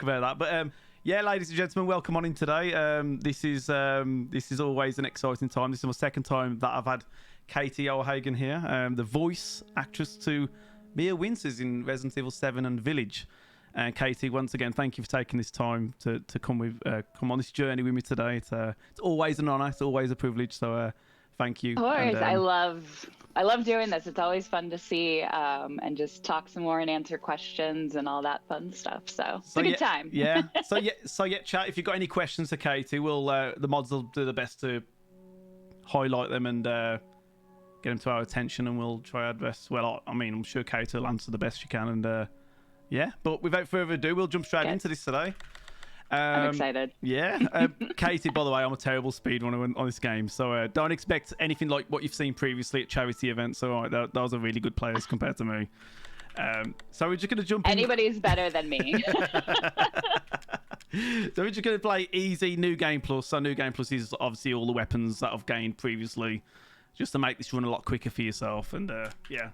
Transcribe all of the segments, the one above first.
about that. But yeah, ladies and gentlemen, welcome on in today. This is always an exciting time. This is my second time that I've had Katie O'Hagan here, the voice actress to MiaWinters in Resident Evil 7 and Village. And Katie, once again, thank you for taking this time to come on this journey with me today. It's always an honor. It's always a privilege. So thank you. Of course, and, I love doing this. It's always fun to see and just talk some more and answer questions and all that fun stuff. So it's a good time. Yeah. So chat. If you've got any questions for Katie, the mods will do the best to highlight them and get them to our attention, and we'll try our best. Well, I mean, I'm sure Katie will answer the best she can, and yeah. But without further ado, we'll jump straight into this today. I'm excited. Yeah. Katie, by the way, I'm a terrible speedrunner on this game, so don't expect anything like what you've seen previously at charity events. So those are really good players compared to me. So we're just going to jump in. Anybody's better than me. So we're just going to play easy New Game Plus. So New Game Plus is obviously all the weapons that I've gained previously, just to make this run a lot quicker for yourself. And yeah.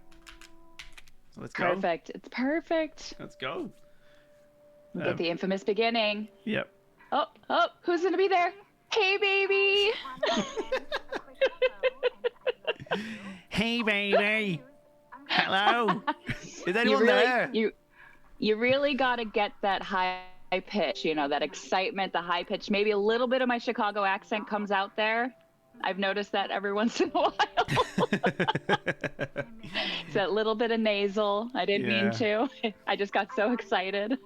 So let's go. Perfect. It's perfect. Let's go. We get the infamous beginning. Yep. Oh, who's gonna be there? Hey, baby. Hey, baby. Hello. Is anyone there? You really gotta get that high pitch, you know, that excitement, the high pitch. Maybe a little bit of my Chicago accent comes out there. I've noticed that every once in a while. It's that little bit of nasal. I didn't mean to. I just got so excited.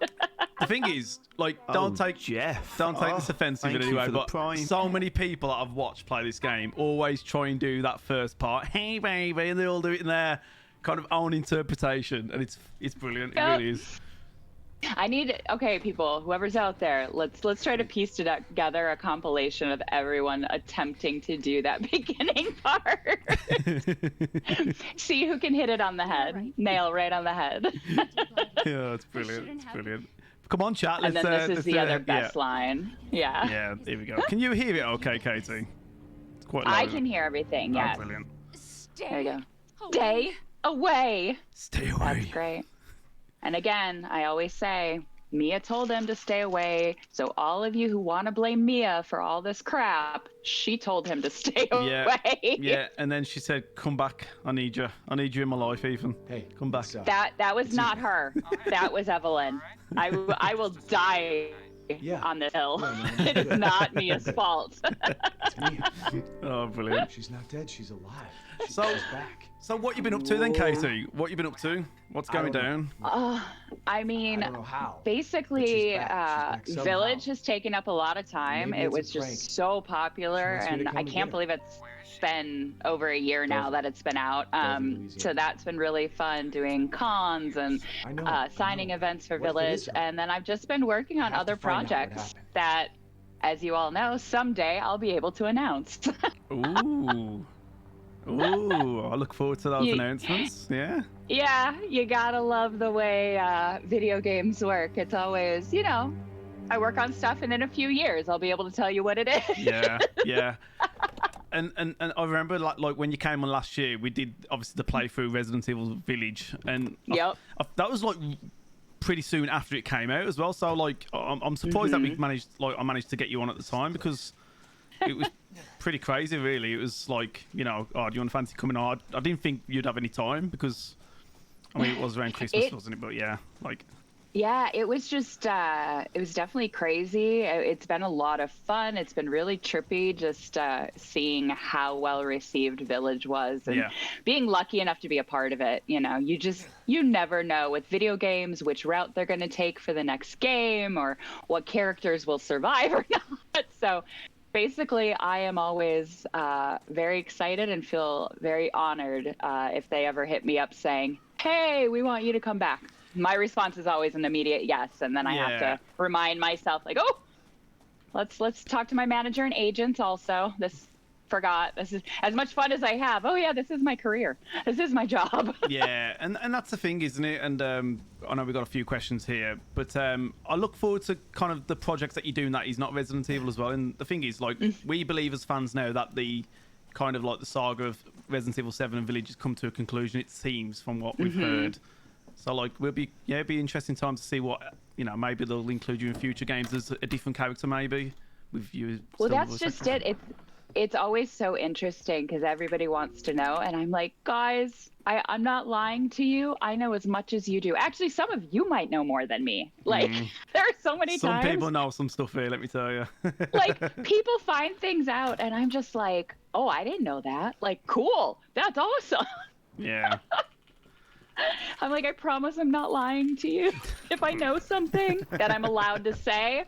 The thing is, like, don't take this offensive in any way, but so many people that I've watched play this game always try and do that first part, hey baby, and they all do it in their kind of own interpretation, and it's brilliant. It really is. Okay, people, whoever's out there, let's try to piece together a compilation of everyone attempting to do that beginning part. See who can hit it on the head, nail right on the head. Yeah, it's brilliant. It's brilliant. Come on, chat. And then this is the other best line. Yeah. Yeah, here we go. Can you hear it okay, Katie? It's quite loud. I can hear everything, yeah. Oh, brilliant. There you go. Stay away. Stay away. That's great. And again, I always say, Mia told him to stay away. So all of you who want to blame Mia for all this crap, she told him to stay away. Yeah, and then she said, come back. I need you. I need you in my life, Ethan. Hey, come back. That was not her. That was Evelyn. I will die on this hill. It is not Mia's fault. It's Mia. Oh, brilliant. She's not dead. She's alive. She's back. So what you been up to then, Katie? What you been up to? What's going down? I mean, I don't know how, basically, Village has taken up a lot of time. Maybe it it's a was just prank. so popular, and I can't believe it's been over a year now that it's been out. So that's been really fun, doing cons and signing events for Village. And then I've just been working on other projects that, as you all know, someday I'll be able to announce. Ooh. Ooh, I look forward to those announcements. Yeah. Yeah, you gotta love the way video games work. It's always, you know, I work on stuff, and in a few years I'll be able to tell you what it is. Yeah. And I remember like when you came on last year, we did obviously the playthrough Resident Evil Village, and that was like pretty soon after it came out as well. So like I'm surprised that I managed to get you on at the time, because it was pretty crazy, really. It was like, you know, do you want to fancy coming on? I didn't think you'd have any time, because I mean, it was around Christmas, wasn't it? But yeah, like. Yeah, it was just, it was definitely crazy. It's been a lot of fun. It's been really trippy just seeing how well received Village was, and being lucky enough to be a part of it. You know, you never know with video games which route they're going to take for the next game, or what characters will survive or not. So basically, I am always very excited and feel very honored if they ever hit me up saying, hey, we want you to come back. My response is always an immediate yes, and then I have to remind myself, like, oh, let's talk to my manager and agents also. This is as much fun as I have. Oh yeah, this is my career. This is my job. Yeah, and that's the thing, isn't it? And I know we've got a few questions here, but I look forward to kind of the projects that you're doing that is not Resident Evil as well. And the thing is, like, we believe as fans now that the kind of like the saga of Resident Evil 7 and Village has come to a conclusion, it seems, from what we've heard. So like, it'll be interesting time to see what you know, maybe they'll include you in future games as a different character, maybe with you. Well, that's just it. It's always so interesting because everybody wants to know, and I'm like, guys, I'm not lying to you. I know as much as you do. Actually, some of you might know more than me. Like, there are so many times. Some people know some stuff here, let me tell you. Like, people find things out, and I'm just like, oh, I didn't know that. Like, cool. That's awesome. Yeah. I'm like, I promise I'm not lying to you. If I know something that I'm allowed to say,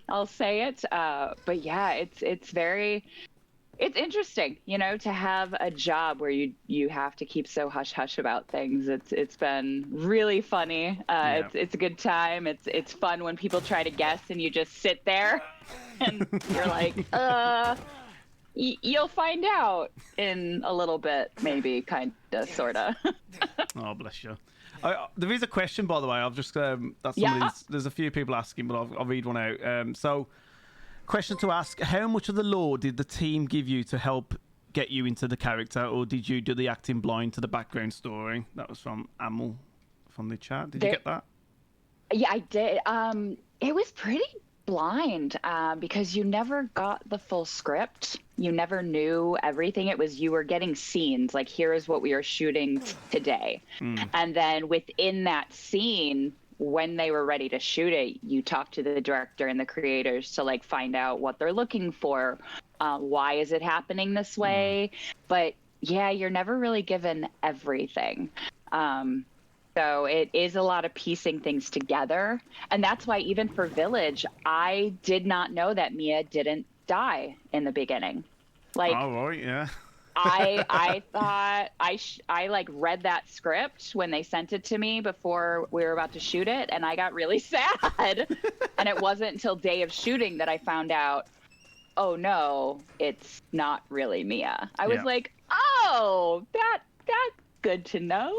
I'll say it. But yeah, it's interesting, you know, to have a job where you have to keep so hush hush about things. It's been really funny. It's a good time. It's fun when people try to guess and you just sit there and you're like, you'll find out in a little bit, maybe, kind of, sort of. Oh, bless you. There is a question, by the way. I've just there's a few people asking, but I'll read one out. So, question to ask: how much of the lore did the team give you to help get you into the character, or did you do the acting blind to the background story? That was from Amel from the chat. Did you get that? Yeah, I did. It was pretty blind because you never got the full script. You never knew everything. It was, you were getting scenes, like, here is what we are shooting today. And then within that scene, when they were ready to shoot it, you talk to the director and the creators to, like, find out what they're looking for. Why is it happening this way? But yeah, you're never really given everything. So it is a lot of piecing things together. And that's why even for Village, I did not know that Mia didn't die in the beginning. Like, oh, right, yeah. I thought I like read that script when they sent it to me before we were about to shoot it, and I got really sad. And it wasn't until day of shooting that I found out, oh no, it's not really Mia. I was like, oh, that's good to know.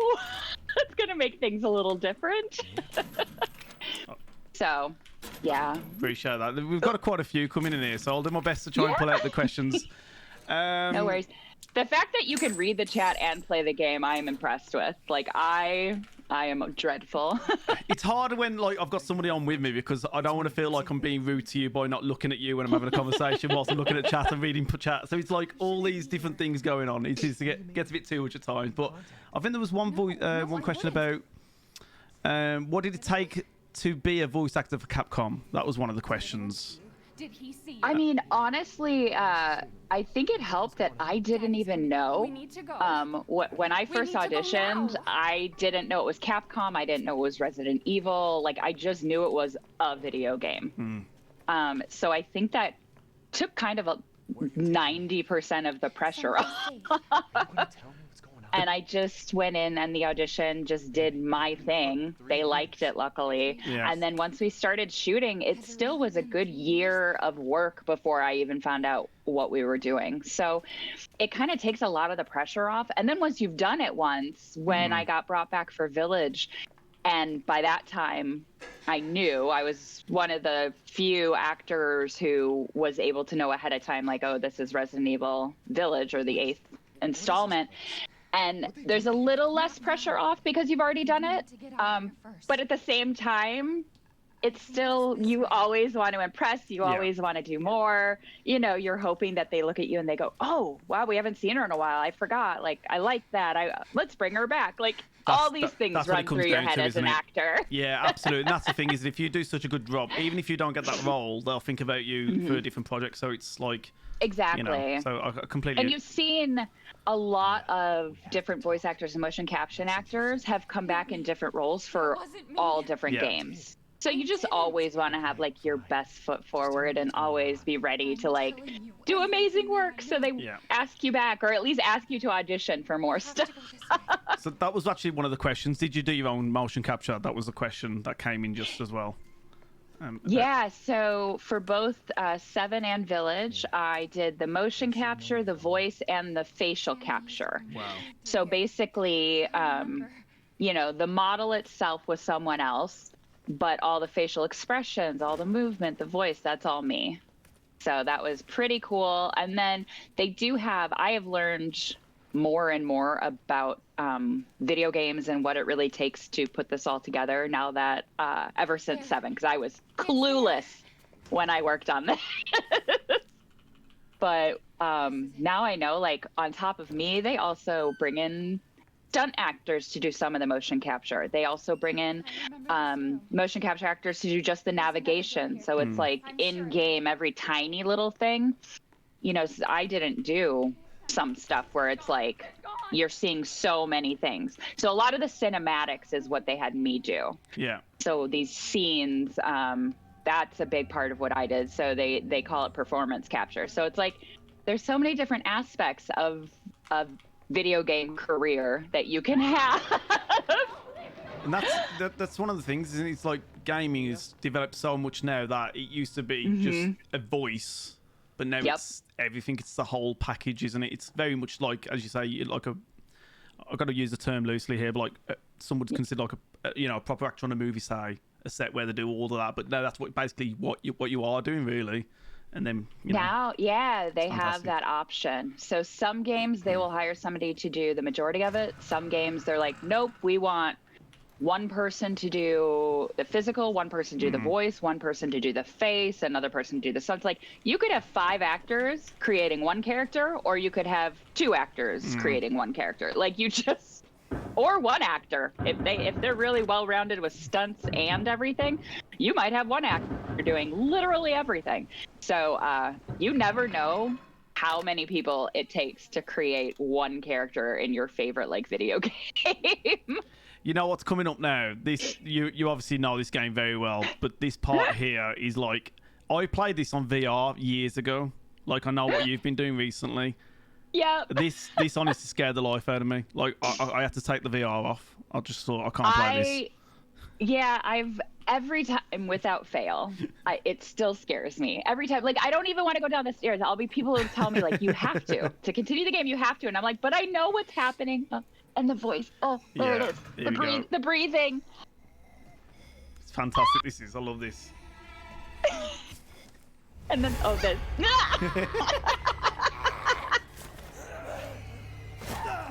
It's gonna make things a little different. So, yeah. Appreciate that. We've got quite a few coming in here, so I'll do my best to try and pull out the questions. No worries. The fact that you can read the chat and play the game, I am impressed with. Like, I am dreadful. It's harder when, like, I've got somebody on with me because I don't want to feel like I'm being rude to you by not looking at you when I'm having a conversation whilst I'm looking at chat and reading chat. So it's like all these different things going on. It is gets a bit too much at times. But I think there was one question about what did it take to be a voice actor for Capcom? That was one of the questions. Did he see you? I mean, honestly, I think it helped that I didn't even know. We need to go. When I first auditioned, I didn't know it was Capcom. I didn't know it was Resident Evil. Like, I just knew it was a video game. So I think that took kind of 90% of the pressure off. And I just went in and the audition just did my thing. They liked it, luckily. Yeah. And then once we started shooting, it still was a good year of work before I even found out what we were doing. So it kind of takes a lot of the pressure off. And then once you've done it once, when I got brought back for Village, and by that time, I knew I was one of the few actors who was able to know ahead of time, like, oh, this is Resident Evil Village, or the 8th installment. And there's a little less pressure off because you've already done it. But at the same time, it's still, you always want to impress. You always want to do more. You know, you're hoping that they look at you and they go, oh, wow, we haven't seen her in a while. I forgot. Like, I like that. Let's bring her back. Like, all these things run through your head as an actor. Yeah, absolutely. And that's the thing, is that if you do such a good job, even if you don't get that role, they'll think about you for a different project. So it's like... Exactly. You know, so I completely... And you've seen a lot of different voice actors and motion caption actors have come back in different roles for all different games. So you just always want to have, like, your best foot forward and always be ready to, like, do amazing work. So they ask you back, or at least ask you to audition for more stuff. So that was actually one of the questions. Did you do your own motion capture? That was the question that came in just as well. Yeah, so for both 7 and Village, I did the motion capture, the voice, and the facial capture. Wow. So basically, you know, the model itself was someone else, but all the facial expressions, all the movement, the voice, that's all me. So that was pretty cool. And then they do have, I have learned more and more about video games and what it really takes to put this all together now that ever since 7, because I was clueless when I worked on this. But now I know, like, on top of me, they also bring in stunt actors to do some of the motion capture. They also bring in motion capture actors to do just the navigation. So it's like in game, every tiny little thing. You know, I didn't do some stuff where it's like you're seeing so many things. So a lot of the cinematics is what they had me do. Yeah. So these scenes, that's a big part of what I did. So they call it performance capture. So it's like there's so many different aspects of video game career that you can have. And that's one of the things, isn't it? It's like gaming has developed so much now that it used to be just a voice, but now it's everything. It's the whole package, isn't it? It's very much like, as you say, like I've got to use the term loosely here, but like some would consider like a proper actor on a movie, say a set where they do all of that. But no, that's basically what you are doing, really. And then now, they have that option. So some games they will hire somebody to do the majority of it. Some games they're like, nope, we want one person to do the physical, one person to do the voice, one person to do the face, another person to do the sound. It's like you could have 5 actors creating one character, or you could have 2 actors creating one character. Like you just, or one actor. If they're really well rounded with stunts and everything, you might have one actor doing literally everything. So you never know how many people it takes to create one character in your favorite like video game. You know what's coming up now? This you obviously know this game very well, but this part here is like I played this on VR years ago. Like I know what you've been doing recently. Yeah. This honestly scared the life out of me. Like I had to take the VR off. I just thought I can't play this. Yeah, every time without fail, it still scares me every time. Like I don't even want to go down the stairs. People will tell me like you have to continue the game. You have to, and I'm like, but I know what's happening. And the voice. Oh, there it is. The breathing. It's fantastic. This is. I love this. And then this.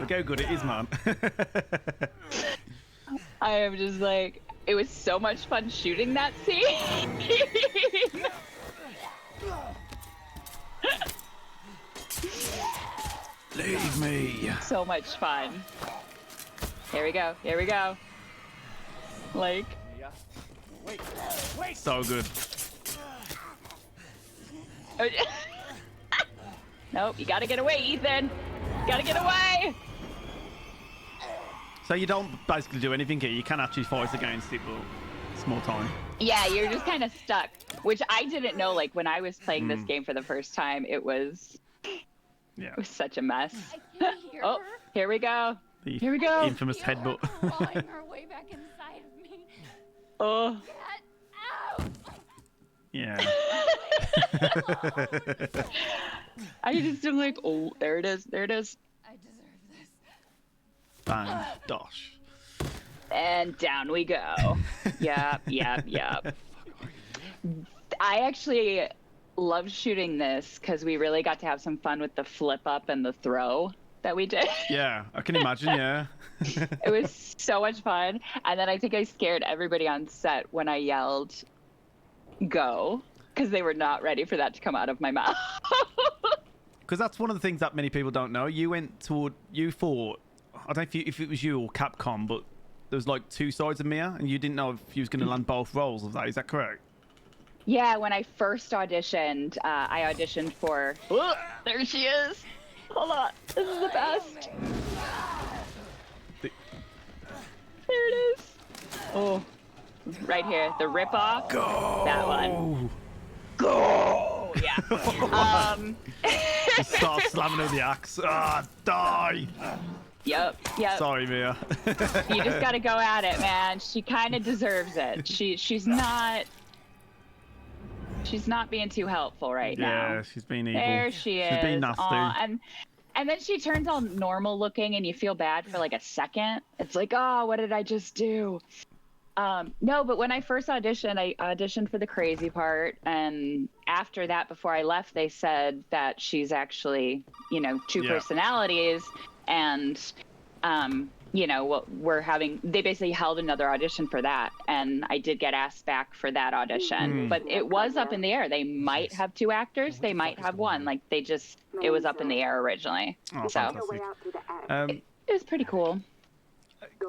Look how good it is, man. I am just like, it was so much fun shooting that scene. Leave me. So much fun. Here we go. Here we go. Like. Wait. So good. Nope, you gotta get away, Ethan. Gotta get away. So you don't basically do anything here. You can actually fight against it, but it's more time. Yeah, you're just kind of stuck, which I didn't know. Like when I was playing this game for the first time, it was such a mess. I can hear her. Here we go. Here we go. Infamous headbutt. Clawing her way back inside of me. Oh. Get out. Yeah. I just am like, oh, there it is. There it is. I deserve this. Bang. Dosh. And down we go. Yep. I actually loved shooting this because we really got to have some fun with the flip up and the throw that we did. Yeah, I can imagine, yeah. It was so much fun. And then I think I scared everybody on set when I yelled, go, because they were not ready for that to come out of my mouth. Because that's one of the things that many people don't know. You thought, I don't know if it was you or Capcom, but there was like 2 sides of Mia, and you didn't know if you was going to land both roles of that. Is that correct? Yeah, when I first auditioned, I auditioned for... Oh, there she is. Hold on. This is the best. There it is. Oh, right here. The ripoff. Go! That one. Go! Yeah. Just start slamming with the axe. Ah, die! Yep. Sorry, Mia. You just got to go at it, man. She kind of deserves it. She's not being too helpful right now. Yeah, she's being evil. There she is. She's being nasty. Aw, and then she turns all normal looking and you feel bad for like a second. It's like, oh, what did I just do? No, but when I first auditioned, I auditioned for the crazy part. And after that, before I left, they said that she's actually, 2 personalities. and you know, they basically held another audition for that, and I did get asked back for that audition, but it was up in the air. They might have 2 actors, they might have 1. Like it was up in the air originally. Oh, So fantastic. it was pretty cool.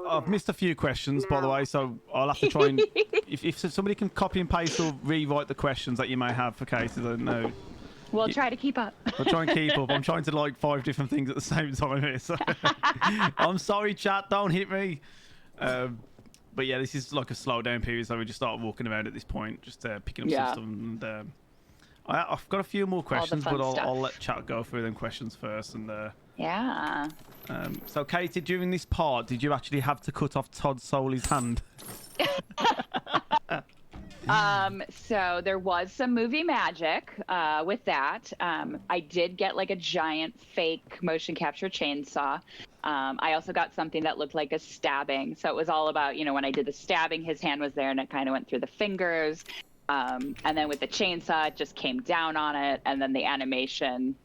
I've missed a few questions, by the way, so I'll have to try and if somebody can copy and paste or rewrite the questions that you may have for cases, I don't know. We'll try to keep up. I'll try and keep up. I'm trying to like 5 different things at the same time here. So I'm sorry, chat. Don't hit me. But yeah, this is like a slow down period, so we just start walking around at this point, just picking up some stuff. And I've got a few more questions, but I'll let chat go through them questions first. And yeah. So Katie, during this part, did you actually have to cut off Todd Soley's hand? So there was some movie magic with that. I did get like a giant fake motion capture chainsaw. I also got something that looked like a stabbing. So it was all about, you know, when I did the stabbing, his hand was there and it kind of went through the fingers. And then with the chainsaw, it just came down on it. And then the animation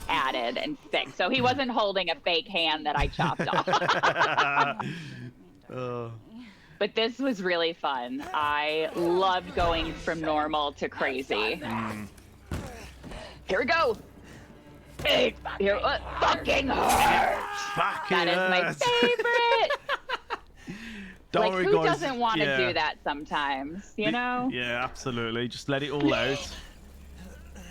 added and fixed. So he wasn't holding a fake hand that I chopped off. But this was really fun. I loved going from normal to crazy. Here we go. Here, fucking hurts. That is my favorite. Don't like, worry, who guys. doesn't want to do that sometimes, you know? Yeah, absolutely. Just let it all out.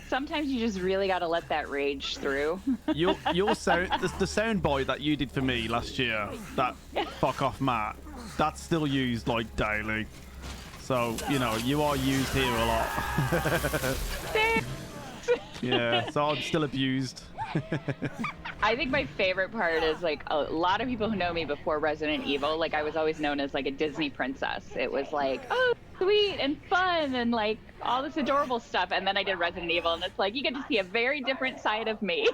Sometimes you just really got to let that rage through. Your sound, the sound bite that you did for me last year, that fuck off Matt, that's still used like daily. So, you know, you are used here a lot. Yeah, so I'm still abused. I think my favorite part is like a lot of people who know me before Resident Evil, like I was always known as like a Disney princess. It was like, oh, sweet and fun and like all this adorable stuff. And then I did Resident Evil and it's like, you get to see a very different side of me.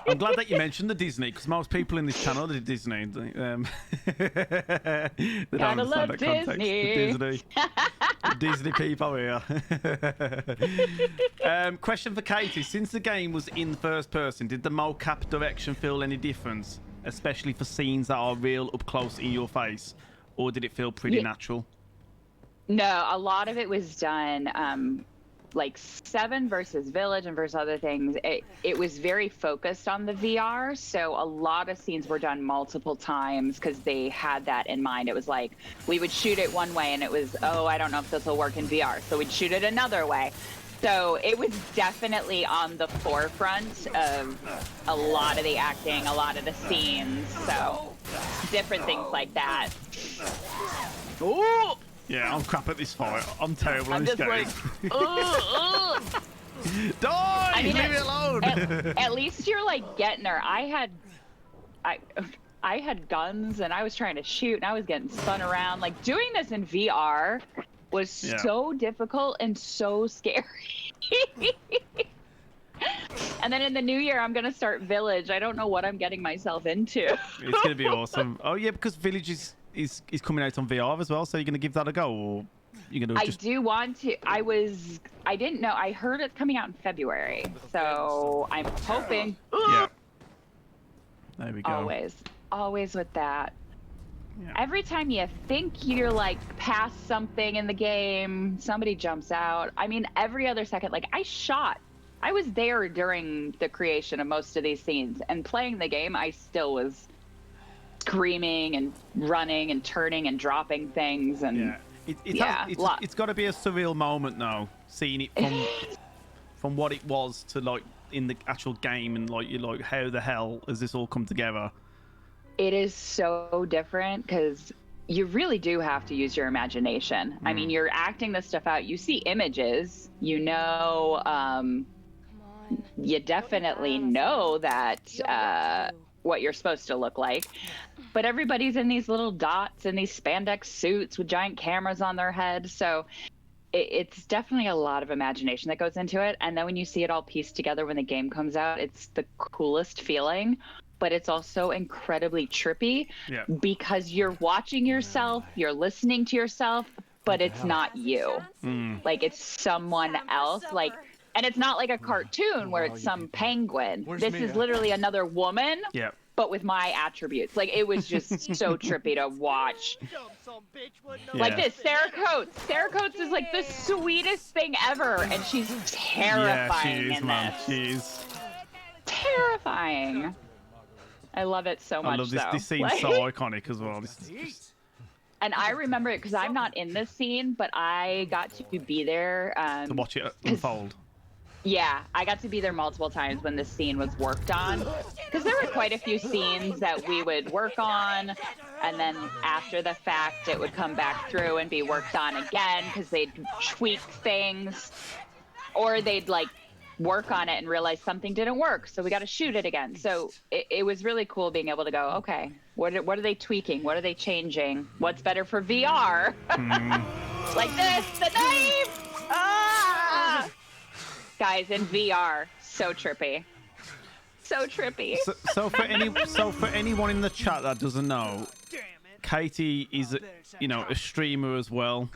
I'm glad that you mentioned the Disney, because most people in this channel are Disney. They don't Gotta understand love that context. Disney. The Disney people here. Question for Katie. Since the game was in first person, did the mocap direction feel any difference, especially for scenes that are real up close in your face? Or did it feel pretty natural? No, a lot of it was done like 7 versus Village and versus other things. It was very focused on the VR, so a lot of scenes were done multiple times because they had that in mind. It was like we would shoot it one way and it was, oh, I don't know if this will work in VR, so we'd shoot it another way. So it was definitely on the forefront of a lot of the acting, a lot of the scenes, so different things like that. Ooh! Yeah, I'm crap at this fight. I'm terrible at this game. Like, Die! I mean, leave me alone! At least you're like getting her. I had guns and I was trying to shoot and I was getting spun around. Like doing this in VR was so difficult and so scary. And then in the new year, I'm going to start Village. I don't know what I'm getting myself into. It's going to be awesome. Oh, yeah, because Village is coming out on VR as well, so you're going to give that a go, or you're going to just... I do want to. I didn't know. I heard it's coming out in February, so I'm hoping. Yeah. There we go. Always with that. Yeah. Every time you think you're like past something in the game, somebody jumps out. I mean, every other second, like I was there during the creation of most of these scenes, and playing the game, I still was screaming and running and turning and dropping things, and it's got to be a surreal moment now, seeing it from what it was to like in the actual game, and like you're like, how the hell has this all come together? It is so different because you really do have to use your imagination. I mean, you're acting this stuff out. You see images, you know, you definitely know that what you're supposed to look like, but everybody's in these little dots and these spandex suits with giant cameras on their head, so it's definitely a lot of imagination that goes into it. And then when you see it all pieced together when the game comes out, it's the coolest feeling, but it's also incredibly trippy because you're watching yourself, you're listening to yourself, but it's not you. Like it's someone else. Like, and it's not like a cartoon where it's some penguin. This is literally another woman, but with my attributes. Like, it was just so trippy to watch. Like this, Sarah Coates. Sarah Coates is like the sweetest thing ever, and she's terrifying in this. She's terrifying. I love it so much. I love this. Though. This scene's so iconic as well. And I remember it because I'm not in this scene, but I got to be there to watch it unfold. Yeah, I got to be there multiple times when this scene was worked on, because there were quite a few scenes that we would work on, and then after the fact it would come back through and be worked on again because they'd tweak things, or they'd like work on it and realize something didn't work, so we got to shoot it again. So it was really cool being able to go, okay, what are they tweaking? What are they changing? What's better for VR? Like this, the knife! Ah! Guys, in VR, so trippy. So trippy. So for anyone in the chat that doesn't know, Katie is a streamer as well.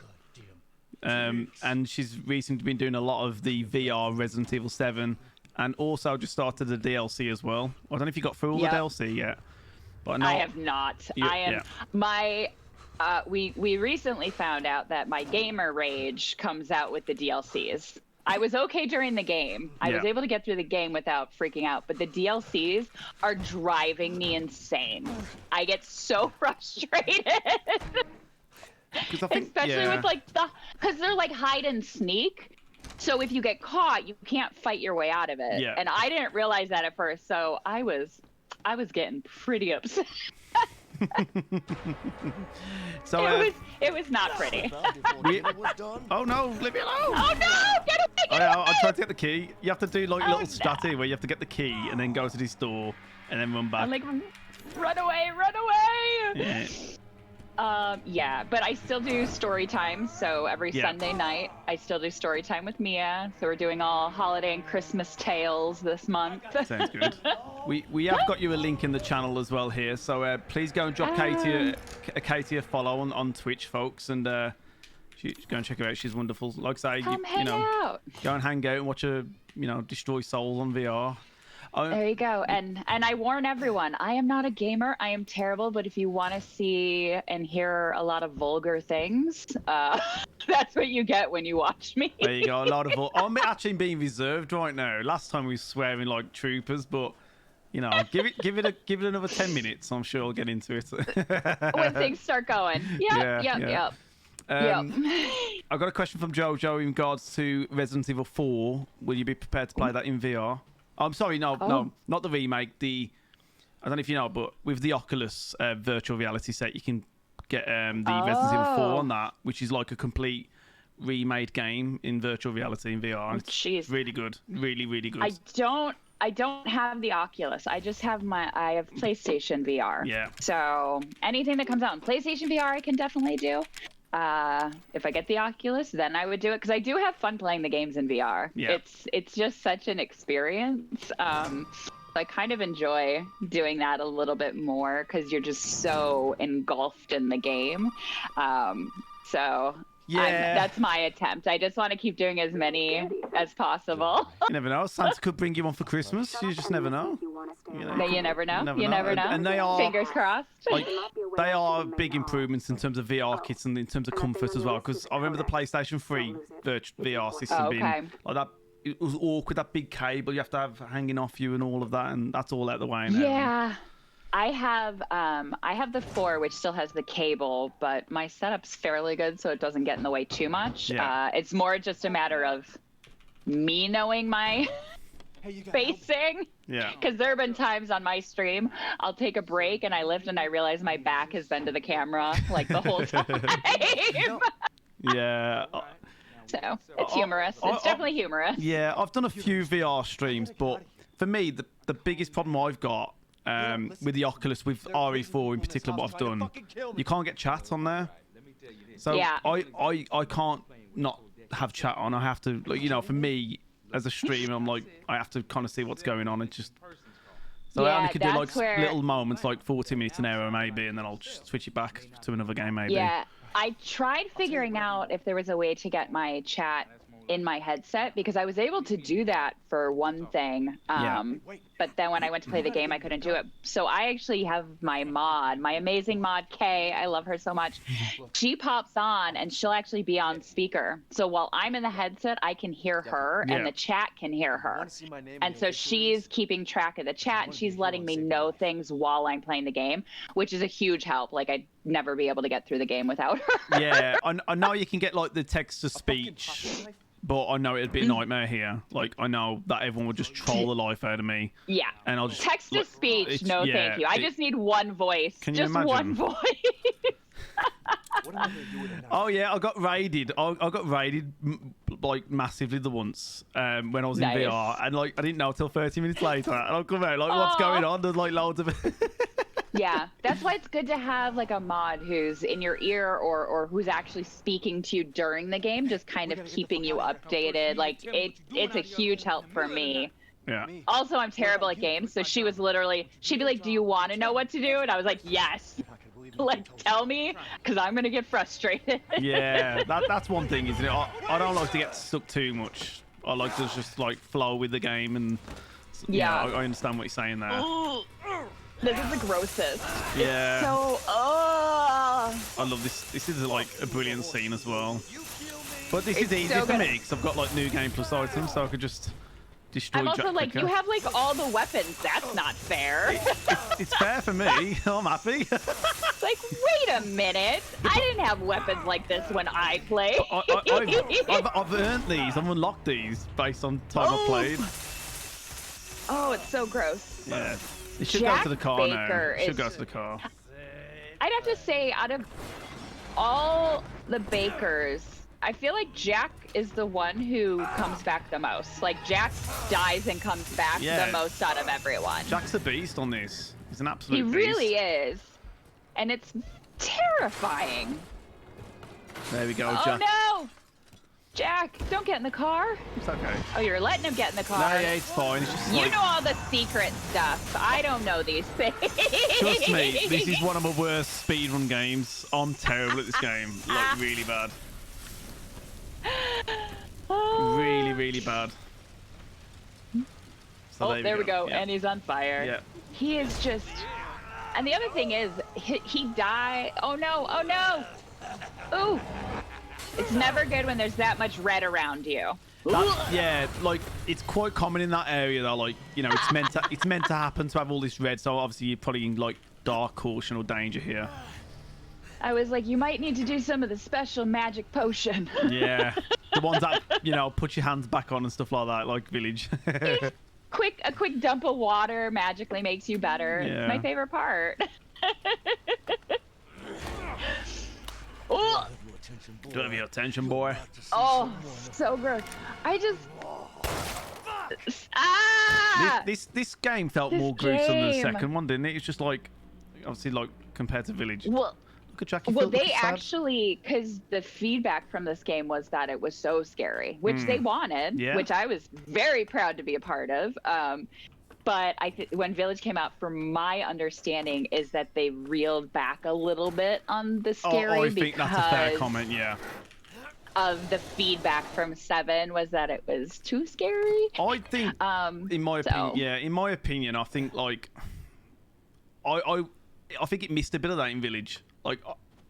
And she's recently been doing a lot of the VR Resident Evil 7, and also just started the DLC as well. I don't know if you got through all the DLC yet, but I have not. We recently found out that my gamer rage comes out with the DLCs. I was okay during the game. I was able to get through the game without freaking out, but the DLCs are driving me insane. I get so frustrated. Especially with like because they're like hide and sneak. So if you get caught, you can't fight your way out of it. Yeah. And I didn't realize that at first, so I was getting pretty upset. So it was not pretty. Oh no, leave me alone! Oh no, get away! I'll try to get the key. You have to do like a little strategy where you have to get the key and then go to this door and then run back. I'm like, run away, run away! Yeah. Yeah, but I still do story time. So every Sunday night, I still do story time with Mia. So we're doing all holiday and Christmas tales this month. Sounds good. We have got you a link in the channel as well here. So please go and drop Katie a follow on Twitch, folks, and go and check her out. She's wonderful. Like I say, hang out. Go and hang out and watch her, destroy souls on VR. There you go. And I warn everyone, I am not a gamer. I am terrible. But if you want to see and hear a lot of vulgar things, that's what you get when you watch me. There you go. A lot of I'm actually being reserved right now. Last time we were swearing like troopers, but give it another 10 minutes. I'm sure I'll get into it. When things start going. Yep. I've got a question from Jojo in regards to Resident Evil 4. Will you be prepared to play that in VR? I'm sorry, no, not the remake. I don't know if you know, but with the Oculus virtual reality set, you can get the Resident Evil 4 on that, which is like a complete remade game in virtual reality in VR. It's really good, really, really good. I don't have the Oculus. I just have I have PlayStation VR. Yeah. So anything that comes out in PlayStation VR, I can definitely do. If I get the Oculus, then I would do it because I do have fun playing the games in VR. Yeah. It's just such an experience. I kind of enjoy doing that a little bit more because you're just so engulfed in the game. That's my attempt. I just want to keep doing as many as possible. You never know. Santa could bring you one for Christmas. You just never know. You never know. You never know. And they are, fingers crossed. Like, they are big improvements in terms of VR kits and in terms of comfort as well. Because I remember the PlayStation 3 VR system being like that. It was awkward, that big cable you have to have hanging off you and all of that, and that's all out the way now. Yeah. I have the 4, which still has the cable, but my setup's fairly good, so it doesn't get in the way too much. Yeah. It's more just a matter of me knowing my spacing. Yeah. Because there have been times on my stream, I'll take a break and I lift and I realize my back has been to the camera like the whole time. Yeah. So it's humorous. It's definitely humorous. Yeah, I've done a few VR streams, but for me, the biggest problem I've got with the Oculus, with RE4 in particular, what I've done, you can't get chat on there. So I can't not have chat on. I have to, for me as a streamer, I'm like, I have to kind of see what's going on. It's just so I only could do like little moments, like 40 minutes an hour maybe, and then I'll just switch it back to another game maybe. Yeah, I tried figuring out if there was a way to get my chat in my headset because I was able to do that for one thing. But then when I went to play the game, I couldn't do it. So I actually have my mod, my amazing mod, Kay. I love her so much. She pops on and she'll actually be on speaker. So while I'm in the headset, I can hear her and the chat can hear her. And so she's keeping track of the chat and she's letting me know things while I'm playing the game, which is a huge help. Like I'd never be able to get through the game without her. Yeah, I know you can get like the text to speech, but I know it'd be a nightmare here. Like I know that everyone would just troll the life out of me. Yeah. And I'll just text to speech. No, thank you. I just need one voice. Can you just imagine? one voice. Oh yeah, I got raided. I got raided like massively the once when I was in VR, and like I didn't know until 30 minutes later, and I'll come out like, what's going on? There's like loads of. Yeah, that's why it's good to have like a mod who's in your ear or who's actually speaking to you during the game, just kind of keeping you updated. Like it's a huge help for me. Yeah. Also, I'm terrible at games, so she'd be like, "Do you want to know what to do?" And I was like, "Yes." Like, tell me, because I'm gonna get frustrated. Yeah, that's one thing, isn't it? I don't like to get stuck too much. I like to just like flow with the game, and yeah, I understand what you're saying there. This is the grossest. Yeah. It's so, I love this. This is like a brilliant scene as well. But this is easy for me because I've got like new game plus items, so I could just destroy. I'm also like, you have like all the weapons. That's not fair. It's fair for me. I'm happy. Like, wait a minute. I didn't have weapons like this when I played. I've earned these. I've unlocked these based on time I've played. Oh, it's so gross. Yeah. It should go to the car now. It should go to the car. I'd have to say, out of all the bakers, I feel like Jack is the one who comes back the most. Like, Jack dies and comes back the most out of everyone. Jack's a beast on this. He's an absolute beast. He really is. And it's terrifying. There we go, Jack. Oh, no! Jack, don't get in the car. It's okay. Oh, you're letting him get in the car. No, yeah, it's fine. It's just you know all the secret stuff. I don't know these things. Trust me, this is one of my worst speedrun games. I'm terrible at this game. Like, really bad. Really, really bad. So there we go. Yeah. And he's on fire. Yeah. He is just... And the other thing is, he died... Oh, no. Oh, no. Ooh. It's never good when there's that much red around you. Yeah, like it's quite common in that area though. Like, you know, it's meant to happen to have all this red. So obviously you're probably in like dark caution or danger here. I was like, you might need to do some of the special magic potion. Yeah, the ones that, you know, put your hands back on and stuff like that, like Village. A quick dump of water magically makes you better. Yeah. It's my favorite part. Oh. Don't have your attention, boy. Oh, so gross. I just... This game felt more gruesome than the second one, didn't it? It's just like, obviously, like compared to Village. Well, look at Jackie. Well, they actually, because the feedback from this game was that it was so scary, which they wanted, which I was very proud to be a part of. But when Village came out, from my understanding, is that they reeled back a little bit on the scary. I think that's a fair comment, yeah. Of the feedback from 7 was that it was too scary. I think, in my opinion, I think like, I think it missed a bit of that in Village. Like,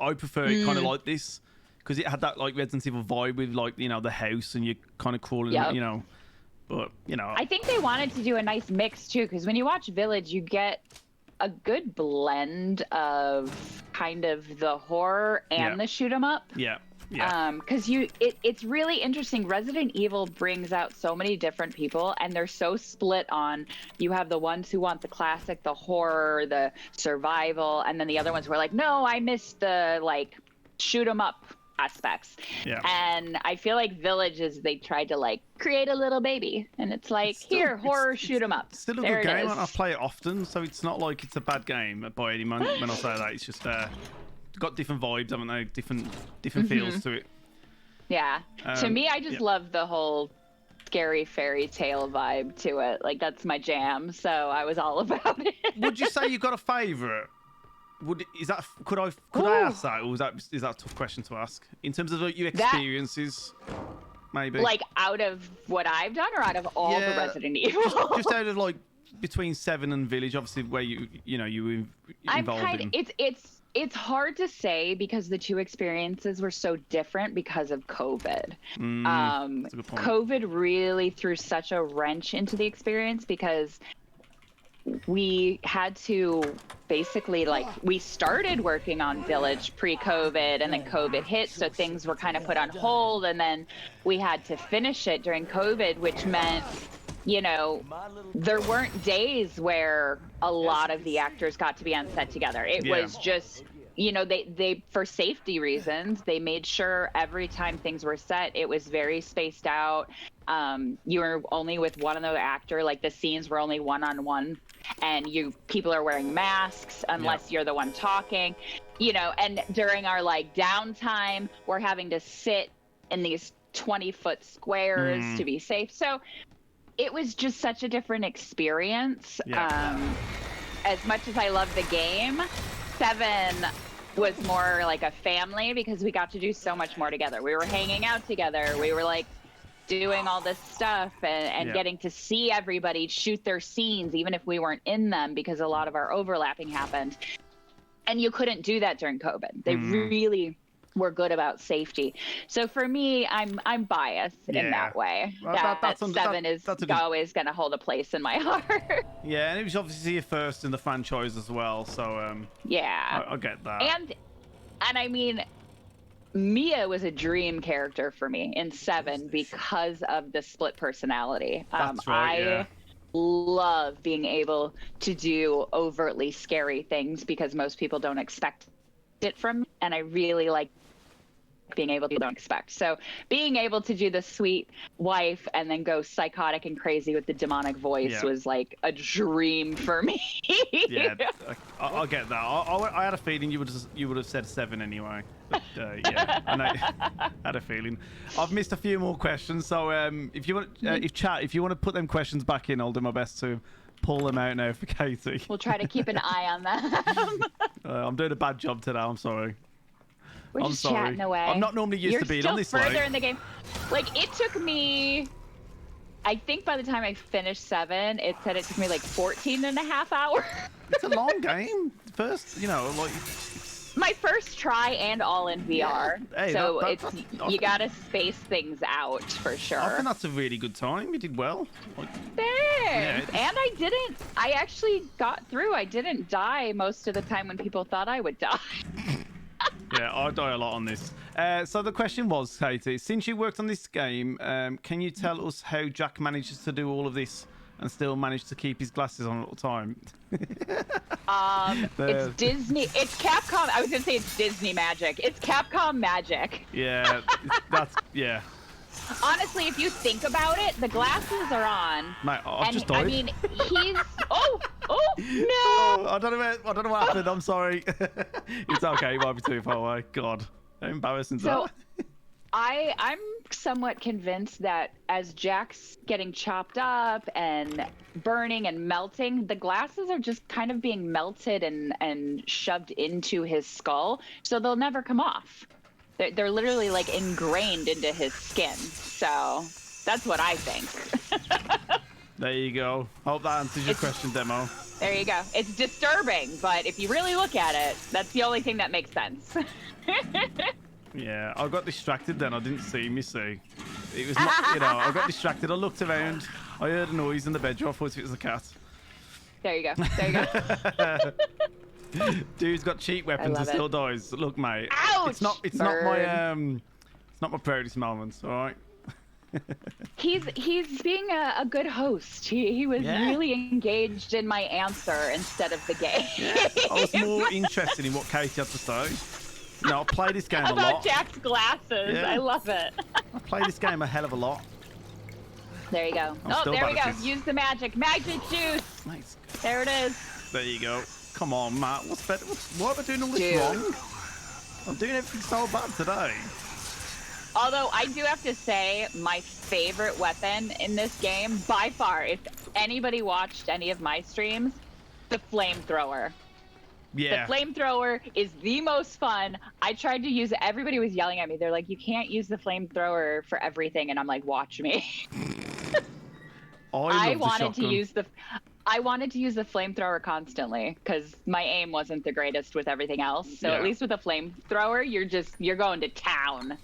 I prefer it kind of like this because it had that like Resident Evil vibe with like, you know, the house and you kind of crawling, you know. But, you know, I think they wanted to do a nice mix too, because when you watch Village, you get a good blend of kind of the horror and the shoot 'em up. Yeah. Because it's really interesting. Resident Evil brings out so many different people, and they're so split on. You have the ones who want the classic, the horror, the survival, and then the other ones who are like, no, I miss the like shoot 'em up aspects. Yeah. And I feel like Villages, they tried to like create a little baby, and it's like, here, horror, shoot 'em up. Still a good game. I play it often, so it's not like it's a bad game by any means when I say that. It's just got different vibes, haven't they? Different feels to it. Yeah. To me, I just love the whole scary fairy tale vibe to it. Like, that's my jam, so I was all about it. Would you say you got a favourite? Could I ask that, or is that a tough question to ask in terms of like, your experiences? maybe. Like out of what I've done, or out of all the Resident Evil? Just out of like between 7 and Village, obviously, where you were involved in. It's hard to say because the two experiences were so different because of COVID. That's a good point. COVID really threw such a wrench into the experience because we had to basically, like, we started working on Village pre-COVID, and then COVID hit, so things were kind of put on hold, and then we had to finish it during COVID, which meant, you know, there weren't days where a lot of the actors got to be on set together. It was just, you know, they for safety reasons, they made sure every time things were set, it was very spaced out. You were only with one other actor, like the scenes were only one-on-one, and people are wearing masks unless you're the one talking, you know, and during our like downtime, we're having to sit in these 20-foot squares to be safe. So it was just such a different experience. As much as I love the game, 7 was more like a family because we got to do so much more together. We were hanging out together. We were like doing all this stuff and getting to see everybody shoot their scenes, even if we weren't in them, because a lot of our overlapping happened. And you couldn't do that during COVID. They really were good about safety. So for me, I'm biased in that way. Well, that 7 is always going to hold a place in my heart. Yeah, and it was obviously your first in the franchise as well, so yeah, I get that. And I mean, Mia was a dream character for me in 7 because of the split personality. That's right, I love being able to do overtly scary things because most people don't expect it from me, and I really like being able to don't expect. So being able to do the sweet wife and then go psychotic and crazy with the demonic voice was like a dream for me. Yeah, I'll get that. I had a feeling you would have said 7 anyway. But, yeah, and I had a feeling. I've missed a few more questions, so if you want, if you want to put them questions back in, I'll do my best to pull them out now for Katie. We'll try to keep an eye on them. I'm doing a bad job today. I'm sorry. We're just chatting away. I'm not normally used to being on this. You're still further in the game. Like, it took me, I think by the time I finished 7, it said it took me like 14 and a half hours. It's a long game. First, you know, like... My first try and all in VR. Yeah. Hey, so you gotta space things out for sure. I think that's a really good time. You did well. Like, thanks. Yeah, and I actually got through. I didn't die most of the time when people thought I would die. Yeah, I die a lot on this. So the question was, Katie, since you worked on this game, can you tell us how Jack manages to do all of this and still manage to keep his glasses on all the time? It's Disney. It's Capcom. I was gonna say it's Disney magic. It's Capcom magic. Yeah, yeah. Honestly, if you think about it, the glasses are on. Mate, I've just died. I mean, he's. Oh no! Oh, I don't know what happened. I'm sorry. It's okay. It might be too far away. God, how embarrassing is that? I'm somewhat convinced that as Jack's getting chopped up and burning and melting, the glasses are just kind of being melted and shoved into his skull, so they'll never come off. They're literally like ingrained into his skin. So that's what I think. There you go. Hope that answers your question, Demo. There you go. It's disturbing, but if you really look at it, that's the only thing that makes sense. Yeah, I got distracted then. I didn't see me see. It was not, you know, I got distracted. I looked around. I heard a noise in the bedroom. I thought it was a cat. There you go. There you go. Dude's got cheap weapons and still dies. Look, mate. Ouch! It's not my proudest moments, all right? He's being a good host. He was really engaged in my answer instead of the game. Yeah, I was more interested in what Katie had to say. No, I play this game a lot. About Jack's glasses. Yeah. I love it. I play this game a hell of a lot. There you go. Oh, there we go. Use the magic. Magic juice. Nice. There it is. There you go. Come on, Matt. What's better? Why am I doing all this wrong? I'm doing everything so bad today. Although I do have to say, my favorite weapon in this game, by far, if anybody watched any of my streams, the flamethrower. Yeah. The flamethrower is the most fun. I tried to use it. Everybody was yelling at me. They're like, you can't use the flamethrower for everything. And I'm like, watch me. I wanted to use the flamethrower constantly because my aim wasn't the greatest with everything else. So at least with a flamethrower, you're going to town.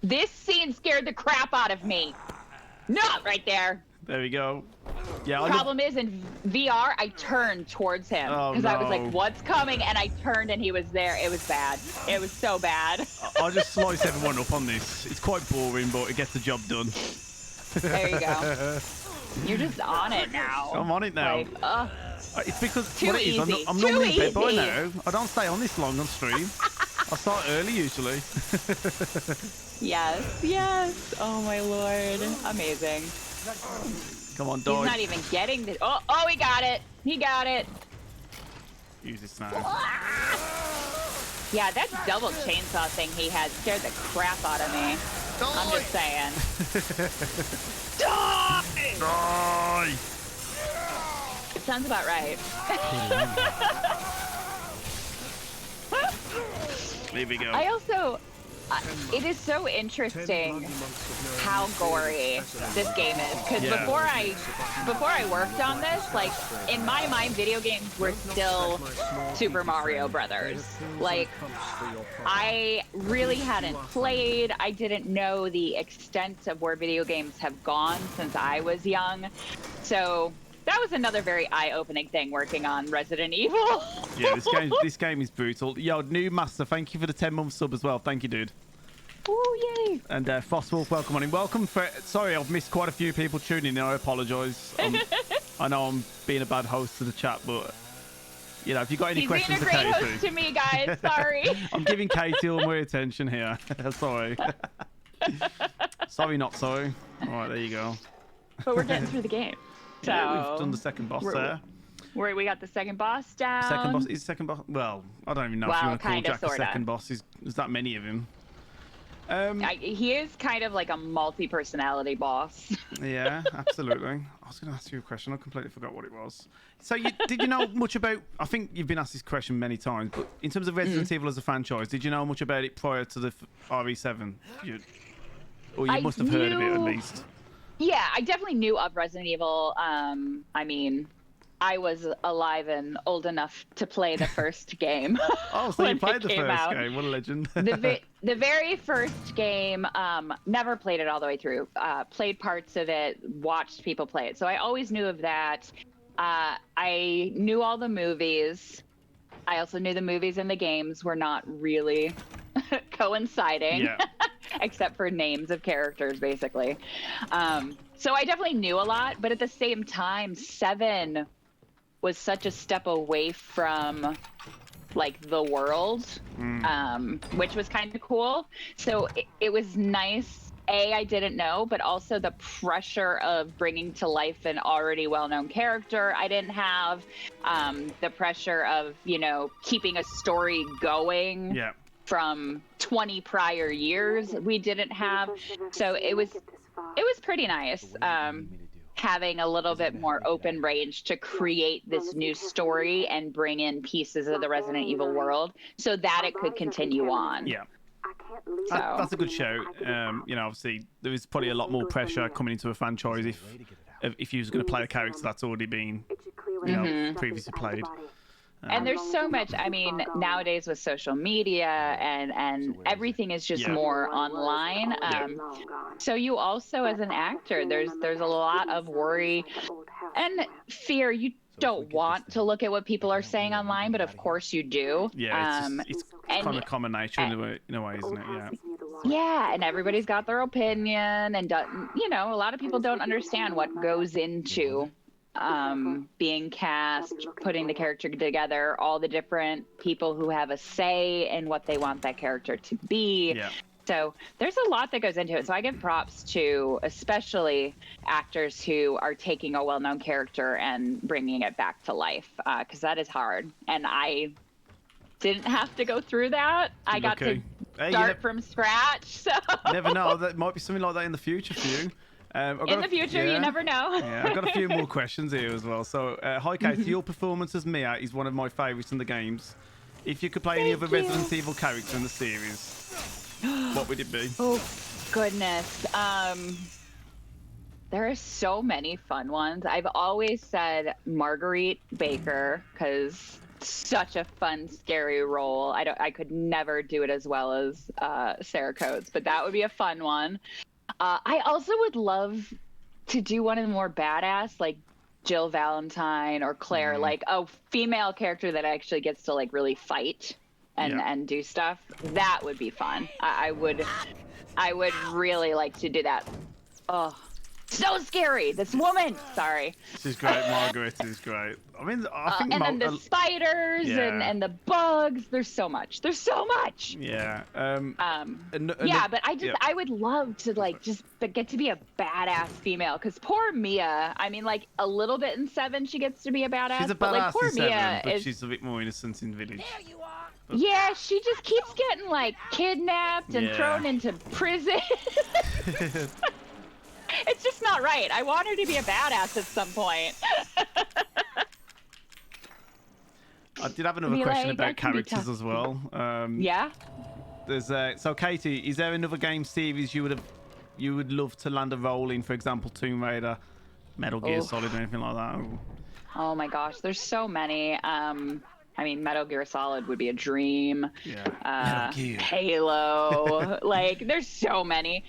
This scene scared the crap out of me. Not right there. There we go. Yeah. Problem is, in VR, I turned towards him because I was like, "What's coming?" And I turned, and he was there. It was bad. It was so bad. I'll just slice everyone up on this. It's quite boring, but it gets the job done. There you go. You're just on it now. I'm on it now. Like, it's because too what it is, easy. I'm normally in bed by now. I don't stay on this long on stream. I start early usually. Yes. Oh my lord. Amazing. Come on, dog. He's not even getting this. Oh, he got it. He got it. Use this now. Yeah, that double chainsaw thing he had scared the crap out of me. I'm just saying. Die! It sounds about right. Here we go. I also, it is so interesting how gory this game is. Because before I worked on this, like in my mind, video games were still Super Mario Brothers. Like I really hadn't played. I didn't know the extent of where video games have gone since I was young. So that was another very eye-opening thing working on Resident Evil. Yeah, this game is brutal. Yo, new master, thank you for the 10-month sub as well. Thank you, dude. Oh, yay. And Fosswolf, welcome on in. Welcome for... Sorry, I've missed quite a few people tuning in. I apologise. I know I'm being a bad host to the chat, but... You know, if you got any questions for Katie... He's being a great host to me, guys. Sorry. I'm giving Katie all my attention here. Sorry. Sorry, not sorry. All right, there you go. But we're getting through the game. So yeah, we've done the second boss there. We got the second boss down. Second boss is second boss. Well, I don't even know if you want to call Jack a second boss. There's that many of him. He is kind of like a multi-personality boss. Yeah, absolutely. I was going to ask you a question. I completely forgot what it was. So, did you know much about? I think you've been asked this question many times, but in terms of Resident Evil as a franchise, did you know much about it prior to the RE7? Or you must have heard of it at least. Yeah, I definitely knew of Resident Evil. I mean, I was alive and old enough to play the first game. Oh, so you played the first game. What a legend. The very first game, never played it all the way through. Played parts of it, watched people play it. So I always knew of that. I knew all the movies. I also knew the movies and the games were not really coinciding. Yeah. Except for names of characters, basically. So I definitely knew a lot, but at the same time, 7 was such a step away from like the world, which was kind of cool. So it was nice. I didn't know, but also the pressure of bringing to life an already well-known character I didn't have. The pressure of, keeping a story going. Yeah. From 20 prior years we didn't have, so it was pretty nice having a little bit more open range to create this new story and bring in pieces of the Resident Evil world so that it could continue on. Yeah, that's a good show. Obviously there is probably a lot more pressure coming into a franchise if you was going to play a character that's already been previously played. And there's so much, nowadays with social media and everything is just more online. So you also, as an actor, there's a lot of worry and fear. You don't want to look at what people are saying online, but of course you do. Yeah, it's kind of common nature in a way, isn't it? Yeah. Yeah, and everybody's got their opinion, and a lot of people don't understand what goes into being cast, putting the character together, all the different people who have a say in what they want that character to be. Yeah. So there's a lot that goes into it. So I give props to especially actors who are taking a well-known character and bringing it back to life, because that is hard. And I didn't have to go through that. I got to start from scratch. So never know. That might be something like that in the future for you. In the future, you never know. Yeah, I've got a few more questions here as well. So, hi, Katie. Your performance as Mia is one of my favourites in the games. If you could play any other Resident Evil character in the series, what would it be? Oh, goodness. There are so many fun ones. I've always said Marguerite Baker because such a fun, scary role. I could never do it as well as Sarah Coates, but that would be a fun one. I also would love to do one of the more badass, like Jill Valentine or Claire, like a female character that actually gets to like really fight and do stuff. That would be fun. I would really like to do that. Oh, so scary. This woman. Sorry. She's great. Margaret is great. I mean, I think. And then the spiders and the bugs. There's so much. There's so much. Yeah. But I would love to like just get to be a badass female because poor Mia. I mean, like a little bit in 7, she gets to be a badass. She's a but like badass poor in 7, Mia but is. she's a bit more innocent in Village. There you are. Yeah, she just keeps getting like kidnapped and thrown into prison. It's just not right. I want her to be a badass at some point. I did have another question about characters as well. Yeah. There's so Katie, is there another game series you would love to land a role in? For example, Tomb Raider, Metal Gear Solid, or anything like that? Oh my gosh, there's so many. I mean, Metal Gear Solid would be a dream. Yeah. Halo. Like, there's so many.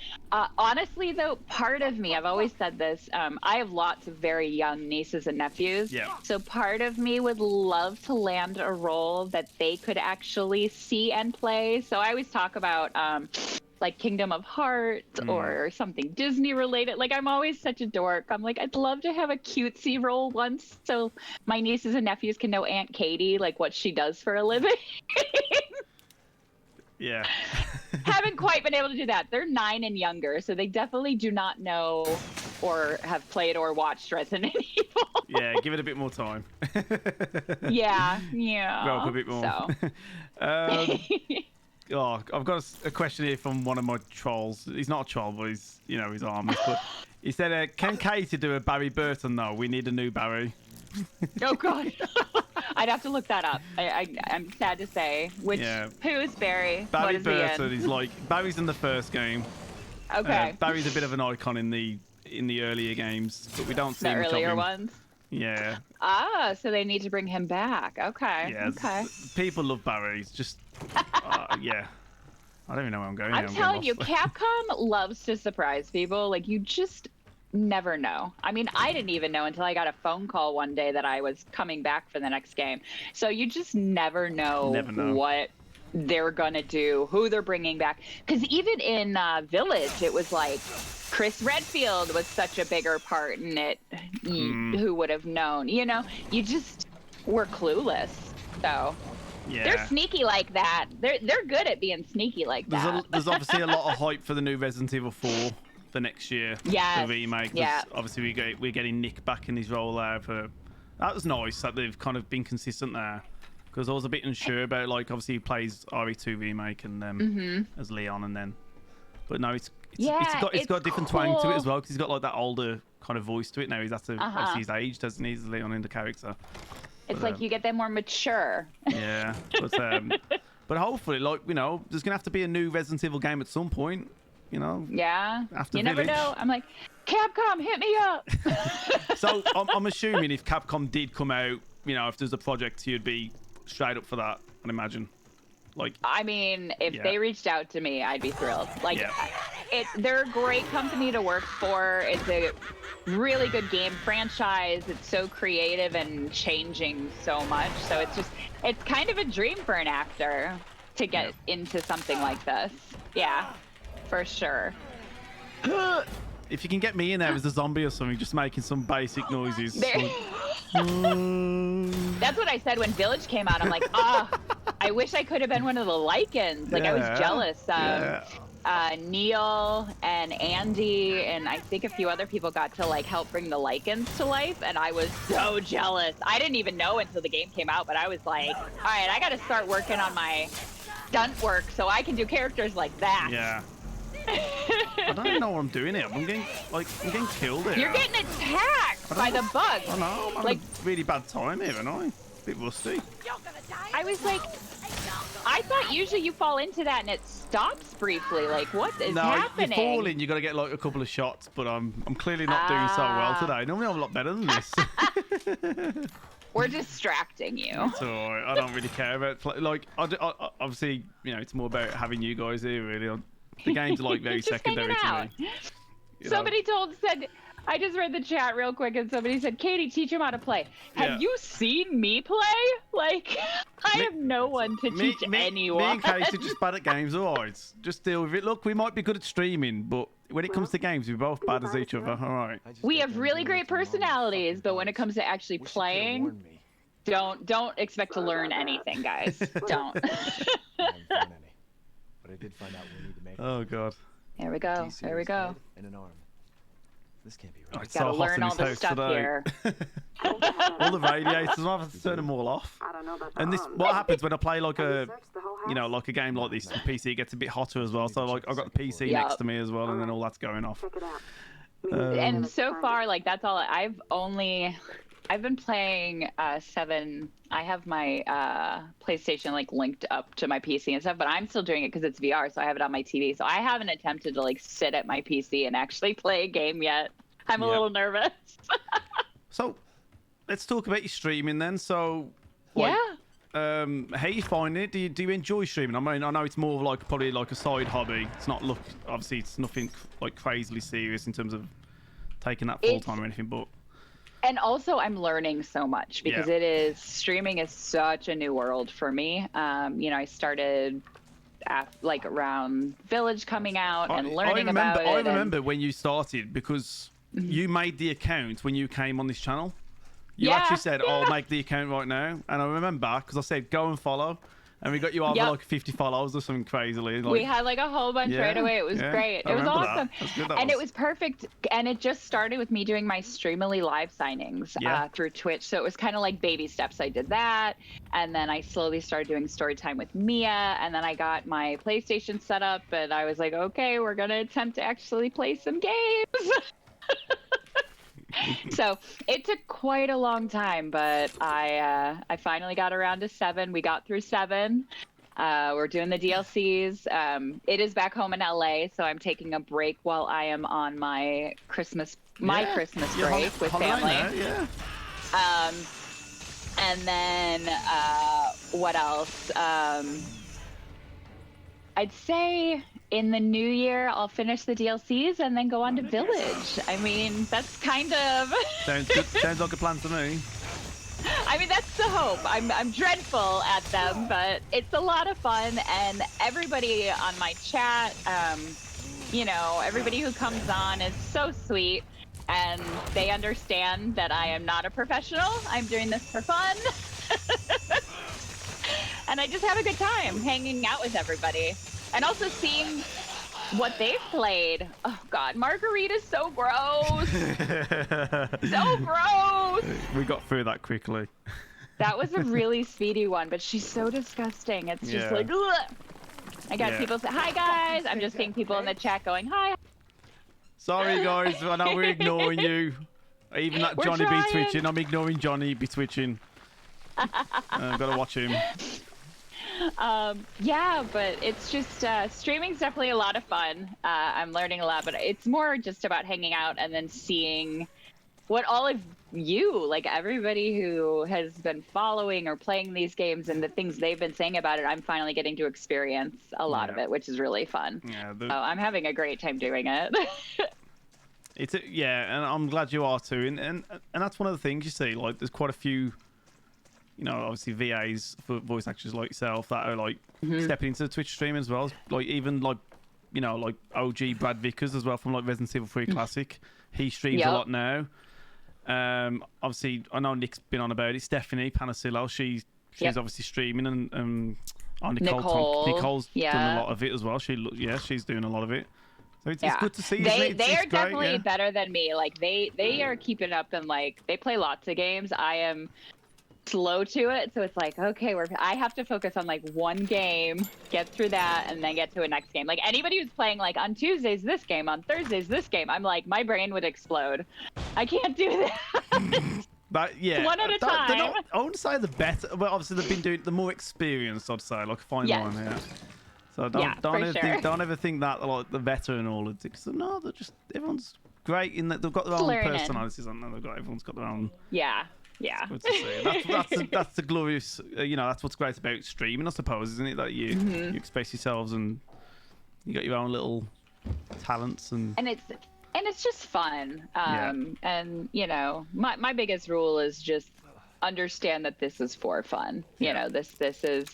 Honestly, though, part of me, I've always said this, I have lots of very young nieces and nephews. Yeah. So part of me would love to land a role that they could actually see and play. So I always talk about like Kingdom of Hearts or something Disney related. Like, I'm always such a dork. I'm like, I'd love to have a cutesy role once so my nieces and nephews can know Aunt Katie, like what she does for a living. Yeah. Haven't quite been able to do that. They're 9 and younger, so they definitely do not know or have played or watched Resident Evil. Yeah, give it a bit more time. Yeah. Well, a bit more. So. Oh, I've got a question here from one of my trolls. He's not a troll, but he's harmless. But he said, "Can Katie do a Barry Burton? No, we need a new Barry." Oh God, I'd have to look that up. I'm sad to say. Who's Barry? Barry Burton is like Barry's in the first game. Okay. Barry's a bit of an icon in the earlier games, but we don't see the much of earlier him. ones. Yeah. Ah, so they need to bring him back. Okay. Yeah. Okay. People love Barry. It's just, yeah. I don't even know where I'm going. I'm telling you, Capcom loves to surprise people. Like, you just never know. I mean, I didn't even know until I got a phone call one day that I was coming back for the next game. So you just never know what they're gonna do, who they're bringing back. Because even in Village, it was like Chris Redfield was such a bigger part in it. Who would have known? You know, you just were clueless. So yeah, they're sneaky like that. They're good at being sneaky like that. There's obviously a lot of hype for the new Resident Evil 4 for next year. Yeah, the remake. Yeah. Obviously, we're getting Nick back in his role there. That was nice that they've kind of been consistent there. Because I was a bit unsure about, like, obviously he plays RE2 remake and as Leon, and then, but no, it's got a different twang to it as well, because he's got like that older kind of voice to it now. He's obviously he's aged, doesn't he? He's Leon in the character. It's like you get them more mature. Yeah, but hopefully, like, you know, there's gonna have to be a new Resident Evil game at some point. You know. Yeah. After you Village. never know. I'm like, Capcom, hit me up. So I'm assuming if Capcom did come out, you know, if there's a project, you'd be straight up for that, I'd imagine. Like, I mean, if they reached out to me, I'd be thrilled. Like, they're a great company to work for. It's a really good game franchise. It's so creative and changing so much. So it's kind of a dream for an actor to get into something like this. Yeah, for sure. If you can get me in there as a zombie or something, just making some basic noises. That's what I said when Village came out. I'm like, I wish I could have been one of the Lycans. Like, I was jealous. Neil and Andy and I think a few other people got to like help bring the Lycans to life, and I was so jealous. I didn't even know until the game came out, but I was like, all right, I got to start working on my stunt work so I can do characters like that. Yeah. I don't even know what I'm doing here. I'm getting killed here. You're getting attacked by the bugs. I know. I'm having a really bad time here, and I'm a bit rusty. I was like, I thought usually you fall into that and it stops briefly. Like, what is happening? You fall in, you got to get like a couple of shots, but I'm clearly not doing so well today. Normally I'm a lot better than this. We're distracting you. It's alright. I don't really care about like. Obviously, you know, it's more about having you guys here. Really, the games are like very secondary to me. Somebody said. I just read the chat real quick, and somebody said, "Katie, teach him how to play." Have you seen me play? Like, I have no one to teach anyone. Me and Katie are just bad at games, alright. Just deal with it. Look, we might be good at streaming, but when it comes to games, we're both bad as each other. Alright. We have really great personalities, but when it comes to actually playing, don't expect to learn anything, guys. Don't. But I did find out we need to make. Oh god. There we go. There we go. And an arm. This can't be Oh, right. it's Gotta so hot learn in all this the house stuff today. here. All the radiators, I have to turn them all off. I don't know about And this, the arm. what happens when I play like a, Searched the whole you know, house? like a game like this, the PC gets a bit hotter as well. So like I've got the PC next to me as well, and then all that's going off. Check it out. And so far, like, that's all. I've been playing 7. I have my PlayStation like linked up to my PC and stuff, but I'm still doing it because it's VR, so I have it on my TV. So I haven't attempted to like sit at my PC and actually play a game yet. I'm a little nervous. So let's talk about your streaming then. So Yeah. how you find it? Do you enjoy streaming? I mean, I know it's more of like probably like a side hobby. It's not obviously it's nothing like crazily serious in terms of taking that full time or anything, but. And also, I'm learning so much because streaming is such a new world for me. You know, I started like around Village coming out and learning about it. I remember when you started because you made the account when you came on this channel. You actually said, "I'll make the account right now," and I remember because I said, "Go and follow." And we got you over like 50 follows or something crazily. Like, we had like a whole bunch right away. It was great. It was awesome. It was perfect. And it just started with me doing my Streamily live signings through Twitch. So it was kind of like baby steps. I did that. And then I slowly started doing story time with Mia. And then I got my PlayStation set up. And I was like, okay, we're going to attempt to actually play some games. So it took quite a long time, but I finally got around to 7. We got through 7. We're doing the DLCs. It is back home in LA, so I'm taking a break while I am on my Christmas break with family. And then what else? I'd say in the new year, I'll finish the DLCs and then go on to Village. I mean, that's kind of... Sounds good. Sounds like a plan to me. I mean, that's the hope. I'm dreadful at them, but it's a lot of fun. And everybody on my chat, you know, everybody who comes on is so sweet. And they understand that I am not a professional. I'm doing this for fun. And I just have a good time hanging out with everybody. And also seeing what they've played. Oh, God. Margarita's so gross. So gross. We got through that quickly. That was a really speedy one, but she's so disgusting. It's just like, ugh. I got people say, hi, guys. I'm just seeing people in the chat going, hi. Sorry, guys. I know we're ignoring you. Even that We're Johnny trying. be twitching. I'm ignoring Johnny be twitching. I've got to watch him. Yeah, but it's just streaming's definitely a lot of fun. I'm learning a lot, but it's more just about hanging out and then seeing what all of you, like everybody who has been following or playing these games and the things they've been saying about it, I'm finally getting to experience a lot of it, which is really fun. Yeah, So I'm having a great time doing it. And I'm glad you are too. And that's one of the things you see. Like, there's quite a few, you know, obviously VAs for voice actors like yourself that are like stepping into the Twitch stream as well. Like even like, you know, like OG Brad Vickers as well from like Resident Evil 3 Classic. He streams a lot now. Obviously I know Nick's been on about it. Stephanie Panasillo, she's obviously streaming, and Nicole's done a lot of it as well. She's doing a lot of it. So it's good to see. They it's are great, definitely better than me. Like they are keeping up, and like they play lots of games. I am slow to it, so it's like, okay, I have to focus on like one game, get through that, and then get to a next game. Like anybody who's playing like on Tuesdays this game, on Thursdays this game, I'm like, my brain would explode. I can't do that. But yeah, one at a they're time. not, I wouldn't say the better. Well, obviously they've been doing the more experienced. I'd say like a fine line here. So don't ever think that like the veteran all of it. Because no, they're just everyone's great in that they've got their own personalities. Everyone's got their own. Yeah. Good to see. That's the glorious. That's what's great about streaming, I suppose, isn't it? That you express yourselves and you got your own little talents and it's just fun. And my biggest rule is just understand that this is for fun. You know, this is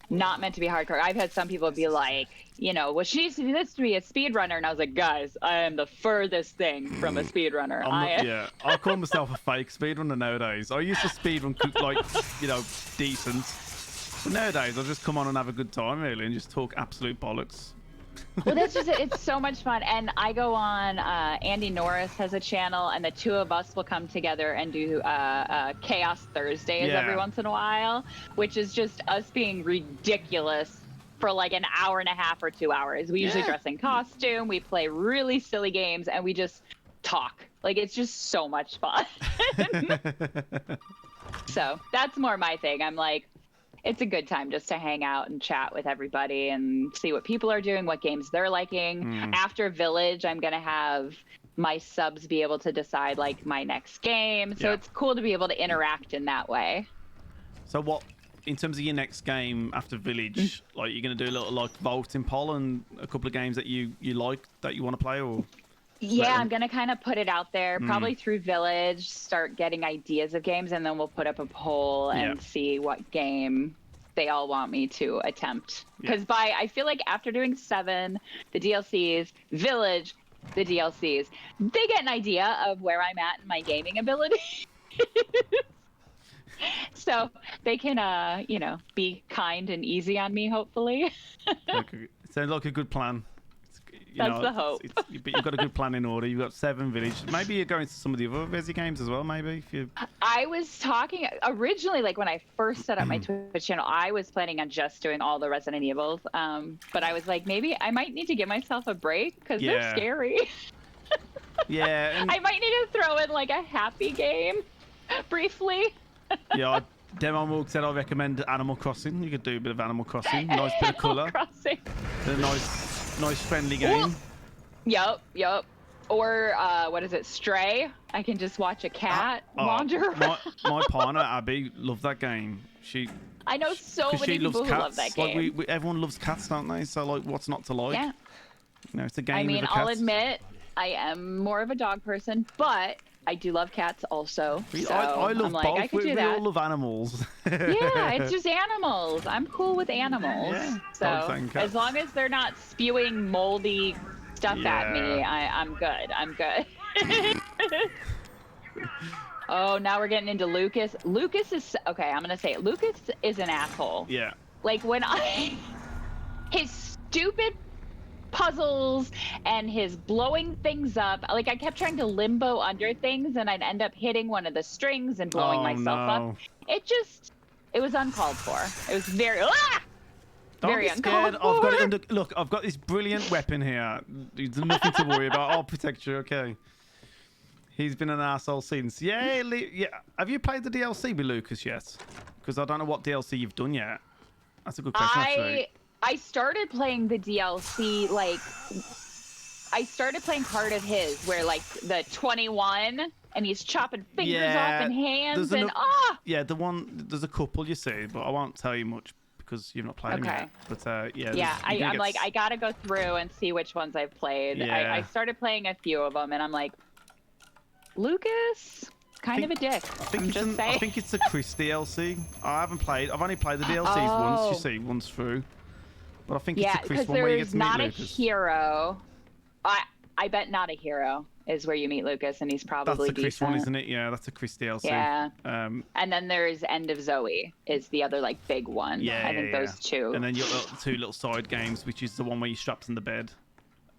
not meant to be hardcore. I've had some people be like, well, she needs to do this to be a speedrunner, and I was like, guys, I am the furthest thing from a speedrunner. I call myself a fake speedrunner nowadays. I used to speedrun like, decent. But nowadays, I just come on and have a good time, really, and just talk absolute bollocks. Well, that's just it. It's so much fun. And I go on, Andy Norris has a channel, and the two of us will come together and do Chaos Thursdays every once in a while, which is just us being ridiculous for like an hour and a half or 2 hours. We usually dress in costume, we play really silly games, and we just talk. Like, it's just so much fun. So that's more my thing. I'm like, it's a good time just to hang out and chat with everybody and see what people are doing, what games they're liking. After Village, I'm going to have my subs be able to decide like my next game. So it's cool to be able to interact in that way. So what, in terms of your next game after Village, like you're going to do a little like voting poll and a couple of games that you like that you want to play, or? Yeah, I'm going to kind of put it out there, probably through Village, start getting ideas of games, and then we'll put up a poll and see what game they all want me to attempt. Because I feel like after doing 7, the DLCs, Village, the DLCs, they get an idea of where I'm at in my gaming ability. So they can, be kind and easy on me, hopefully. Sounds like a good plan. That's the hope. But you've got a good plan in order. You've got 7 Village. Maybe you're going to some of the other Resi games as well, maybe? If you... I was talking originally, like when I first set up my Twitch channel, I was planning on just doing all the Resident Evils. But I was like, maybe I might need to give myself a break because they're scary. And... I might need to throw in like a happy game briefly. Demo Morg said I recommend Animal Crossing. You could do a bit of Animal Crossing. Nice bit of colour. A nice friendly game. Yep. Or what is it, Stray? I can just watch a cat wander around. My partner Abby loved that game. I know so many people who love that game. Like everyone loves cats, don't they? So like, what's not to like? Yeah. It's a game. I mean, I'll admit I am more of a dog person, but I do love cats also. So I love both. I could do we that. all love animals. Yeah, it's just animals. I'm cool with animals. Yeah, so as long as they're not spewing moldy stuff at me, I'm good. I'm good. Oh, now we're getting into Lucas. Lucas is okay. I'm gonna say it. Lucas is an asshole. Yeah. Like his stupid puzzles and his blowing things up. Like I kept trying to limbo under things and I'd end up hitting one of the strings and blowing myself up. It was uncalled for. It was very very uncalled for. I've got it under. Look, I've got this brilliant weapon here. There's nothing to worry about. I'll protect you, okay? He's been an asshole since. Yeah. Have you played the DLC with Lucas yet? Because I don't know what DLC you've done yet. That's a good question, actually. I started playing the DLC, like, I started playing part of his, where, like, the 21, and he's chopping fingers off and hands, and, Yeah, there's a couple, you see, but I won't tell you much, because you've not played them yet. But, I'm like, I gotta go through and see which ones I've played. Yeah. I started playing a few of them, and I'm like, Lucas... kind of a dick. I think it's a Chris DLC. I've only played the DLCs once, you see, once through. But I think it's a Chris one where you get to meet Lucas. Not a hero. I bet not a hero is where you meet Lucas, and he's probably That's the Chris one, isn't it? Yeah, that's a Chris DLC. Yeah. And then there's End of Zoe is the other like big one. Yeah, I think those two. And then you've got 2 little side games, which is the one where you're strapped in the bed.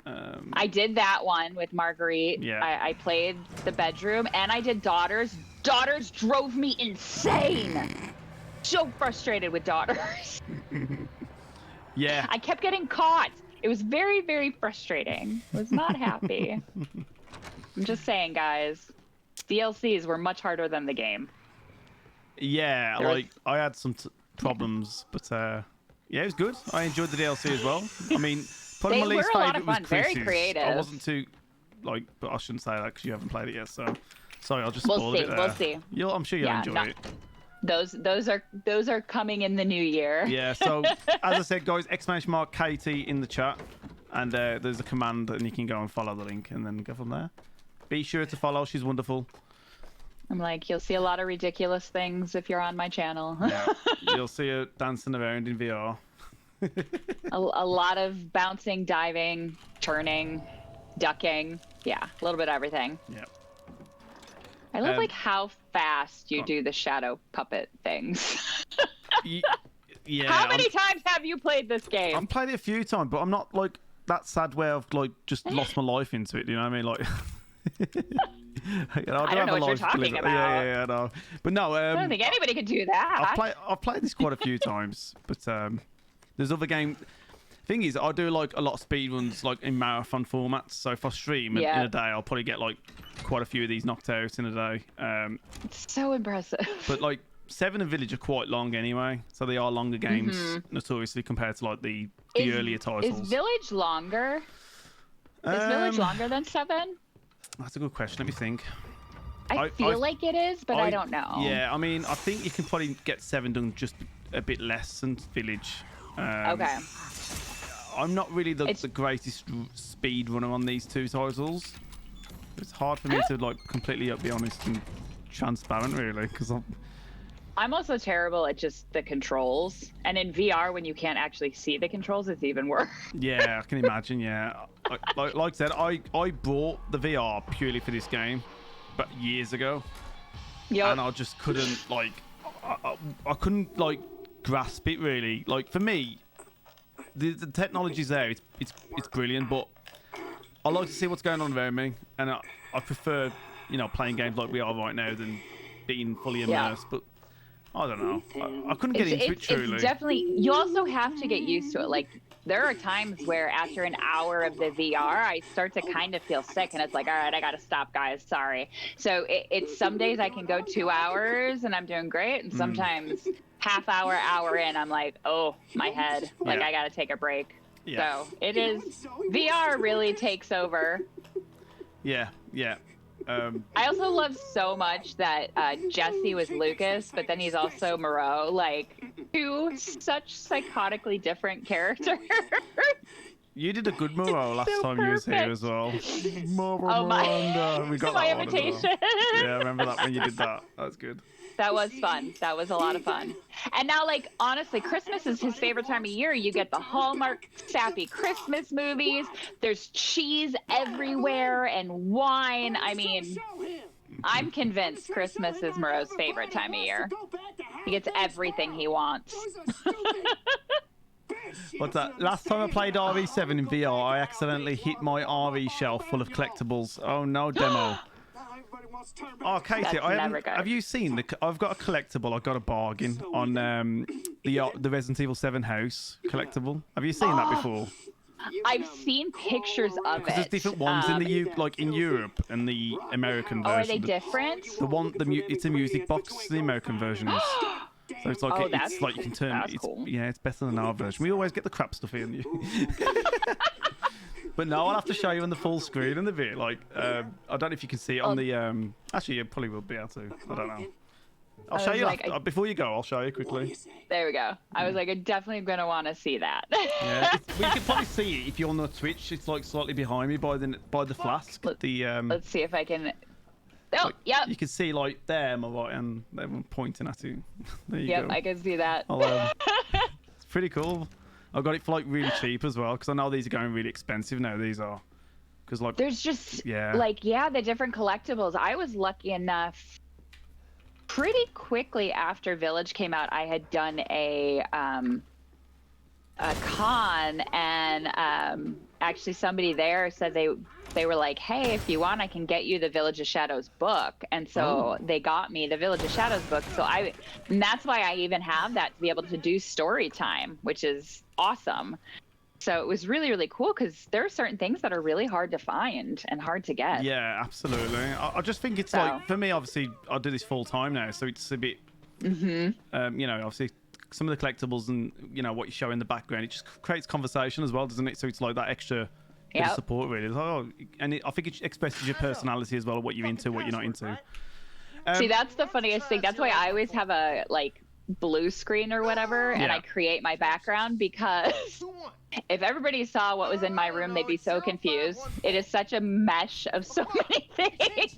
I did that one with Marguerite. Yeah. I played the bedroom, and I did Daughters. Daughters drove me insane. So frustrated with Daughters. Yeah. I kept getting caught. It was very, very frustrating. I was not happy. I'm just saying, guys. DLCs were much harder than the game. Yeah, like I had some problems, but yeah, it was good. I enjoyed the DLC as well. I mean, probably my least favorite was very Chris's. creative. I wasn't too but I shouldn't say that because you haven't played it yet. So sorry, I'll just spoil it there. We'll see. I'm sure you'll enjoy it. Those are coming in the new year. Yeah. So as I said, guys, ! Katie in the chat, and there's a command, and you can go and follow the link, and then go from there. Be sure to follow. She's wonderful. I'm like, you'll see a lot of ridiculous things if you're on my channel. Yeah. You'll see her dancing around in VR. a lot of bouncing, diving, turning, ducking. Yeah, a little bit of everything. Yeah. I love like how fast you do the shadow puppet things. Yeah. How many times have you played this game? I've played it a few times, but I'm not like that sad where I've like just lost my life into it. You know what I mean? Like. I don't know what you're talking about. Yeah, I know. But no, I don't think anybody could do that. I've played this quite a few times, but there's other games. Thing is, I do like a lot of speedruns like in marathon formats. So if I stream in a day, I'll probably get like quite a few of these knocked out in a day. It's so impressive. But like 7 and Village are quite long anyway, so they are longer games notoriously compared to like the earlier titles. Is Village longer? Is Village longer than 7? That's a good question. Let me think. I feel like it is, but I don't know. Yeah, I mean, I think you can probably get 7 done just a bit less than Village. Okay. I'm not really the greatest speed runner on these two titles. It's hard for me to like completely be honest and transparent, really, because I'm also terrible at just the controls, and in VR when you can't actually see the controls, it's even worse. Yeah, I can imagine. Yeah, like I said, I bought the VR purely for this game, but years ago, and I just couldn't like I couldn't like grasp it really. Like for me, the technology's there. It's brilliant, but I like to see what's going on around me, and I prefer playing games like we are right now than being fully immersed. But I don't know. I couldn't get into it truly. It's definitely. You also have to get used to it. Like there are times where after an hour of the VR, I start to kind of feel sick, and it's like, all right, I gotta stop, guys. Sorry. So it's some days I can go 2 hours and I'm doing great, and sometimes half hour in, I'm like, oh, my head. Like I gotta take a break. Yeah. So it is. VR really takes over. Yeah. I also love so much that Jesse was Lucas, but then he's also Moreau. Like, 2 such psychotically different characters. You did a good Moreau last time you was here as well. We got my that imitation. One as well. Yeah, I remember that when you did that. That was good. That was fun. That was a lot of fun. And now, like, honestly, Christmas is his favorite time of year. You get the Hallmark sappy Christmas movies. There's cheese everywhere and wine. I mean, I'm convinced Christmas is Moreau's favorite time of year. He gets everything he wants. What's that? Last time I played RE7 in VR, I accidentally hit my RE shelf full of collectibles. Oh no, demo. Oh, Katie, have you seen I've got a collectible. I got a bargain on the Resident Evil 7 house collectible. Have you seen that before? I've seen pictures of it. Because there's different ones in in Europe and the American version. Oh, are they different? It's a music box. The American version is. So it's like it's like you can turn. Cool. Yeah, it's better than our version. We always get the crap stuff in. But no, I'll have to show you on the full screen in a bit. Like, I don't know if you can see it on the. Actually, you probably will be able to. I don't know. I'll show you before you go. I'll show you quickly. There we go. I was like, I'm definitely gonna want to see that. Yeah, we can probably see it if you're on the Twitch. It's like slightly behind me by the flask. Let's see if I can. Oh, like, yep. You can see like there, my right, and they're pointing at you. There you go. Yep, I can see that. It's pretty cool. I got it for like really cheap as well because I know these are going really expensive now. These are because like there's just the different collectibles. I was lucky enough. Pretty quickly after Village came out, I had done a con, and actually somebody there said they were like, hey, if you want, I can get you the Village of Shadows book. And so they got me the Village of Shadows book. So and that's why I even have that, to be able to do story time, which is awesome. So it was really, really cool because there are certain things that are really hard to find and hard to get. Yeah, absolutely. I just think it's like, for me, obviously, I do this full time now, so it's a bit, you know, obviously some of the collectibles and, you know, what you show in the background, it just creates conversation as well, doesn't it? So it's like that extra bit of support, really. It's like, oh, and I think it expresses your personality as well, what you're into, what you're not into. See, that's the funniest thing. That's why I always have a, like, blue screen or whatever, and I create my background, because if everybody saw what was in my room, they'd be so confused. It is such a mesh of so many things.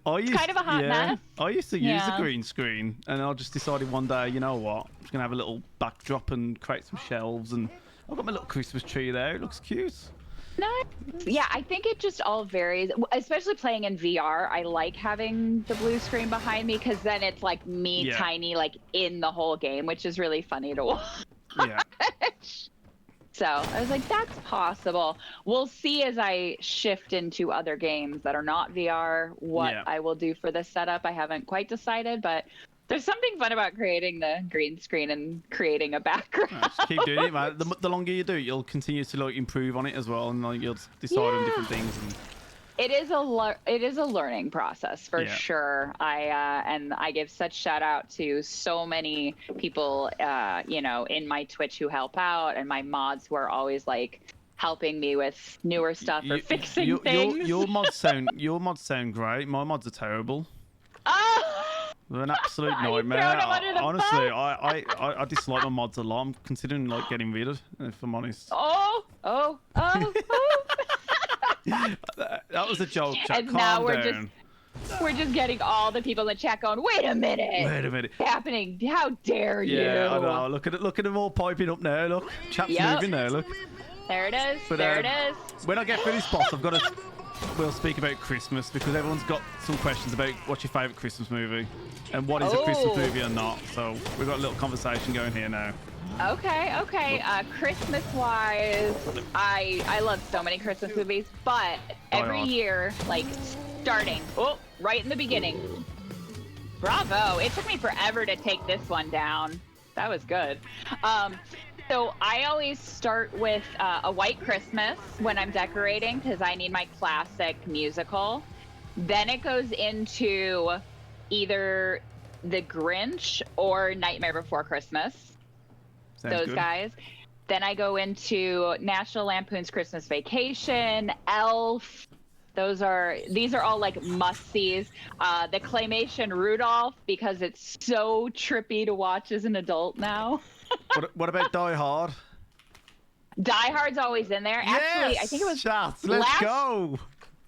It's kind of a hot mess. I used to use a green screen, and I just decided one day, you know what, I'm just gonna have a little backdrop and create some shelves, and I've got my little Christmas tree there. It looks cute. Nice. Yeah, I think it just all varies, especially playing in VR. I like having the blue screen behind me, because then it's like me tiny, like in the whole game, which is really funny to watch. Yeah. So I was like, that's possible. We'll see as I shift into other games that are not VR what I will do for this setup. I haven't quite decided, but there's something fun about creating the green screen and creating a background. Just keep doing it, man. The longer you do, you'll continue to like improve on it as well, and like you'll decide on different things. And... It is a learning process for sure. I give such shout out to so many people, you know, in my Twitch who help out, and my mods who are always like helping me with newer stuff or fixing things. Your mods sound great. My mods are terrible. They're an absolute nightmare. Honestly, I dislike my mods a lot. I'm considering like getting rid of, if I'm honest. Oh. That was a joke, chat. And calm now down. we're just getting all the people in the chat going, wait a minute. What's happening? How dare you? Yeah, I know. Look at them all piping up now. Look, chat's moving there. Look. There it is. But, there it is. When I get through this boss, I've got to. We'll speak about Christmas, because everyone's got some questions about what's your favourite Christmas movie and what is a Christmas movie or not. So we've got a little conversation going here now. Okay. Christmas wise, I love so many Christmas movies, but every year, like starting right in the beginning. Bravo! It took me forever to take this one down. That was good. So I always start with a White Christmas when I'm decorating, because I need my classic musical. Then it goes into either The Grinch or Nightmare Before Christmas. Those guys. Then I go into National Lampoon's Christmas Vacation, Elf. These are all like must-sees. The claymation Rudolph, because it's so trippy to watch as an adult now. What about Die Hard? Die Hard's always in there. Actually, I think it was shots. Let's go.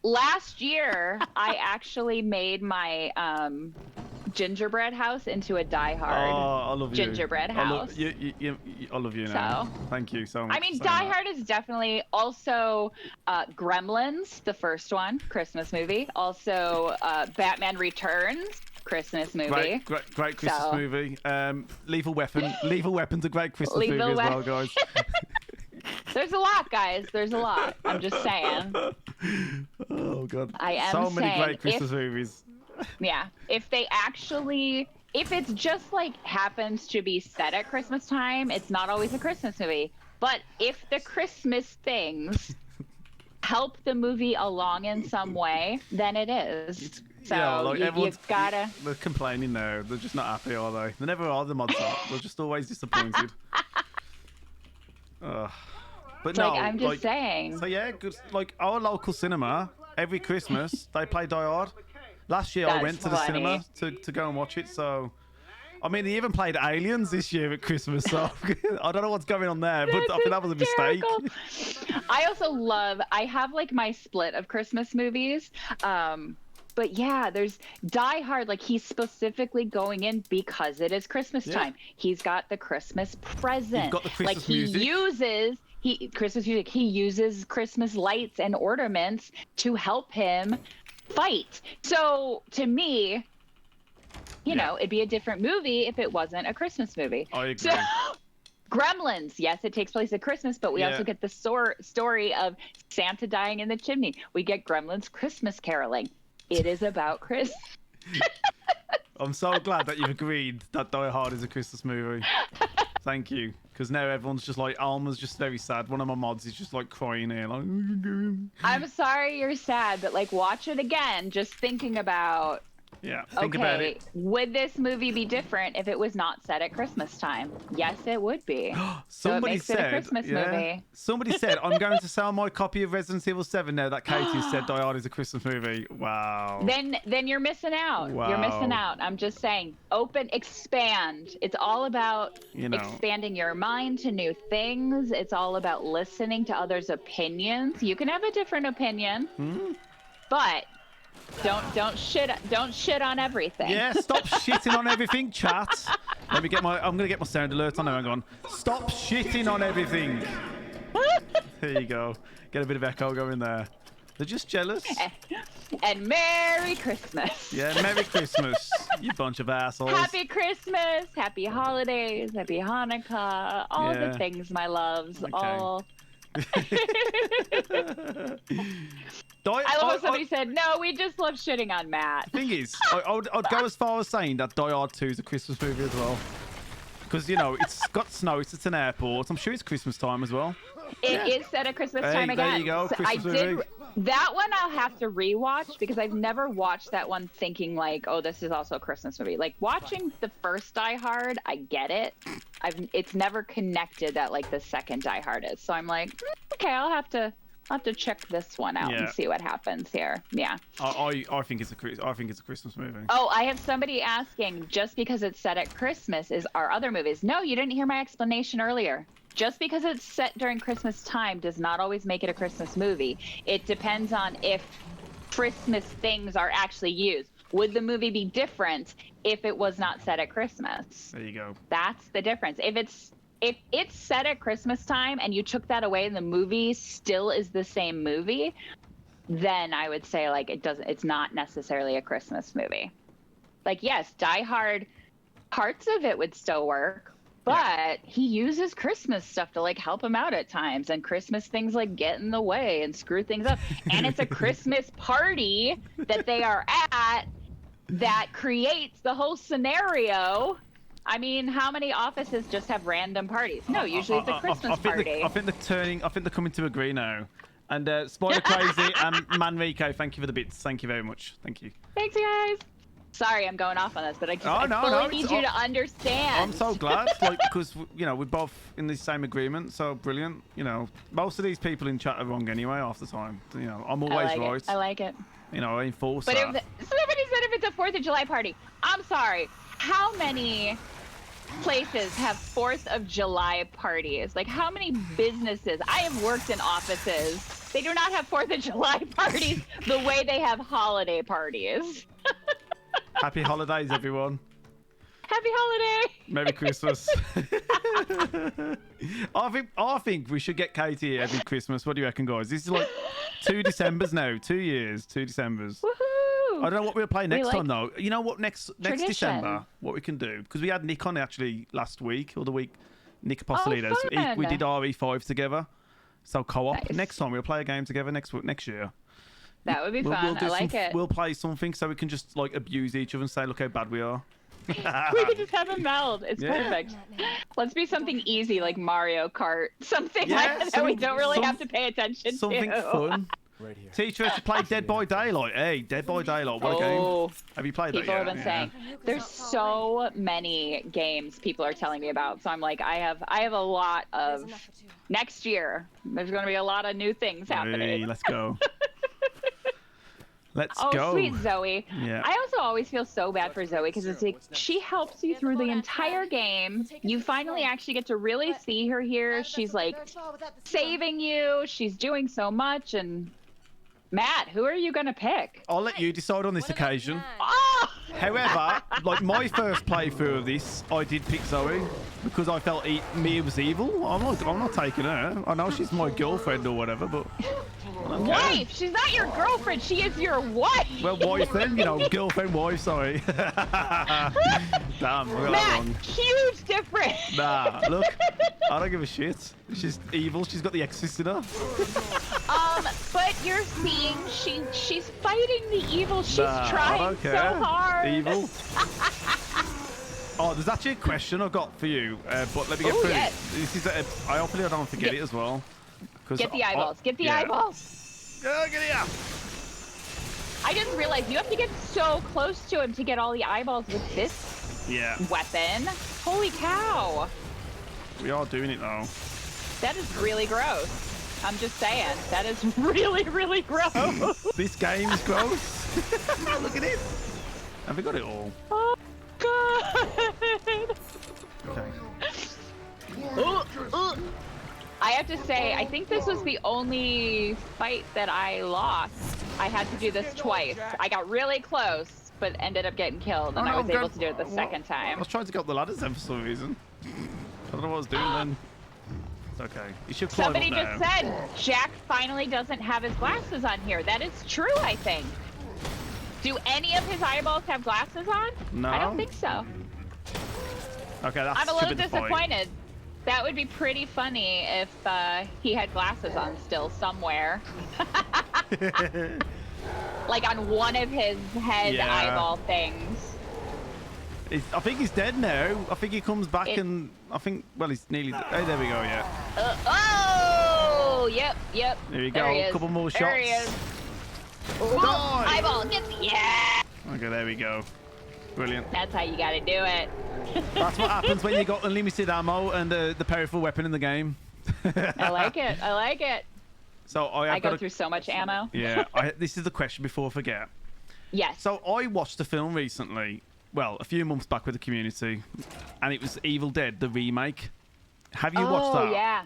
Last year, I actually made my gingerbread house into a Die Hard gingerbread house. I love you now. Thank you so much. I mean, Die Hard is definitely also Gremlins, the first one, Christmas movie. Also, Batman Returns. Christmas movie. Great Christmas movie. Lethal Weapon's a great Christmas movie as well, guys. There's a lot, guys. There's a lot. I'm just saying. Oh god. I am so many saying, great Christmas movies. Yeah. If it's just like happens to be set at Christmas time, it's not always a Christmas movie. But if the Christmas things help the movie along in some way, then it is. So you gotta. They're complaining now. They're just not happy, are they? They never are. The mods are. They're just always disappointed. But no, I'm just saying. So yeah, good. Like our local cinema, every Christmas they play Die Hard. Last year I went to the cinema to go and watch it. So, I mean, they even played Aliens this year at Christmas. So I don't know what's going on there, but I think that was a mistake. I also I have like my split of Christmas movies. But yeah, there's Die Hard, like he's specifically going in because it is Christmas time. He's got the Christmas present. He's got the Christmas music. Christmas music. He uses Christmas lights and ornaments to help him fight. So to me, you know, it'd be a different movie if it wasn't a Christmas movie. I agree. So, Gremlins, yes, it takes place at Christmas, but we also get the story of Santa dying in the chimney. We get Gremlins Christmas caroling. It is about Chris. I'm so glad that you've agreed that Die Hard is a Christmas movie. Thank you. Because now everyone's just like, Alma's just very sad. One of my mods is just like crying here. Like, I'm sorry you're sad, but like watch it again, just thinking about, yeah, think about it. Would this movie be different if it was not set at Christmas time? Yes, it would be. Somebody so it makes it a Christmas movie. Somebody said, I'm going to sell my copy of Resident Evil 7 now that Katie said Die Hard is a Christmas movie. Wow. Then you're missing out. Wow. You're missing out. I'm just saying, expand. It's all about expanding your mind to new things. It's all about listening to others' opinions. You can have a different opinion, but don't shit on everything. Yeah, stop shitting on everything, chat. I'm gonna get my sound alert on there. Hang on. Stop shitting on everything. There you go. Get a bit of echo going there. They're just jealous. And Merry Christmas. Yeah, Merry Christmas, you bunch of assholes. Happy Christmas, Happy Holidays, Happy Hanukkah, all the things, my loves, all. I love how somebody said, no, we just love shitting on Matt. Thing is, I'd go as far as saying that Die Hard 2 is a Christmas movie as well. Because, you know, it's got snow, it's an airport. I'm sure it's Christmas time as well. It is set at Christmas time again. There you go, Christmas movie. That one I'll have to rewatch because I've never watched that one thinking like, oh, this is also a Christmas movie. Like watching the first Die Hard, I get it. It's never connected that like the second Die Hard is. So I'm like, okay, I'll have to check this one out and see what happens here. Yeah. I think it's a Christmas movie. Oh, I have somebody asking, just because it's set at Christmas are other movies. No, you didn't hear my explanation earlier. Just because it's set during Christmas time does not always make it a Christmas movie. It depends on if Christmas things are actually used. Would the movie be different if it was not set at Christmas? There you go. That's the difference. If it's set at Christmas time and you took that away and the movie still is the same movie, then I would say like it's not necessarily a Christmas movie. Like yes, Die Hard, parts of it would still work. But he uses Christmas stuff to like help him out at times, and Christmas things like get in the way and screw things up. And it's a Christmas party that they are at that creates the whole scenario. I mean, how many offices just have random parties? No, usually it's a Christmas party. I think they're coming to agree now. And Spider Crazy and Manrico, thank you for the bits. Thank you very much. Thank you. Thanks, guys. Sorry, I'm going off on this, but I fully need you to understand. I'm so glad, like, because you know we're both in the same agreement. So brilliant. You know, most of these people in chat are wrong anyway half the time. You know, I'm always right. I like it. You know, I enforce but that. Somebody said if it's a 4th of July party, I'm sorry. How many places have 4th of July parties? Like, how many businesses? I have worked in offices. They do not have 4th of July parties the way they have holiday parties. Happy holidays, everyone. Happy holiday. Merry Christmas. I think we should get Katie every Christmas. What do you reckon, guys? This is like 2 Decembers now. 2 years, 2 Decembers. Woohoo! I don't know what we'll play next time though. You know what? Next December, what we can do, because we had Nick on actually last week or the week. Nick Apostolides. We did RE5 together. So co-op. Nice. Next time we'll play a game together next year. That would be fun. I like it. We'll play something so we can just like abuse each other and say, look how bad we are. We could just have a meld. It's perfect. Let's be something easy like Mario Kart. Something like that we don't really have to pay attention to. Something fun. Right here. Teacher has to play Dead by Daylight. Hey, Dead by Daylight. What a game. Have you played that yet? People have been saying there's so many games people are telling me about. So I'm like, I have a lot of next year. There's going to be a lot of new things happening. Hey, let's go. Let's go. Oh, sweet Zoe. Yeah. I also always feel so bad for Zoe because it's like she helps you through the entire game. You finally actually get to really see her here. She's like saving you. She's doing so much. And Matt, who are you going to pick? I'll let you decide on this occasion. Oh! However, like my first playthrough of this, I did pick Zoe because I felt Mia was evil. I'm not taking her. I know she's my girlfriend or whatever, but wife. She's not your girlfriend. She is your wife. Well, wife then, you know, girlfriend, wife. Sorry. Damn, we got that wrong. Huge difference. Nah, look, I don't give a shit. She's evil. She's got the Exorcist in her. But you're seeing she's fighting the evil. She's trying so hard. Evil. Oh, there's actually a question I've got for you, but let me get through yes. this. Is I hopefully I don't forget it as well. Get the eyeballs. Get the eyeballs. Yeah, get here. I just realized you have to get so close to him to get all the eyeballs with this weapon. Holy cow. We are doing it though. That is really gross. I'm just saying. That is really, really gross. This game is gross. Look at it. Have we got it all? Oh, God. Okay. I have to say, I think this was the only fight that I lost. I had to do this twice. I got really close, but ended up getting killed, and I was able to do it the second time. I was trying to get up the ladders then for some reason. I don't know what I was doing then. It's okay. You should climb Somebody up just now. said Jack finally doesn't have his glasses on here. That is true, I think. Do any of his eyeballs have glasses on? No. I don't think so. Okay, that's I'm a little should be the point. disappointed. That would be pretty funny if he had glasses on still somewhere. Like on one of his head eyeball things. I think he's dead now. I think he comes back and I think, well, he's nearly. Oh, there we go, yeah. Oh, yep. There you go. There he A is. couple more shots. There he is. Ooh, Die. eyeball, yeah. Okay, there we go. Brilliant. That's how you gotta do it. That's what happens when you got unlimited ammo and the powerful weapon in the game. I like it. I like it. So I go through so much ammo. Yeah, this is the question before I forget. Yes. So I watched a film recently, well, a few months back with the community, and it was Evil Dead, the remake. Have you watched that? Oh, yeah.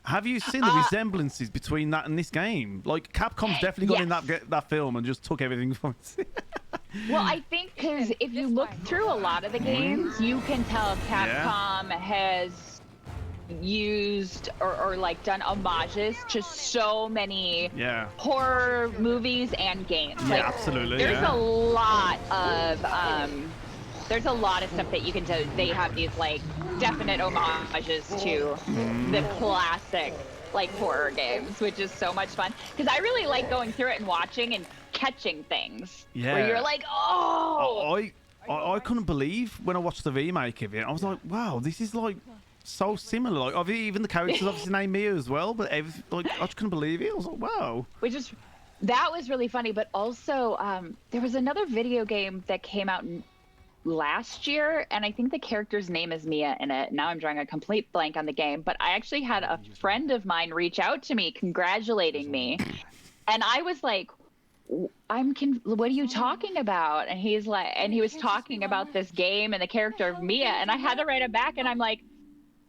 Have you seen the resemblances between that and this game? Like, Capcom's definitely got in that film and just took everything from it. Well, I think because if you look through a lot of the games, you can tell Capcom has used or like done homages to so many horror movies and games. Yeah, like, absolutely. There's a lot of stuff that you can tell. They have these like definite homages to the classic like horror games, which is so much fun because I really like going through it and watching and catching things where you're like, oh. I couldn't believe when I watched the remake of it. I was like, wow, this is like so similar. Like, even the characters obviously named Mia as well, but like I just couldn't believe it. I was like, wow. That was really funny, but also there was another video game that came out last year, and I think the character's name is Mia in it. Now I'm drawing a complete blank on the game, but I actually had a friend of mine reach out to me congratulating me, and I was like, what are you talking about? And he was talking about this game and the character of Mia, and I had to write it back, and I'm like,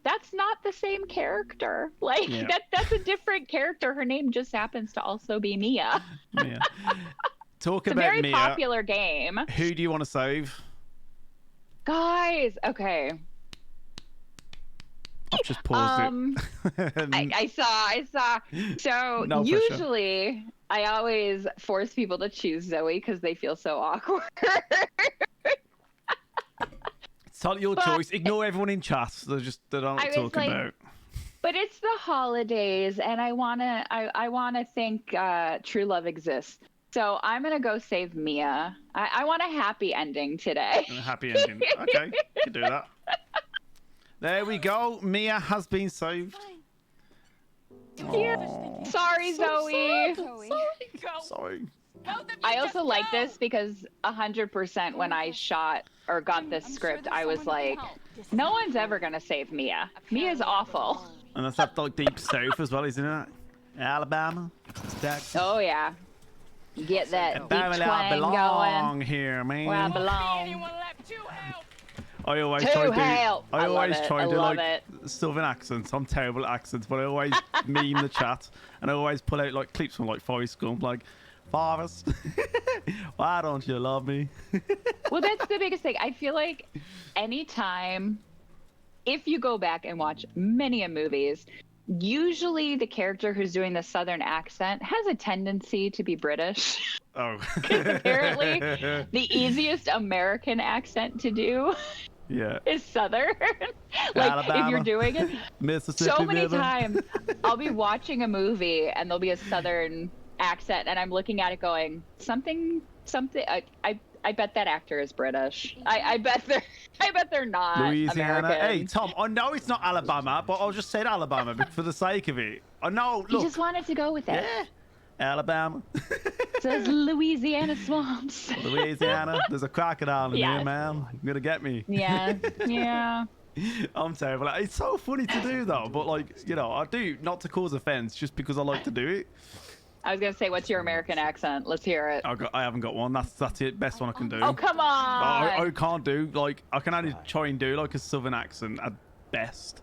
that's not the same character. Like that's a different character. Her name just happens to also be Mia. Mia. Talk it's about a very Mia. popular game. Who do you want to save? Guys, okay. I've just paused it. I saw. So no usually I always force people to choose Zoe because they feel so awkward. It's totally your choice. Ignore everyone in chat. They don't know what talk about. But it's the holidays, and I wanna think true love exists. So I'm gonna go save Mia. I want a happy ending today. A happy ending. Okay, you can do that. There we go. Mia has been saved. Sorry, Zoe. Sorry. I also like this because 100% when I shot or got this script, I was like, no one's ever gonna save Mia. Mia's awful. And that's that like deep south as well, isn't it? Alabama. Oh yeah. Get that deep twang I belong going. here, man. Where I belong. I always try to do like southern accents. I'm terrible at accents, but I always meme the chat and I always pull out like clips from like Forrest Gump, like Forrest, why don't you love me? Well, that's the biggest thing. I feel like anytime, if you go back and watch many movies, usually the character who's doing the southern accent has a tendency to be British. Oh. Apparently, the easiest American accent to do is southern. Like, Alabama, if you're doing it, Mississippi, so many times I'll be watching a movie and there'll be a southern accent and I'm looking at it going, something something. I bet that actor is British. I bet they're not Louisiana. American. Hey, Tom, I know it's not Alabama, but I just said Alabama for the sake of it. I know. You Look. just wanted to go with it. Yeah. Alabama. Says Louisiana swamps. Louisiana. There's a crocodile in here, man. You're gonna get me. Yeah. Yeah. I'm terrible. It's so funny to do though, but like, you know, I do not to cause offense, just because I like to do it. I was gonna say, what's your American accent? Let's hear it. I haven't got one. That's it. Best one I can do. Oh, come on. I can't do, like, I can only try and do like a southern accent at best.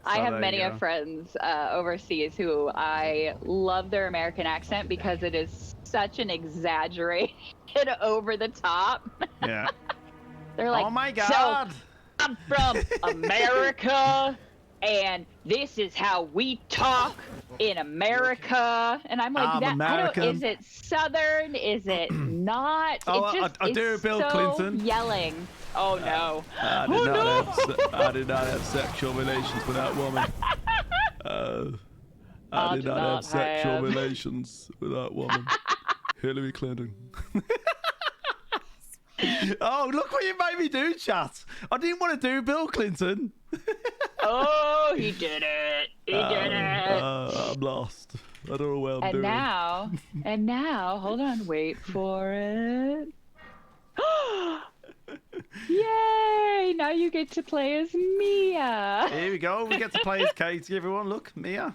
I have many of friends overseas who I love their American accent because it is such an exaggerated, over the top. Yeah. They're like, oh my God. So, I'm from America, and this is how we talk in America. And I'm like, is it Southern? Is it not? I do Bill Clinton. Yelling. Oh no. I did not have sexual relations with that woman. I did not have sexual relations with that woman. Hillary Clinton. Oh, look what you made me do, chat. I didn't want to do Bill Clinton. Oh, he did it. He did it. I'm lost. I don't know what I'm doing. And now, hold on, wait for it. Yay! Now you get to play as Mia. Here we go. We get to play as Katie, everyone. Look, Mia.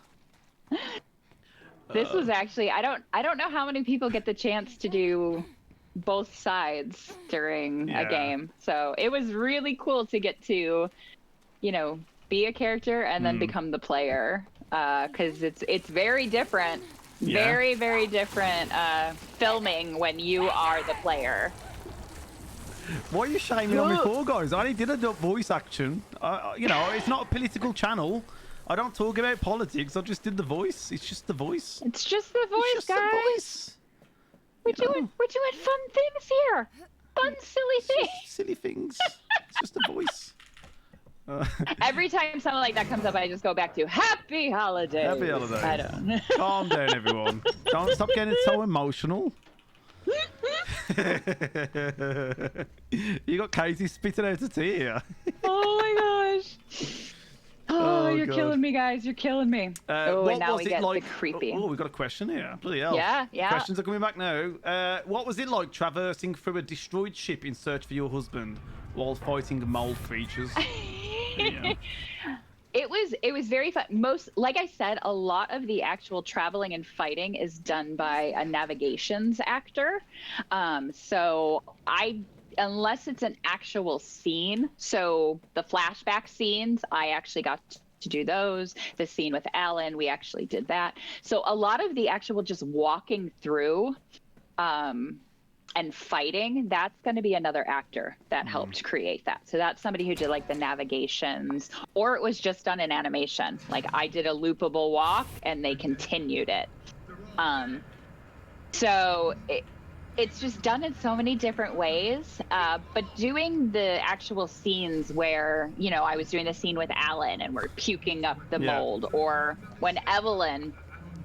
This was actually, I don't know how many people get the chance to do both sides during a game. So it was really cool to get to, you know, be a character and then become the player. Because it's very different. Very, very different filming when you are the player. Why are you shaming on me for, guys? I only did a voice action. You know, it's not a political channel. I don't talk about politics. I just did the voice. It's just the voice. It's just the voice, it's just guys. The voice. We're doing fun things here. Fun, silly things. Silly things. It's just a voice. Every time something like that comes up, I just go back to Happy Holidays. Happy Holidays. I don't. Calm down, everyone. Don't stop getting so emotional. You got Katie spitting out a tear. Oh my gosh. Oh, you're killing me, guys. You're killing me. And now we get the creepy. Oh, we got a question here. Bloody hell. Yeah. Questions are coming back now. What was it like traversing through a destroyed ship in search for your husband while fighting mold creatures? Yeah. It was very fun. Like I said, a lot of the actual traveling and fighting is done by a navigations actor. So unless it's an actual scene, so the flashback scenes, I actually got to do those. The scene with Alan, we actually did that. So a lot of the actual just walking through and fighting, that's going to be another actor that helped create that. So that's somebody who did like the navigations, or it was just done in animation. Like I did a loopable walk and they continued it. So it's just done in so many different ways. But doing the actual scenes where, you know, I was doing the scene with Alan and we're puking up the mold, or when Evelyn,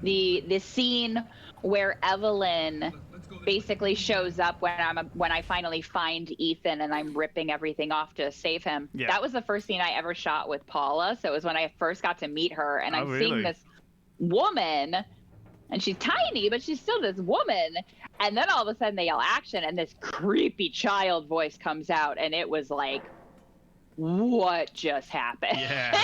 the scene where Evelyn basically shows up when I finally find Ethan and I'm ripping everything off to save him. Yeah. That was the first scene I ever shot with Paula. So it was when I first got to meet her, and I'm seeing this woman, and she's tiny, but she's still this woman. And then all of a sudden they yell action, and this creepy child voice comes out, and it was like, what just happened? Yeah.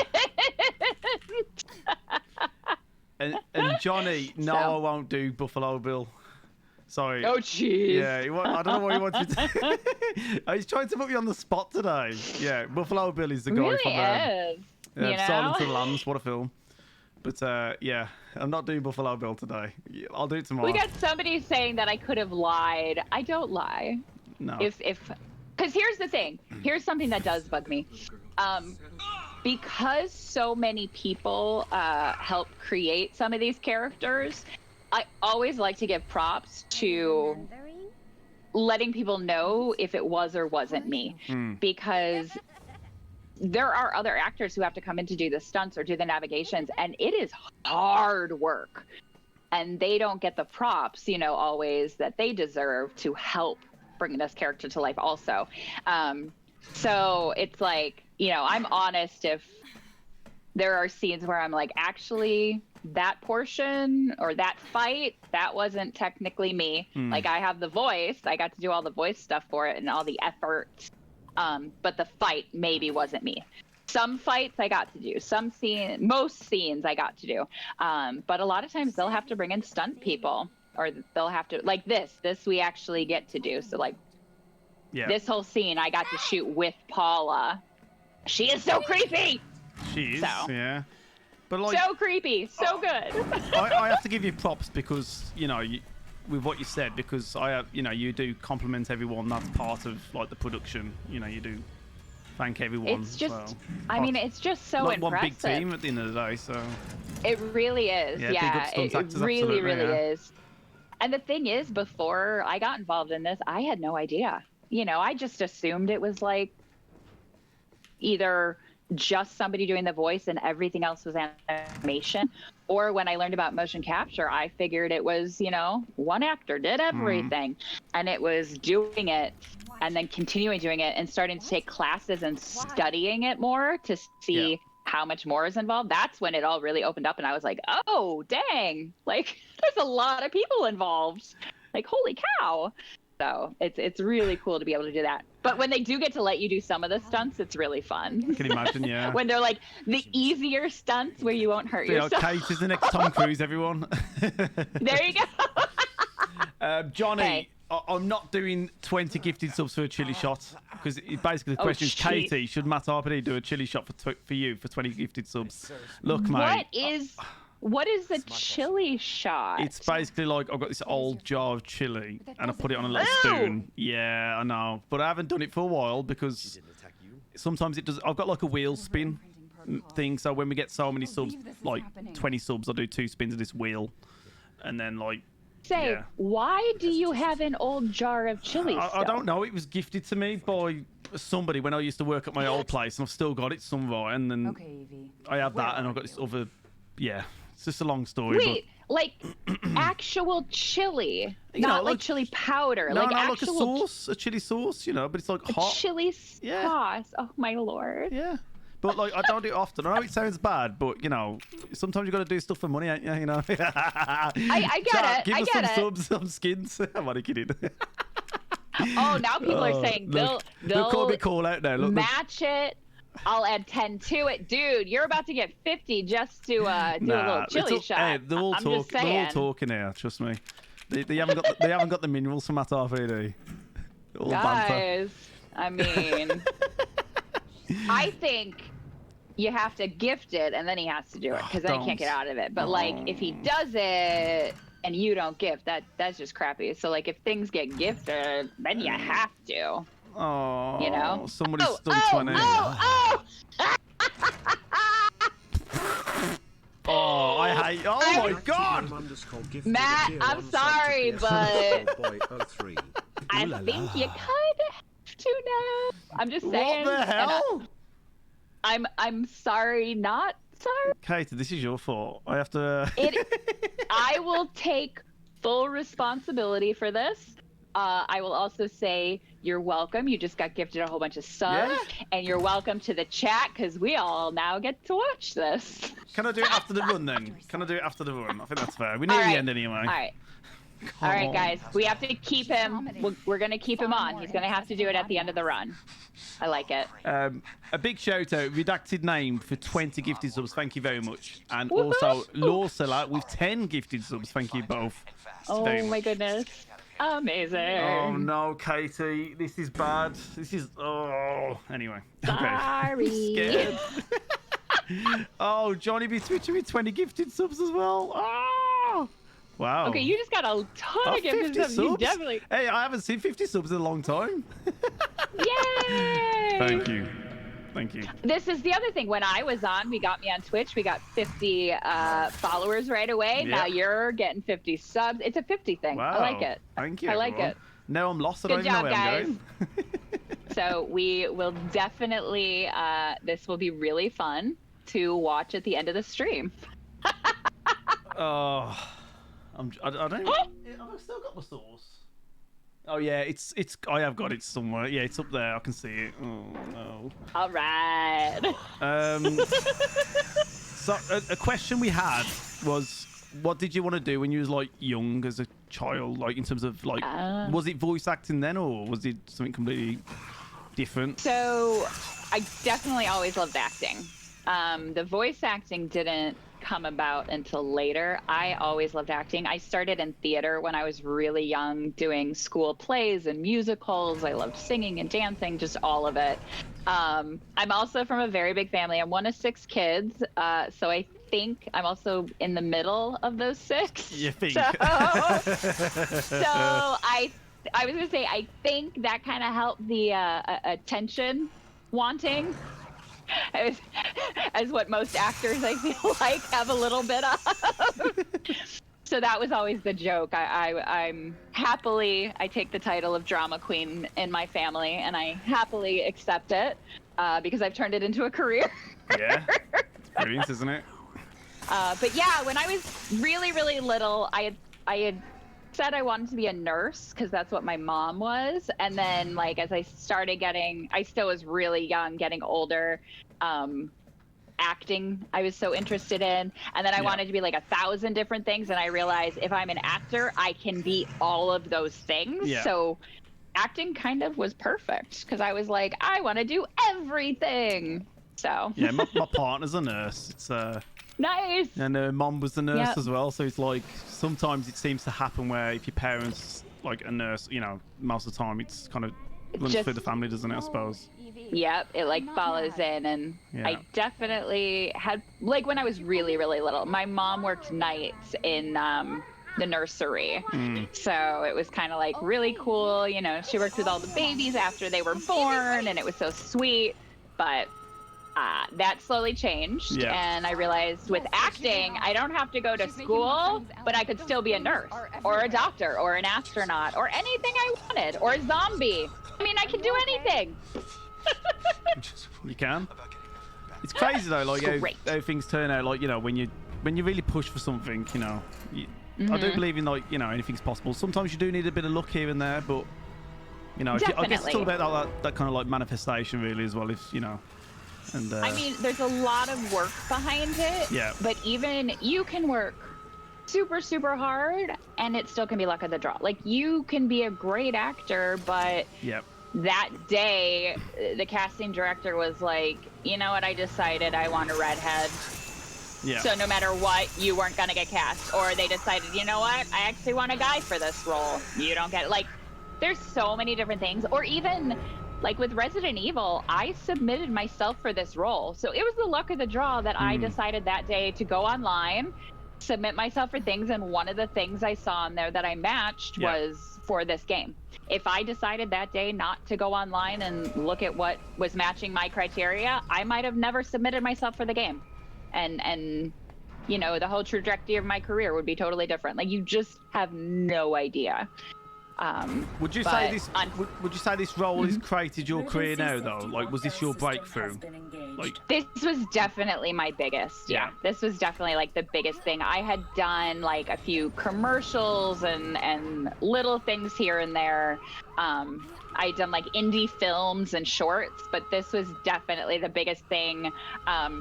and Johnny, no, I won't do Buffalo Bill. Sorry. Oh, jeez. Yeah, I don't know what he wants me to do. He's trying to put me on the spot today. Yeah, Buffalo Bill is the guy really from you know? Silence of the Lambs. What a film. But yeah, I'm not doing Buffalo Bill today. I'll do it tomorrow. We got somebody saying that I could have lied. I don't lie. No. Because here's the thing. Here's something that does bug me. Because so many people help create some of these characters, I always like to give props to letting people know if it was or wasn't me. Because there are other actors who have to come in to do the stunts or do the navigations, and it is hard work. and they don't get the props, you know, always that they deserve to help bring this character to life also. So it's like, you know, I'm honest if there are scenes where I'm like, actually, that portion or that fight, that wasn't technically me. Like, I have the voice. I got to do all the voice stuff for it and all the effort. But the fight maybe wasn't me. Some fights I got to do. Most scenes I got to do. But a lot of times they'll have to bring in stunt people, or they'll have to, like this we actually get to do. So like this whole scene I got to shoot with Paula. She is so creepy. She is, yeah. But like, so creepy, so good. I have to give you props because, you know, with what you said, because I have, you know, you do compliment everyone. That's part of like the production. You know, you do thank everyone. It's just, I mean, it's just so like impressive. one big team at the end of the day, so. It really is, yeah. It really, really is. And the thing is, before I got involved in this, I had no idea. You know, I just assumed it was like either just somebody doing the voice and everything else was animation, or when I learned about motion capture, I figured it was, you know, one actor did everything, and it was doing it and then continuing doing it and starting to take classes and studying it more to see how much more is involved. That's when it all really opened up, and I was like, oh dang, like there's a lot of people involved, like holy cow. So it's really cool to be able to do that. But when they do get to let you do some of the stunts, it's really fun. I can imagine, yeah. When they're like the easier stunts where you won't hurt yourself. Kate is the next Tom Cruise, everyone. There you go. Johnny, hey. I'm not doing 20 gifted subs for a chili shot, because basically the question is, Katie, should Matt RPD do a chili shot for you for 20 gifted subs? Look, mate. What is the chili shot? It's basically like I've got this old jar of chili and I put it on a little spoon. Yeah, I know. But I haven't done it for a while because sometimes it does. I've got like a wheel spin thing. So when we get so many subs, like 20 subs, I'll do 2 spins of this wheel. And then like... why do you have an old jar of chili I don't know. It was gifted to me by somebody when I used to work at my old place. And I've still got it somewhere. And then I have that and I've got this other... Yeah. It's just a long story. Wait, like actual chili, not like chili powder. No, like no, actual like a sauce, a chili sauce, you know, but it's like hot. Chili sauce. Oh my lord. Yeah. But like, I don't do it often. I know it sounds bad, but you know, sometimes you got to do stuff for money, ain't you? You know. I get it. Give us some subs, some skins. I'm only kidding. Oh, now people are saying they'll call me call out now. Look, match it. I'll add 10 to it, dude. You're about to get 50 just to do a little chili shot. Hey, they're all talking here. Trust me. They haven't got the minerals from that RVD. All guys, banter. I mean, I think you have to gift it and then he has to do it because then he can't get out of it. But like, if he does it and you don't gift, that's just crappy. So like, if things get gifted, then you have to. Oh, you know, somebody's done 20. Oh, I hate. Oh my God, Matt, I'm sorry, but I think you could have to now. I'm just saying. What the hell? I'm sorry, not sorry. Katie, this is your fault. I have to. I will take full responsibility for this. I will also say you're welcome. You just got gifted a whole bunch of subs, and you're welcome to the chat because we all now get to watch this. Can I do it after the run then? Can I do it after the run? I think that's fair. We're near the end anyway. All right. All right, guys. We have to keep him. We're going to keep him on. He's going to have to do it at the end of the run. I like it. A big shout out, redacted name for 20 gifted subs. Thank you very much. And also Lawseller with 10 gifted subs. Thank you both. Oh my goodness. Amazing. Oh no, Katie, this is bad. This is anyway. Sorry. Scared. Oh, Johnny be switching with 20 gifted subs as well. Oh, wow. Okay, you just got a ton of gifted subs. You definitely. Hey, I haven't seen 50 subs in a long time. Yay! Thank you. Thank you. This is the other thing. When I was on, we got me on Twitch. We got 50 followers right away. Yep. Now you're getting 50 subs. It's a 50 thing. Wow. I like it. Thank you. I like it. Now I'm lost. I Good don't even know where guys. I'm going. So we will definitely, this will be really fun to watch at the end of the stream. Oh, I don't. Have I still got my sauce? Oh yeah, it's. I have got it somewhere. Yeah, it's up there. I can see it. Oh no. All right. So a question we had was, what did you want to do when you was like young as a child? Like in terms of like, was it voice acting then, or was it something completely different? So I definitely always loved acting. The voice acting didn't come about until later. I always loved acting. I started in theater when I was really young, doing school plays and musicals. I loved singing and dancing, just all of it. I'm also from a very big family. I'm one of 6 kids, so I think I'm also in the middle of those 6. You think? So I was gonna say, I think that kind of helped the attention wanting. As what most actors, I feel like, have a little bit of. So that was always the joke. I'm happily, I take the title of drama queen in my family, and I happily accept it because I've turned it into a career. Yeah, it's brilliant, isn't it? But yeah, when I was really, really little, I had said I wanted to be a nurse because that's what my mom was. And then like as I started getting, I still was really young, getting older, acting I was so interested in. And then I wanted to be like 1,000 different things. And I realized if I'm an actor, I can be all of those things. Yeah. So acting kind of was perfect because I was like, I want to do everything. So yeah, my partner's a nurse. It's nice. And her mom was a nurse as well, so it's like sometimes it seems to happen where if your parents like a nurse, you know, most of the time it's kind of runs through the family, doesn't it? I suppose. Yep, it like follows in, and I definitely had like when I was really, really little. My mom worked nights in the nursery, so it was kind of like really cool. You know, she worked with all the babies after they were born, and it was so sweet. But that slowly changed, and I realized with acting, I don't have to go to school, but I could still be a nurse, or a doctor, or an astronaut, or anything I wanted, or a zombie. I mean, I can do anything. You can. It's crazy though, like how things turn out. Like, you know, when you really push for something, you know, I do believe in like, you know, anything's possible. Sometimes you do need a bit of luck here and there, but you know, I guess it's all about that kind of like manifestation, really, as well. If you know. And, I mean, there's a lot of work behind it. Yeah. But even you can work super, super hard, and it still can be luck of the draw. Like you can be a great actor, but that day the casting director was like, you know what? I decided I want a redhead. Yeah. So no matter what, you weren't gonna get cast. Or they decided, you know what? I actually want a guy for this role. You don't get it. Like, there's so many different things. Or even. Like with Resident Evil, I submitted myself for this role. So it was the luck of the draw that I decided that day to go online, submit myself for things. And one of the things I saw on there that I matched was for this game. If I decided that day not to go online and look at what was matching my criteria, I might have never submitted myself for the game. And you know, the whole trajectory of my career would be totally different. Like you just have no idea. Would you say this role has created your career now, though? Like, was this your breakthrough? Like, this was definitely my biggest. Yeah, this was definitely like the biggest thing. I had done like a few commercials and little things here and there. I'd done like indie films and shorts, but this was definitely the biggest thing.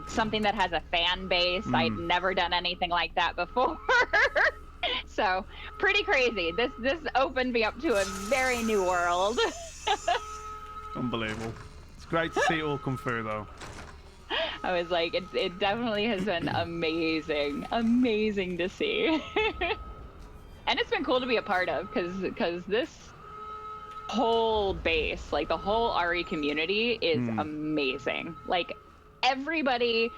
Something that has a fan base. I'd never done anything like that before. So pretty crazy. This opened me up to a very new world. Unbelievable. It's great to see it all come through, though. I was like, it definitely has been amazing to see. And it's been cool to be a part of because this whole base, like the whole RE community is amazing. Like everybody,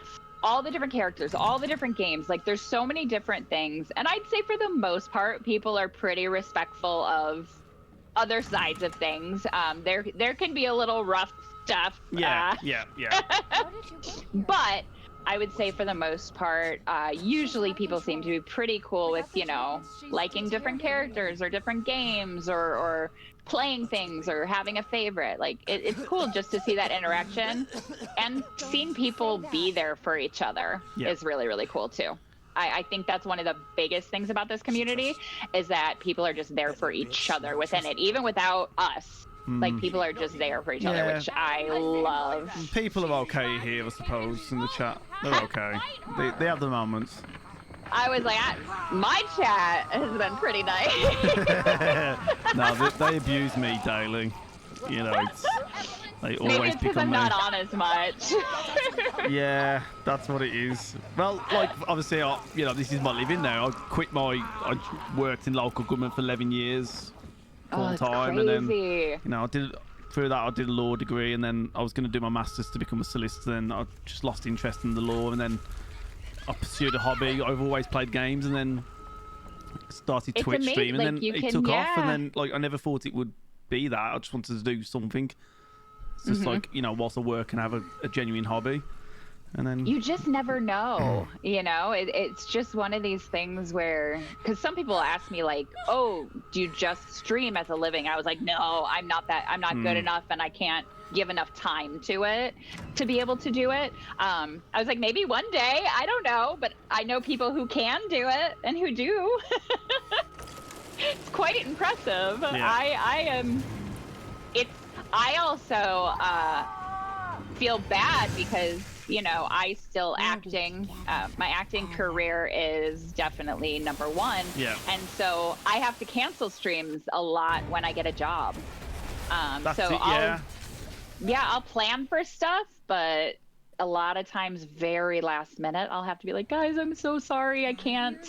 all the different characters, all the different games, like there's so many different things. And I'd say for the most part, people are pretty respectful of other sides of things. There can be a little rough stuff. Yeah. But I would say for the most part, usually people seem to be pretty cool with, you know, liking different characters or different games or playing things or having a favorite. Like it's cool just to see that interaction and seeing people be there for each other is really, really cool too. I think that's one of the biggest things about this community is that people are just there for each other within it, even without us. Like, people are just there for each other, which I love. People are okay here, I suppose, in the chat. They're okay. They have the moments. I was like, my chat has been pretty nice. No, they abuse me daily. You know, they always Maybe it's pick because on I'm me. not on as much. Yeah, that's what it is. Well, like, obviously, this is my living now. I worked in local government for 11 years, full time, and then, I did a law degree, and then I was going to do my masters to become a solicitor, and I just lost interest in the law, and then I pursued a hobby. I've always played games, and then started Twitch streaming, and then it took off, and then, like, I never thought it would be that. I just wanted to do something. It's just like, whilst I work and have a genuine hobby. And then you just never know, it's just one of these things where, because some people ask me like, oh, do you just stream as a living? I was like, no, I'm not good enough, and I can't give enough time to it to be able to do it. I was like, maybe one day, I don't know, but I know people who can do it and who do. It's quite impressive. Yeah. I also feel bad because I still acting. My acting career is definitely number one. Yeah. And so I have to cancel streams a lot when I get a job. I'll plan for stuff, but a lot of times very last minute, I'll have to be like, guys, I'm so sorry, I can't,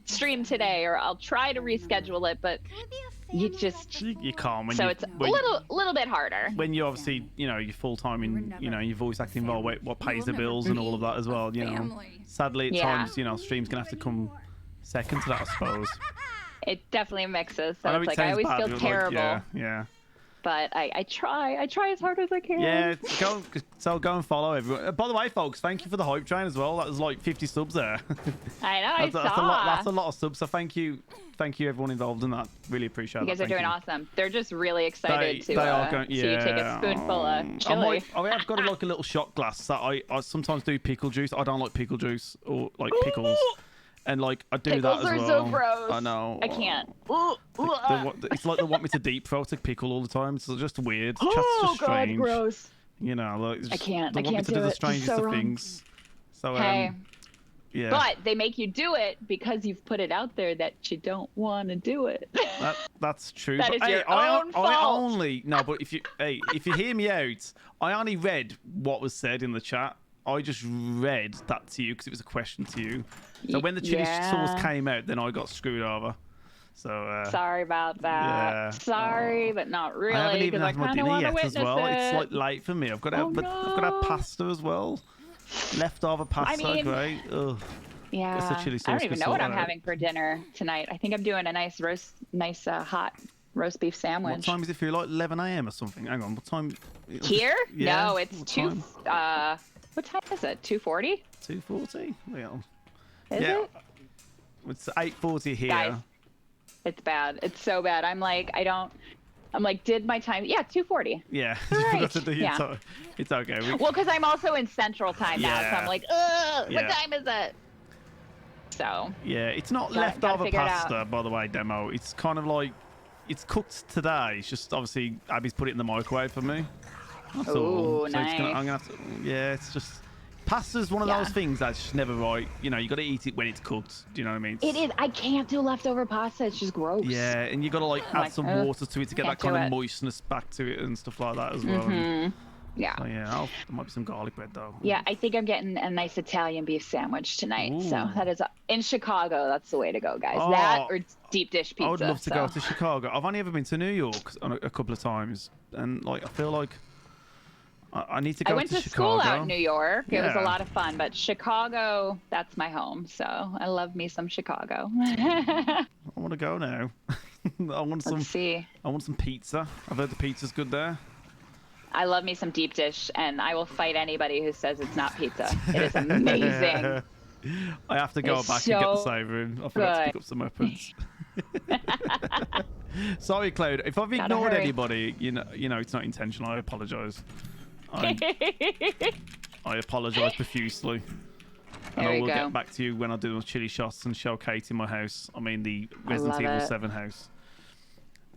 stream today, or I'll try to reschedule it, but you can't. When so it's a little bit harder. When you obviously, you're full time in, your voice acting role, what pays the bills and all of that as well. Sadly at times, streams gonna have to come second to that, I suppose. It definitely mixes. So it's like I always feel terrible. Yeah. But I try as hard as I can. Yeah, go and follow everyone. By the way, folks, thank you for the hype train as well. That was like 50 subs there. I know, that's a lot of subs. So thank you everyone involved in that. Really appreciate it. You guys are doing awesome. They're just really excited to see you take a spoonful of chili. I've got a little shot glass that I sometimes do pickle juice. I don't like pickle juice or like pickles. And like I do Pickles that as well. Pickles are so gross. I know. I can't. It's like they want me to deep throat a pickle all the time. It's just weird. Chat's just strange. God, gross. Like I can't. They want me to do the strangest of things. So yeah. But they make you do it because you've put it out there that you don't want to do it. That's true. That but, is your own fault. But if you hear me out, I only read what was said in the chat. I just read that to you because it was a question to you. So when the chili sauce came out, then I got screwed over. So sorry about that. Yeah. Sorry, but not really. I haven't even had my dinner yet as well. It's like late for me. I've got to have pasta as well. Leftover pasta, great. Ugh. Yeah. Guess the chili sauce I don't even know what I'm having for dinner tonight. I think I'm doing a nice hot roast beef sandwich. What time does it feel like? 11 a.m. or something? Hang on. What time? Here? Yeah. No, it's what time is it? 2:40? 2:40? Yeah. Is it? It's 8:40 here. Guys, it's bad. It's so bad. I'm like, did my time? Yeah, 2:40. Yeah. Right. It's okay. Well, because I'm also in Central Time now, so I'm like, ugh, what time is it? So. Yeah, it's not leftover pasta, by the way, Demo. It's kind of like, it's cooked today. It's just obviously Abby's put it in the microwave for me. That's all. So nice. I'm gonna have to, it's just pasta's one of those things that's just never right. You got to eat it when it's cooked. Do you know what I mean? It is. I can't do leftover pasta. It's just gross. Yeah, and you got to add some water to it to get that kind of moistness back to it and stuff like that as well. Yeah. So yeah, there might be some garlic bread though. Yeah, I think I'm getting a nice Italian beef sandwich tonight. Ooh. So that is in Chicago. That's the way to go, guys. That or deep dish pizza. I would love to go to Chicago. I've only ever been to New York a couple of times, and I feel like I need to go to Chicago. I went to school out in New York. It was a lot of fun, but Chicago, that's my home. So I love me some Chicago. I want to go now. Let's see. I want some pizza. I've heard the pizza's good there. I love me some deep dish, and I will fight anybody who says it's not pizza. It is amazing. I have to go back and get the savouring. I forgot to pick up some weapons. Sorry, Cloud. If I've ignored anybody, you know, it's not intentional. I apologise. I apologise profusely. And There I you will go. get back to you when I do the chili shots and show Kate in my house. I mean, the Resident love Evil it. 7 house.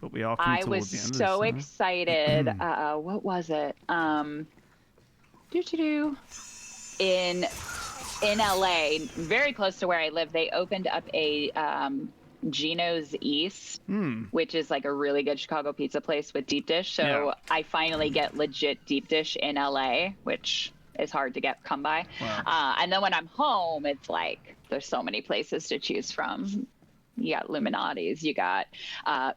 But we are coming I towards was the end so of this. excited. What was it? In LA, very close to where I live, they opened up a Gino's East, which is like a really good Chicago pizza place with deep dish. So Yeah. I finally get legit deep dish in LA, which is hard to come by. Wow. And then when I'm home, it's like there's so many places to choose from. You got Illuminati's, you got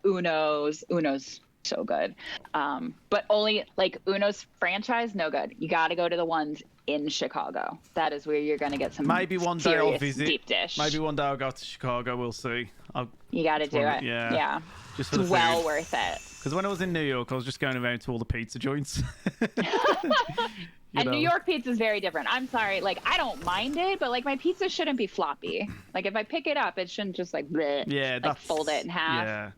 Uno's. Uno's so good. But only like Uno's franchise, no good. You got to go to the ones in Chicago. That is where you're going to get some Maybe one day I'll serious visit. deep dish. Maybe one day I'll go to Chicago. We'll see. You got to do it. Yeah. Just for It's the well food. worth it. Because when I was in New York, I was just going around to all the pizza joints. And New York pizza is very different. I'm sorry, like I don't mind it, but like my pizza shouldn't be floppy. Like if I pick it up, it shouldn't just like bleh, Yeah, like fold it in half. Yeah.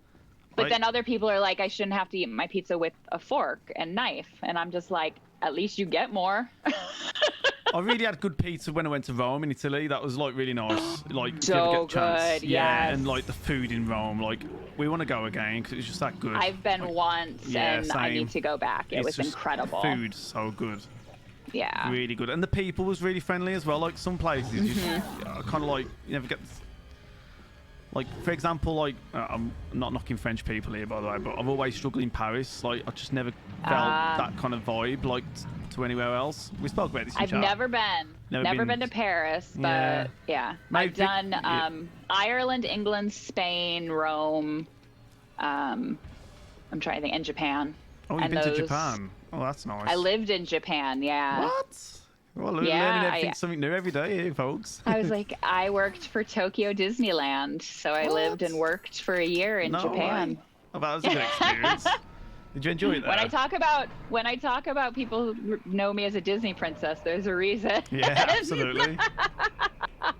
But then other people are like, I shouldn't have to eat my pizza with a fork and knife, and I'm just like, at least you get more. I really had good pizza when I went to Rome in Italy. That was like really nice. Like if you ever So get a chance. good, Yeah, yes. and like the food in Rome, like we want to go again because it's just that good. I've been Like, once, yeah, and I same. need to go back. It it's was just incredible. Food so good. Yeah. Really good, and the people was really friendly as well. Like some places, you Mm-hmm. kind of like you never get. Like for example, like I'm not knocking French people here, by the way, but I've always struggled in Paris. Like I just never felt that kind of vibe like to anywhere else. We spoke about this. In I've chat. never been to Paris, but yeah, I've Maybe- done Ireland, England, Spain, Rome. I'm trying to think, and Japan. Oh, you've and been to those- Japan. Oh, that's nice. I lived in Japan. Yeah. What? Well, Yeah, learning everything, something new every day here, folks. I was like, I worked for Tokyo Disneyland, so I lived and worked for a year in No Japan. way. Oh, that was a good experience. Did you enjoy it there? When I talk about people who know me as a Disney princess, there's a reason. Yeah, absolutely.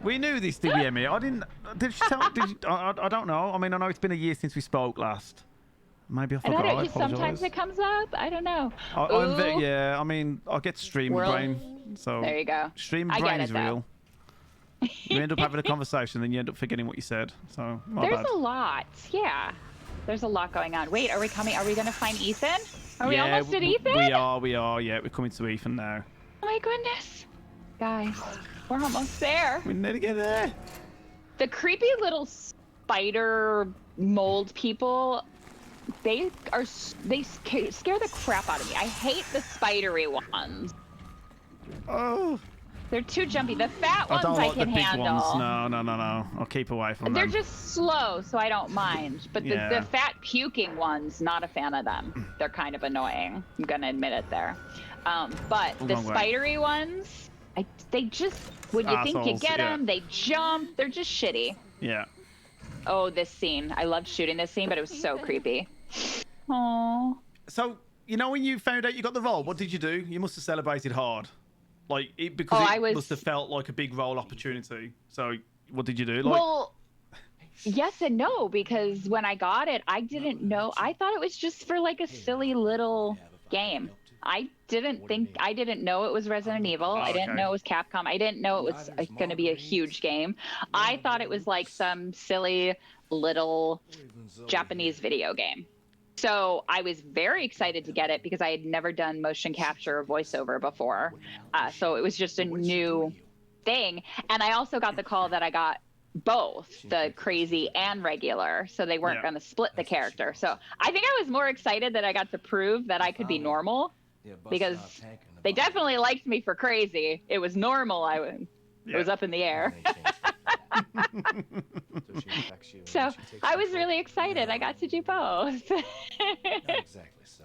We knew this, did we, Emmy? I didn't. Did she tell? Did you, I don't know. I mean, I know it's been a year since we spoke last. Maybe I And forgot. I I don't, sometimes apologise. it comes up. I don't know. I'm yeah, I mean, I get stream World- brain. So There you go. stream I get brain it, is though. real. You end up having a conversation, then you end up forgetting what you said. So my There's bad. a lot. Yeah. There's a lot going on. Wait, are we coming? Are we going to find Ethan? Are we Yeah, almost at Ethan? We are. Yeah, we're coming to Ethan now. Oh my goodness. Guys, we're almost there. We need to get there. The creepy little spider mold people, they scare the crap out of me. I hate the spidery ones. Oh. They're too jumpy. The fat I ones don't I like can the big handle. ones. No. I'll keep away from They're them. just slow, so I don't mind. But Yeah. the fat puking ones, not a fan of them. They're kind of annoying. I'm gonna admit it there. But the Wrong way. spidery ones, they just when you think you Assholes, get yeah. them, they jump. They're just shitty. Yeah. Oh, this scene. I loved shooting this scene, but it was so creepy. Oh. So, you know, when you found out you got the role, what did you do? You must have celebrated hard. Like, because Oh, it I was- must have felt like a big role opportunity. So, what did you do? Like, Well, yes and no, because when I got it, I didn't know. I thought it was just for like a silly little game. I didn't know it was Resident Evil. I didn't okay. know it was Capcom. I didn't know it was going to be a huge game. I thought it was like some silly little Japanese video game. So I was very excited to get it because I had never done motion capture or voiceover before. So it was just a new thing. And I also got the call that I got both the crazy and regular, so they weren't Yeah. going to split the character. So I think I was more excited that I got to prove that I could be normal, because they definitely liked me for crazy. It was normal. It was up in the air. So I was really excited. I got to do both. Not exactly, so.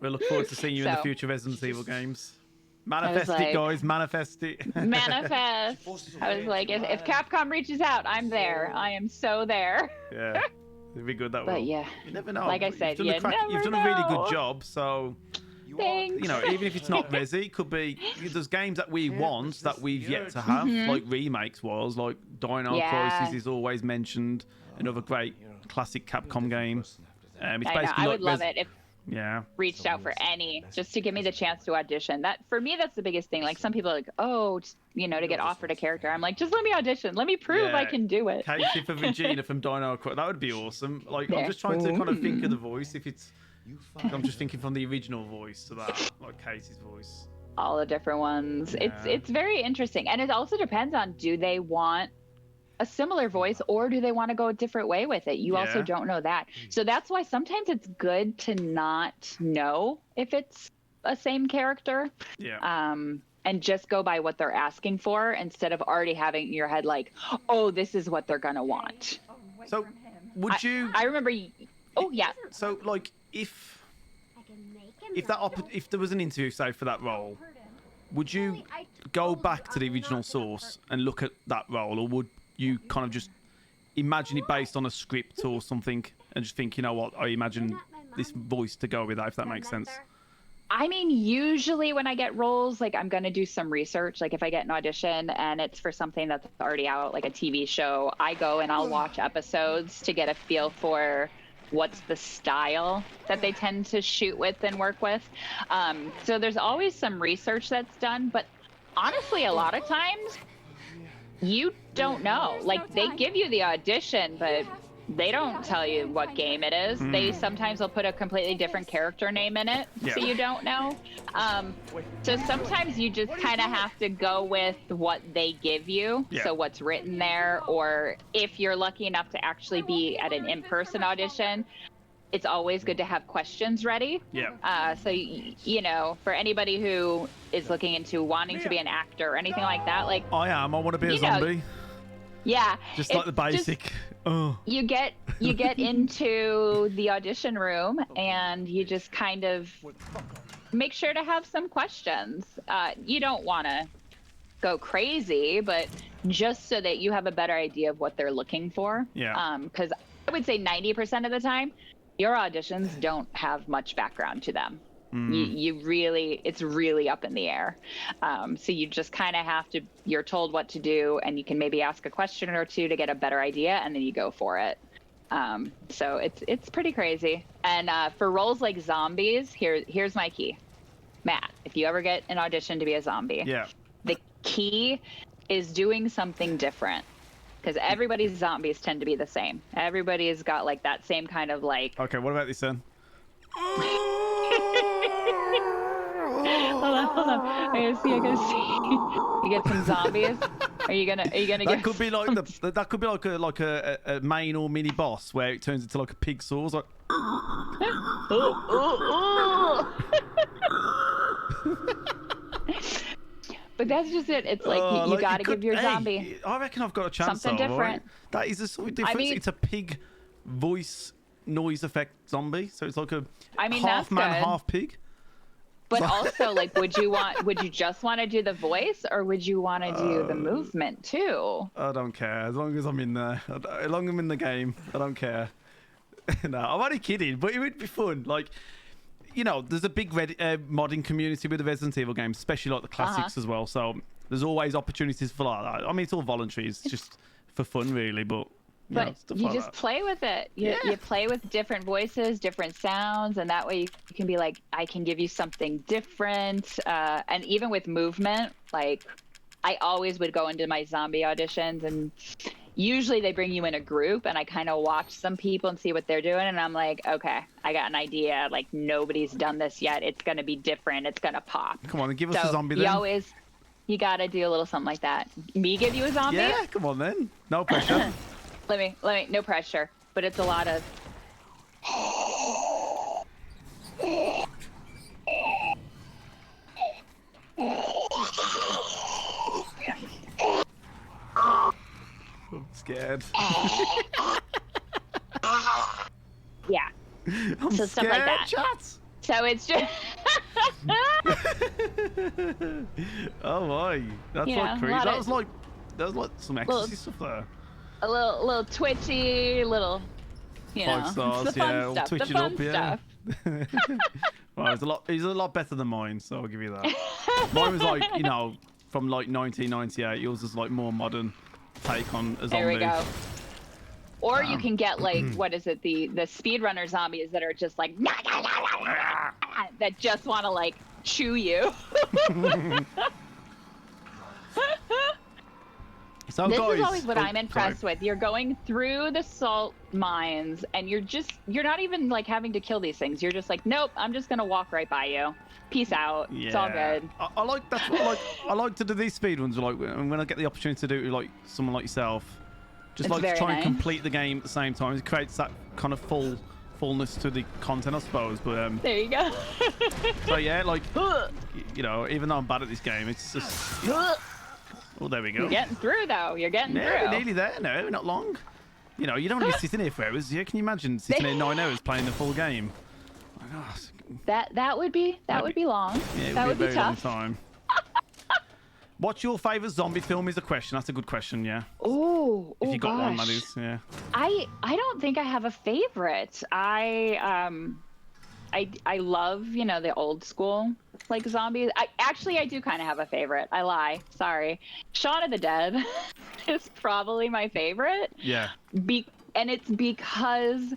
we look forward to seeing you in the So- future Resident Evil games. Manifest it, like- guys. Manifest it. Manifest. I was like, if Capcom reaches out, I'm there. I am so there. Yeah. It'd be good that way. But yeah, You never know. like I said, you've you done, never you've done a really know. good job. So, Thanks. you know, even if it's not Resi, it could be. There's games that we want that we've yet to have, like remakes was, like Dino Mm-hmm. Yeah. Crisis is always mentioned, another great classic Capcom game. It's I know. basically I like would love it if Yeah. reached out for any, just to give me the chance to audition. That for me, that's the biggest thing. Like some people are like, oh, you know, to get offered a character. I'm like, just let me audition. Let me prove I can do it. Casey for Regina from Dino Crisis. That would be awesome. Like, I'm just trying to kind of think of the voice. If it's, I'm just thinking from the original voice to that, like Casey's voice. All the different ones. Yeah. It's very interesting, and it also depends on, do they want a similar voice or do they want to go a different way with it? You also don't know that. So that's why sometimes it's good to not know if it's a same character. Yeah. And just go by what they're asking for instead of already having in your head like, oh, this is what they're gonna want. So would you? I remember. Oh yeah. So like if there was an interview, say, for that role, would you go back to the original source and look at that role, or would you kind of just imagine it based on a script or something and just think, you know what, I imagine this voice to go with that, if that makes sense? I mean, usually when I get roles, like I'm going to do some research. Like if I get an audition and it's for something that's already out, like a TV show, I go and I'll watch episodes to get a feel for what's the style that they tend to shoot with and work with. So there's always some research that's done, but honestly, a lot of times you don't know. Like they give you the audition, but they don't tell you what game it is. They sometimes will put a completely different character name in it, so you don't know. So sometimes you just kind of have to go with what they give you, so what's written there, or if you're lucky enough to actually be at an in-person audition, it's always good to have questions ready. So, you know, for anybody who is looking into wanting to be an actor or anything like that, like... I want to be a zombie. Yeah. Just like the basic. You get into the audition room and you just kind of make sure to have some questions. You don't want to go crazy, but just so that you have a better idea of what they're looking for. Because I would say 90% of the time, your auditions don't have much background to them. It's really up in the air. So you just kind of have to, you're told what to do, and you can maybe ask a question or two to get a better idea, and then you go for it. So it's pretty crazy. And for roles like zombies, here's my key. Matt, if you ever get an audition to be a zombie, the key is doing something different. Because everybody's zombies tend to be the same. Everybody's got like that same kind of like... Okay, what about this then? hold on. I gotta see. You get some zombies. Are you gonna that get? Could be like that could be like a main or mini boss where it turns into like a pig saw. Like... But that's just it. It's like you gotta give your zombie. I reckon I've got a chance. Something different. Right? That is a sort of difference. I mean, it's a pig voice noise effect zombie, so it's like a that's half man, good. half pig. But also, like, would you just want to do the voice, or would you want to do the movement too? I don't care, as long as I'm in there. As long as I'm in the game, I don't care. No, I'm only kidding, but it would be fun. Like, you know, there's a big modding community with the Resident Evil games, especially like the classics as well. So there's always opportunities for like that. I mean, it's all voluntary. It's just for fun, really. But you like just that. play with it. You play with different voices, different sounds, and that way you can be like, I can give you something different. And even with movement, like I always would go into my zombie auditions, and usually they bring you in a group, and I kind of watch some people and see what they're doing, and I'm like, okay, I got an idea. Like nobody's done this yet. It's gonna be different. It's gonna pop. Come on, give us a zombie then. You gotta do a little something like that. Me give you a zombie? Yeah, come on then. No pressure. Let me, no pressure, but it's a lot of. I'm scared. Yeah. I'm so scared, stuff like that. Chat. So it's just. Oh my, that's like crazy. That was like some ecstasy stuff there. A little twitchy, little, you know, 5 stars, the fun stuff. Twitch the it fun up, yeah. stuff. Well, he's a lot better than mine, so I'll give you that. Mine was like, you know, from like 1998. Yours is like more modern take on a zombie. There we go. Or you can get like, what is it, the speedrunner zombies that are just like, nah, nah, nah, nah, that just want to like chew you. So this guys, is always what I'm impressed with. You're going through the salt mines and you're not even like having to kill these things. You're just like, nope, I'm just gonna walk right by you. Peace out. Yeah. It's all good. I like that's what I like. I like to do these speed runs. Like when I get the opportunity to do it with like someone like yourself, just like to try and complete the game at the same time. It creates that kind of fullness to the content, I suppose. But there you go. So yeah, like you know, even though I'm bad at this game, it's just. Oh, there we go. You're getting through, though. You're getting through. We're nearly there. No, not long. You know, you don't want to be sitting here for hours. Yeah, can you imagine sitting here 9 hours playing the full game? Oh my gosh. That would be long. Yeah, that would be a very tough. long time. What's your favourite zombie film? Is a question. That's a good question. Yeah. Oh, if you got one, that is. Yeah. I don't think I have a favorite. I love, you know, the old school like zombies. I do kind of have a favorite. I lie. Sorry. Shaun of the Dead is probably my favorite. Yeah. And it's because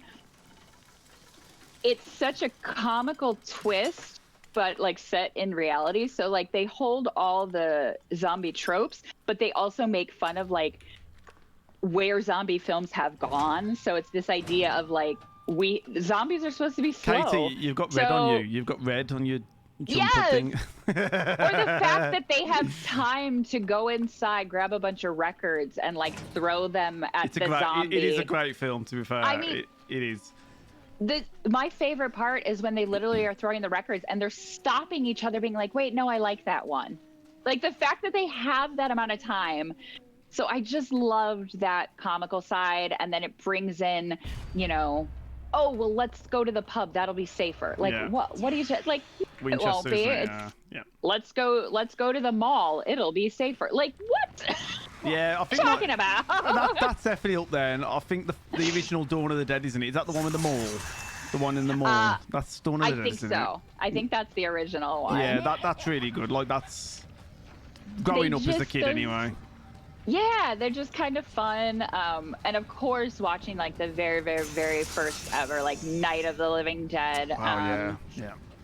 it's such a comical twist, but like set in reality. So like they hold all the zombie tropes, but they also make fun of like where zombie films have gone. So it's this idea of like, zombies are supposed to be slow. Katie, you've got red on you. You've got red on your jumper thing. Or the fact that they have time to go inside, grab a bunch of records, and like throw them at zombie. It is a great film, to be fair. I mean, it is. My favorite part is when they literally are throwing the records and they're stopping each other, being like, "Wait, no, I like that one." Like the fact that they have that amount of time. So I just loved that comical side, and then it brings in, you know. Oh, well, let's go to the pub. That'll be safer. Like, what do you like? It won't be. Let's go to the mall. It'll be safer. Like, what? Yeah, I think talking about. That's definitely up there. And I think the original Dawn of the Dead, isn't it? Is that the one with the mall? The one in the mall. That's Dawn of the Dead. I think so. I think that's the original one. Yeah, that's really good. Like that's growing up as a kid anyway. Yeah, they're just kind of fun. And of course, watching like the very, very, very first ever like Night of the Living Dead. Yeah.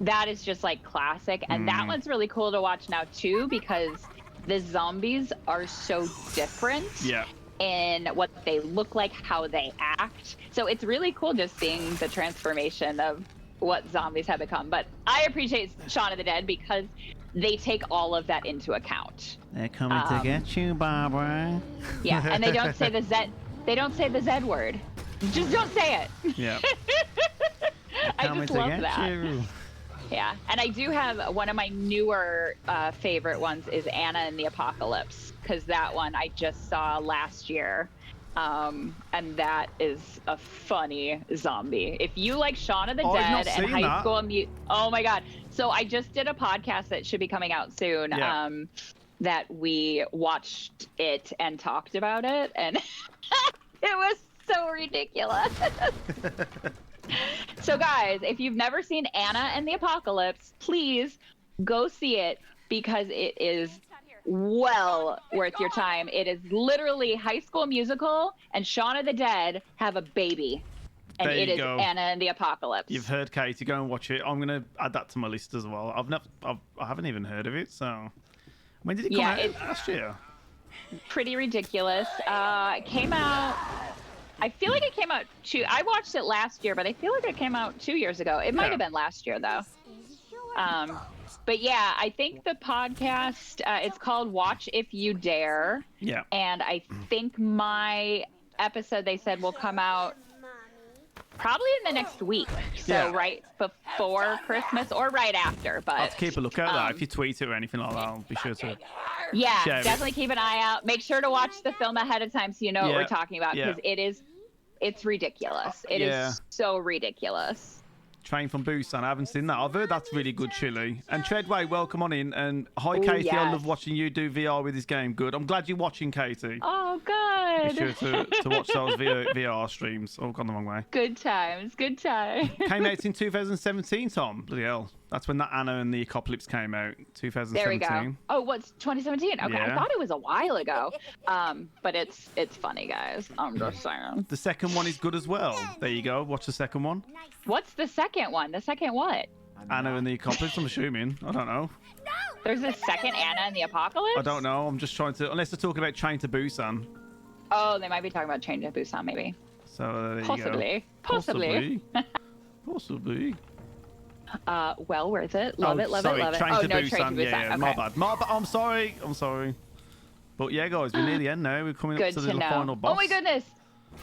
That is just like classic. And that one's really cool to watch now too, because the zombies are so different in what they look like, how they act. So it's really cool just seeing the transformation of what zombies have become. But I appreciate Shaun of the Dead because they take all of that into account. They're coming to get you, Barbara. Yeah, and they don't say the Z. They don't say the Z word. Just don't say it. Yeah. I just love that. You. Yeah, and I do have one of my newer favorite ones is Anna and the Apocalypse, because that one I just saw last year. And that is a funny zombie. If you like Shaun of the Dead and High School oh my god. So I just did a podcast that should be coming out soon. That we watched it and talked about it, and it was so ridiculous. So guys, if you've never seen Anna and the Apocalypse, please go see it, because it is well worth your time. It is literally High School Musical and Shaun of the Dead have a baby, and it is Anna and the Apocalypse. You've heard Katie, go and watch it. I'm gonna add that to my list as well. I haven't even heard of it. So when did it come out? Last year. Pretty ridiculous. It came out. I feel like it came out I watched it last year, but I feel like it came out 2 years ago. It might have been last year though. But yeah, I think the podcast, it's called Watch If You Dare. Yeah. And I think my episode, they said, will come out probably in the next week. So right before Christmas or right after. But I'll have to keep a look at that. If you tweet it or anything like that, I'll be sure to. Yeah, definitely keep an eye out. Make sure to watch the film ahead of time so you know what we're talking about, because it's ridiculous. It is so ridiculous. Train from Busan. I haven't seen that. I've heard that's really good chili. And Treadway, welcome on in. And hi, Katie. I love watching you do VR with this game. Good. I'm glad you're watching, Katie. Oh, good. Be sure to watch those VR streams. Oh, gone the wrong way. Good times. Good times. Came out in 2017, Tom. Bloody hell. That's when that Anna and the Apocalypse came out, 2017. There we go. Oh, what's 2017? Okay, Yeah. I thought it was a while ago. But it's funny, guys. I'm just saying. The second one is good as well. There you go. Watch the second one. What's the second one? The second what? Anna and the Apocalypse, I'm assuming. I don't know. There's a second Anna and the Apocalypse? I don't know. I'm just trying to... Unless they're talking about Train to Busan. Oh, they might be talking about Train to Busan, maybe. So there you Possibly. go. Possibly. Possibly. Well worth it. Love it, love sorry, it, love it. Train Oh, to no, Busan. Train to Busan. Yeah, Okay. my bad. I'm sorry. But yeah, guys, we're near the end now. We're coming Good up to to the know. final boss. Oh my goodness.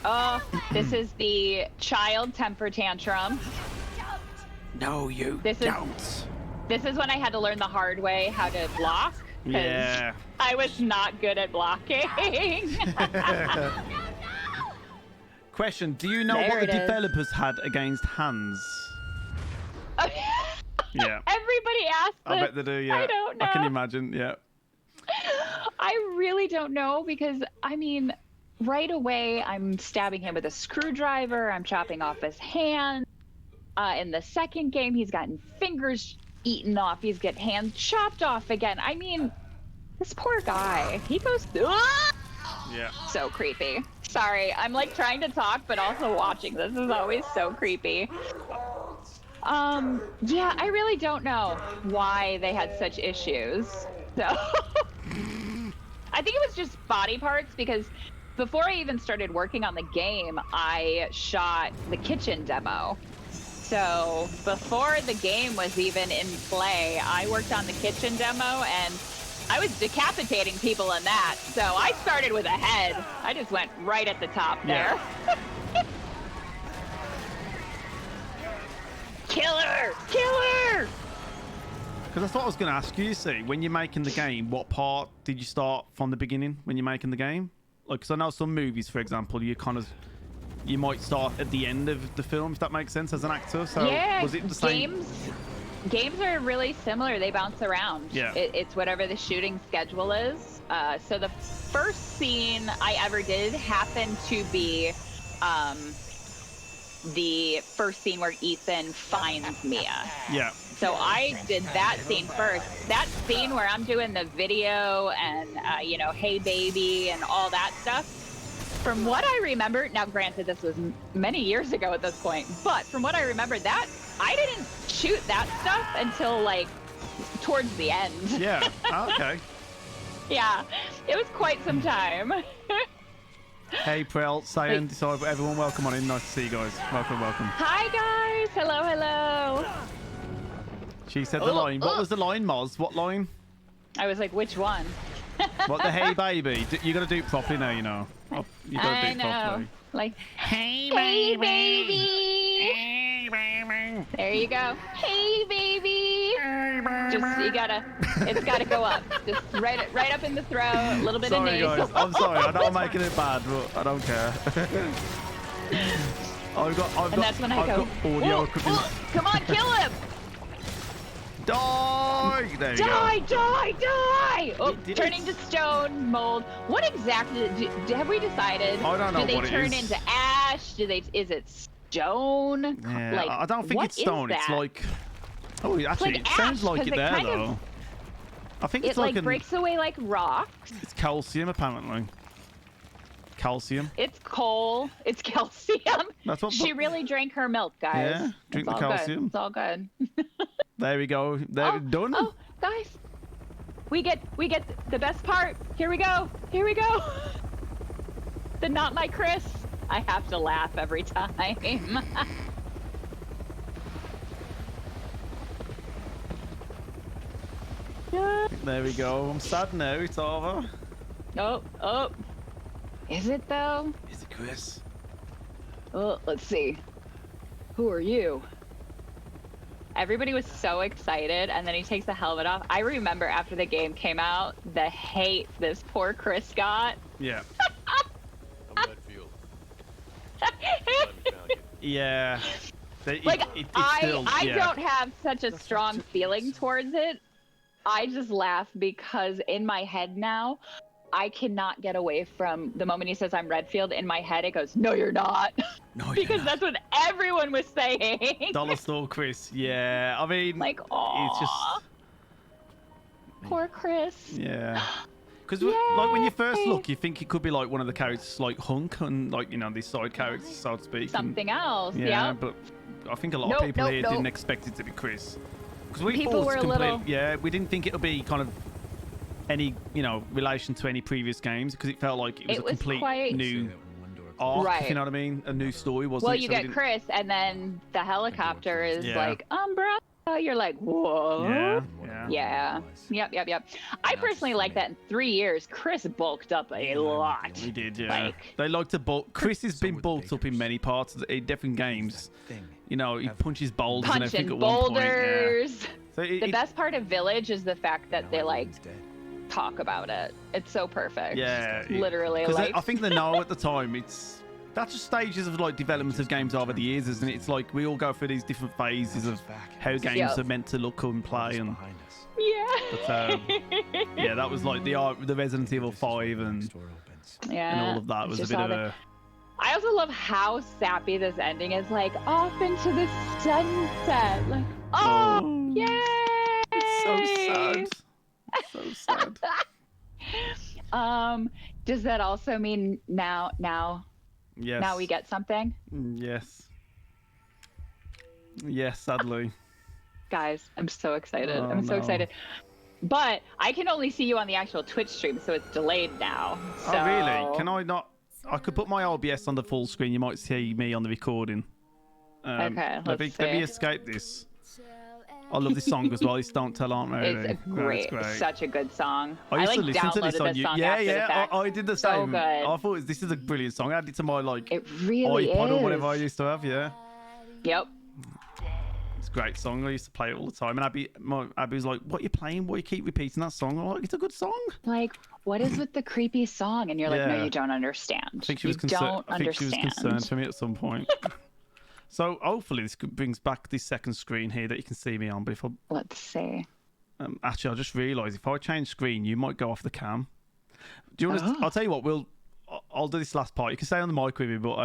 Oh, this is the child temper tantrum. No, you don't. This is when I had to learn the hard way how to block. 'Cause Yeah. I was not good at blocking. Question, do you know There what the it is. developers had against hands? Yeah. Everybody asks this. I bet they do, yeah. I don't know. I can imagine, yeah. I really don't know because, I mean, right away I'm stabbing him with a screwdriver. I'm chopping off his hand. In the second game, he's gotten fingers eaten off. He's got hands chopped off again. I mean, this poor guy. He goes, Yeah. so creepy. Sorry, I'm like trying to talk, but also watching. This is always so creepy. Yeah, I really don't know why they had such issues. So, I think it was just body parts because before I even started working on the game, I shot the kitchen demo. So before the game was even in play, I worked on the kitchen demo and I was decapitating people in that. So I started with a head. I just went right at the top there. Yeah. Killer! Killer! Because that's what I was going to ask you, you see. When you're making the game, what part did you start from the beginning when you're making the game? Like, because I know some movies, for example, you might start at the end of the film, if that makes sense, as an actor. So yeah, was it the same? Games are really similar. They bounce around. Yeah. It's whatever the shooting schedule is. So the first scene I ever did happened to be the first scene where Ethan finds Mia. Yeah. So I did that scene first. That scene where I'm doing the video and, you know, hey baby and all that stuff. From what I remember, now granted this was many years ago at this point, but from what I remember, that I didn't shoot that stuff until like towards the end. Yeah. Oh, okay. Yeah, it was quite some time. Hey, Prel, Sayan, so everyone, welcome on in. Nice to see you guys. Welcome, welcome. Hi guys, hello, hello. She said the line. What was the line, Moz? What line? I was like, which one? What the hey baby? You got to do it properly now, you know. You got to do I it know. properly. Like, Hey baby. Hey baby. There you go. Hey baby. Just it's gotta go up. Just right up in the throat. A little bit Sorry, of nasal. guys. I'm sorry. I know I'm making it bad, but I don't care. I've got That's when I go. audio "Ooh, equipment. ooh, come on, kill him! Die! There you Die! go. Die! Oh, It did turning it. to stone mold. What exactly have we decided? I don't know Do they what it turn is. into ash? Is it stone? Yeah, Like, I don't think what it's stone. is It's that? like. Oh, actually, like it sounds ash, like 'cause it it there kind of- though. I think It it's like like breaks away like rocks. It's calcium apparently. Calcium. It's coal. It's calcium. That's what. She really drank her milk, guys. Yeah, drink It's the all good. calcium. It's all good. There we go. There, done. Oh, guys, we get the best part. Here we go. Here we go. The not my Chris. I have to laugh every time. There we go. I'm sad now. It's over. Oh. Is it though? Is it Chris? Oh, let's see. Who are you? Everybody was so excited, and then he takes the helmet off. I remember after the game came out, the hate this poor Chris got. Yeah. I'm glad for you. Glad we found you. Yeah. Like, Still, I yeah. don't have such a strong feeling towards it. I just laugh because in my head now, I cannot get away from the moment he says I'm Redfield. In my head, it goes, "No, you're not," No, because that's what everyone was saying. Dollar Store Chris. Yeah, I mean, Like, it's just poor Chris. yeah. Because like when you first look, you think it could be like one of the characters, like Hunk and like these side characters, so to speak. Something else. Yeah, Yep. but I think a lot of people here didn't expect it to be Chris. Because we People thought were a little. yeah, we didn't think it would be kind of any relation to any previous games, because it felt like it was a complete new arc. Right. If you know what I mean? A new story, wasn't it? Well, you get Chris, and then the helicopter is like Umbrella. You're like, whoa. Yeah. Yep. I personally like that in 3 years, Chris bulked up a lot. We did, yeah. Like, they like to bulk. Chris has been bulked up in many parts of different games. He punches boulders and everything at one point. boulders. Yeah. So The best part of Village is the fact that they like talk about it. It's so perfect. Yeah. Literally, like. I think they know at the time that's just stages of like development of games over the years, isn't it? It's like we all go through these different phases of how games are meant to look and play, and yeah. But, yeah, that was like the Resident Evil 5 and all of that was a bit of a. I also love how sappy this ending is. Like off into the sunset. Like yay! It's so sad. Does that also mean now? Yes. Now we get something? Yes. Yes, sadly. Guys, I'm so excited. I'm so excited. But I can only see you on the actual Twitch stream, so it's delayed now. So... Oh, really? Can I not? I could put my OBS on the full screen. You might see me on the recording. Okay, let me escape this. I love this song as well. It's Don't Tell Aunt Mary. It's great. Such a good song. I used to listen downloaded to this on song Yeah, after the fact. I did the same. So good. I thought this is a brilliant song. I added it to my it really iPod is. or whatever I used to have. Yeah. Yep. It's a great song. I used to play it all the time. And Abby was like, "What are you playing? Why you keep repeating that song?" I'm like, "It's a good song." Like, what is with the creepy song? And you're like, "No, you don't understand. I think she was concerned. I think she was concerned for me at some point. So hopefully this brings back this second screen here that you can see me on. But let's see. Actually, I just realised if I change screen, you might go off the cam. Do you want to? I'll tell you what. I'll do this last part. You can stay on the mic with me, but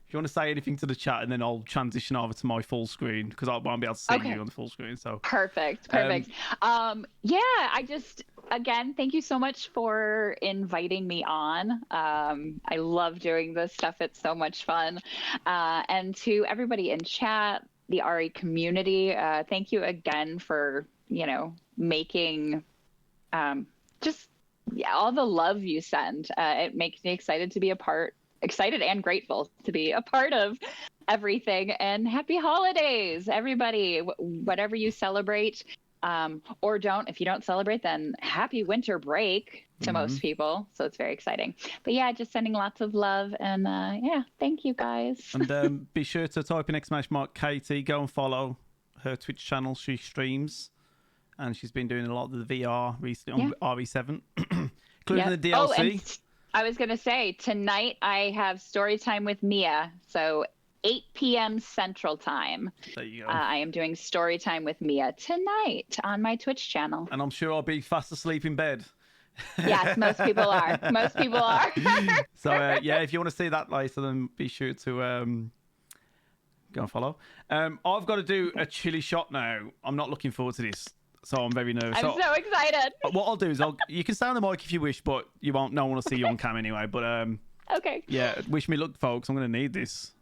if you want to say anything to the chat, and then I'll transition over to my full screen because I won't be able to see you on the full screen. So perfect. Yeah, I just again thank you so much for inviting me on. I love doing this stuff. It's so much fun. And to everybody in chat, the RE community, thank you again for making all the love you send. It makes me excited and grateful to be a part of everything. And happy holidays, everybody, whatever you celebrate or don't. If you don't celebrate, then happy winter break to most people. So it's very exciting. But yeah, just sending lots of love. And yeah, thank you guys. And be sure to type in ! Katie. Go and follow her Twitch channel. She streams. And she's been doing a lot of the VR recently on RE7, including the DLC. Oh, and I was going to say, tonight I have story time with Mia. So 8 p.m. Central Time. There you go. I am doing story time with Mia tonight on my Twitch channel. And I'm sure I'll be fast asleep in bed. Yes, most people are. Most people are. So, yeah, if you want to see that later, then be sure to go and follow. I've got to do a chili shot now. I'm not looking forward to this. So I'm very nervous. I'm so excited. What I'll do is you can stay on the mic if you wish, but you won't. No one will see you on cam anyway. But okay. Yeah, wish me luck, folks. I'm going to need this.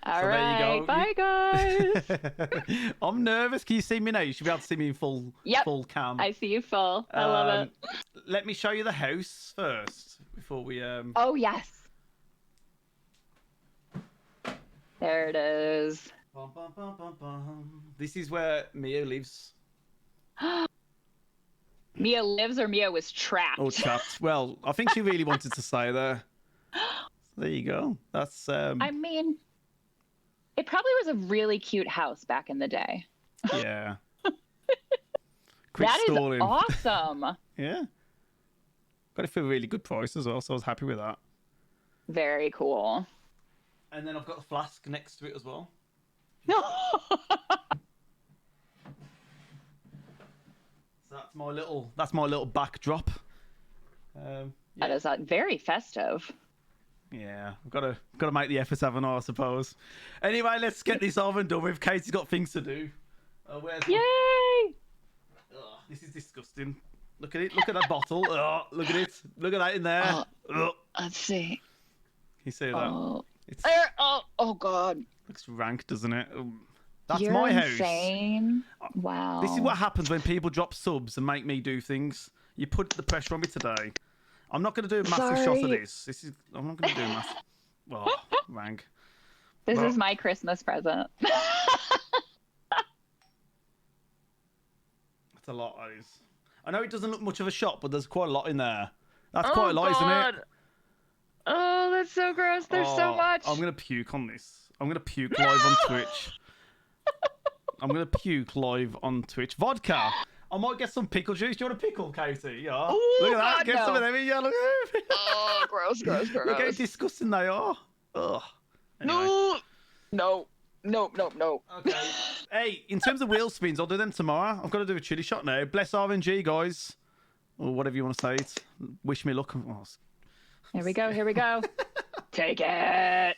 All right. There you go. Bye, guys. I'm nervous. Can you see me now? You should be able to see me in full cam. I see you full. I love it. Let me show you the house first before we. Oh yes. There it is. Bum, bum, bum, bum, bum. This is where Mia lives. Mia lives or Mia was trapped? Oh, trapped. Well, I think she really wanted to stay there. So there you go. That's. I mean, it probably was a really cute house back in the day. Yeah. That is awesome. Yeah. Got it for a really good price as well, so I was happy with that. Very cool. And then I've got the flask next to it as well. So that's my little backdrop. Yeah. That is very festive. Yeah, I've got to make the effort, haven't I suppose. Anyway, let's get this over and done with. Katie's got things to do. Yay! Oh, this is disgusting. Look at it. Look at that bottle. Oh, look at it. Look at that in there. Let's see. Can you see that? Oh, It's oh God. looks rank, doesn't it? That's You're my house. insane. Wow. This is what happens when people drop subs and make me do things. You put the pressure on me today. I'm not going to do a massive shot of this. I'm not going to do a massive... Oh, rank. This is my Christmas present. That's a lot, that is. I know it doesn't look much of a shot, but there's quite a lot in there. That's quite a lot, isn't it? Oh, that's so gross. There's so much. I'm going to puke on this. I'm going to puke live on Twitch. I'm going to puke live on Twitch. Vodka! I might get some pickle juice. Do you want a pickle, Katie? Yeah. Ooh, look at that. God, Get some of them in. Yeah, look at them. Oh, gross. Look how disgusting they are. Ugh. Anyway. No. Okay. Hey, in terms of wheel spins, I'll do them tomorrow. I've got to do a chili shot now. Bless RNG, guys. Or whatever you want to say it. Wish me luck. Oh. Here we go. Take it.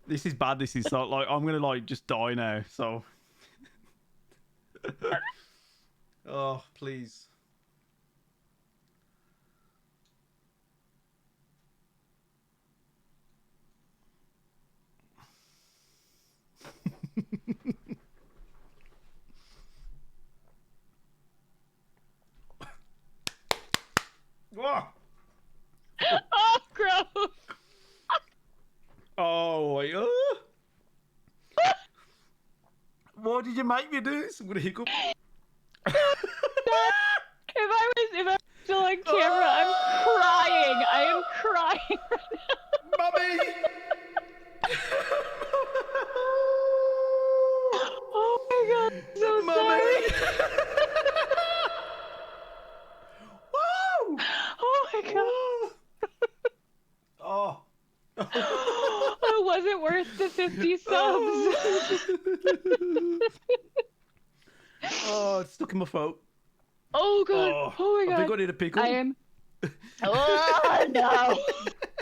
This is bad. This is so, like, I'm going to, like, just die now. So. Oh, please. Oh, Oh, gross. oh, wait. Why did you make me do this? I'm going to hiccup. If I was still on camera, I'm crying. I am crying right now. Mummy! Oh my God, I'm so Mummy! sorry. Woo! Oh my God. Oh. It wasn't worth the 50 subs. Oh, it's stuck in my throat. Oh God. Oh my God. I think I need a pickle. I am. Oh no.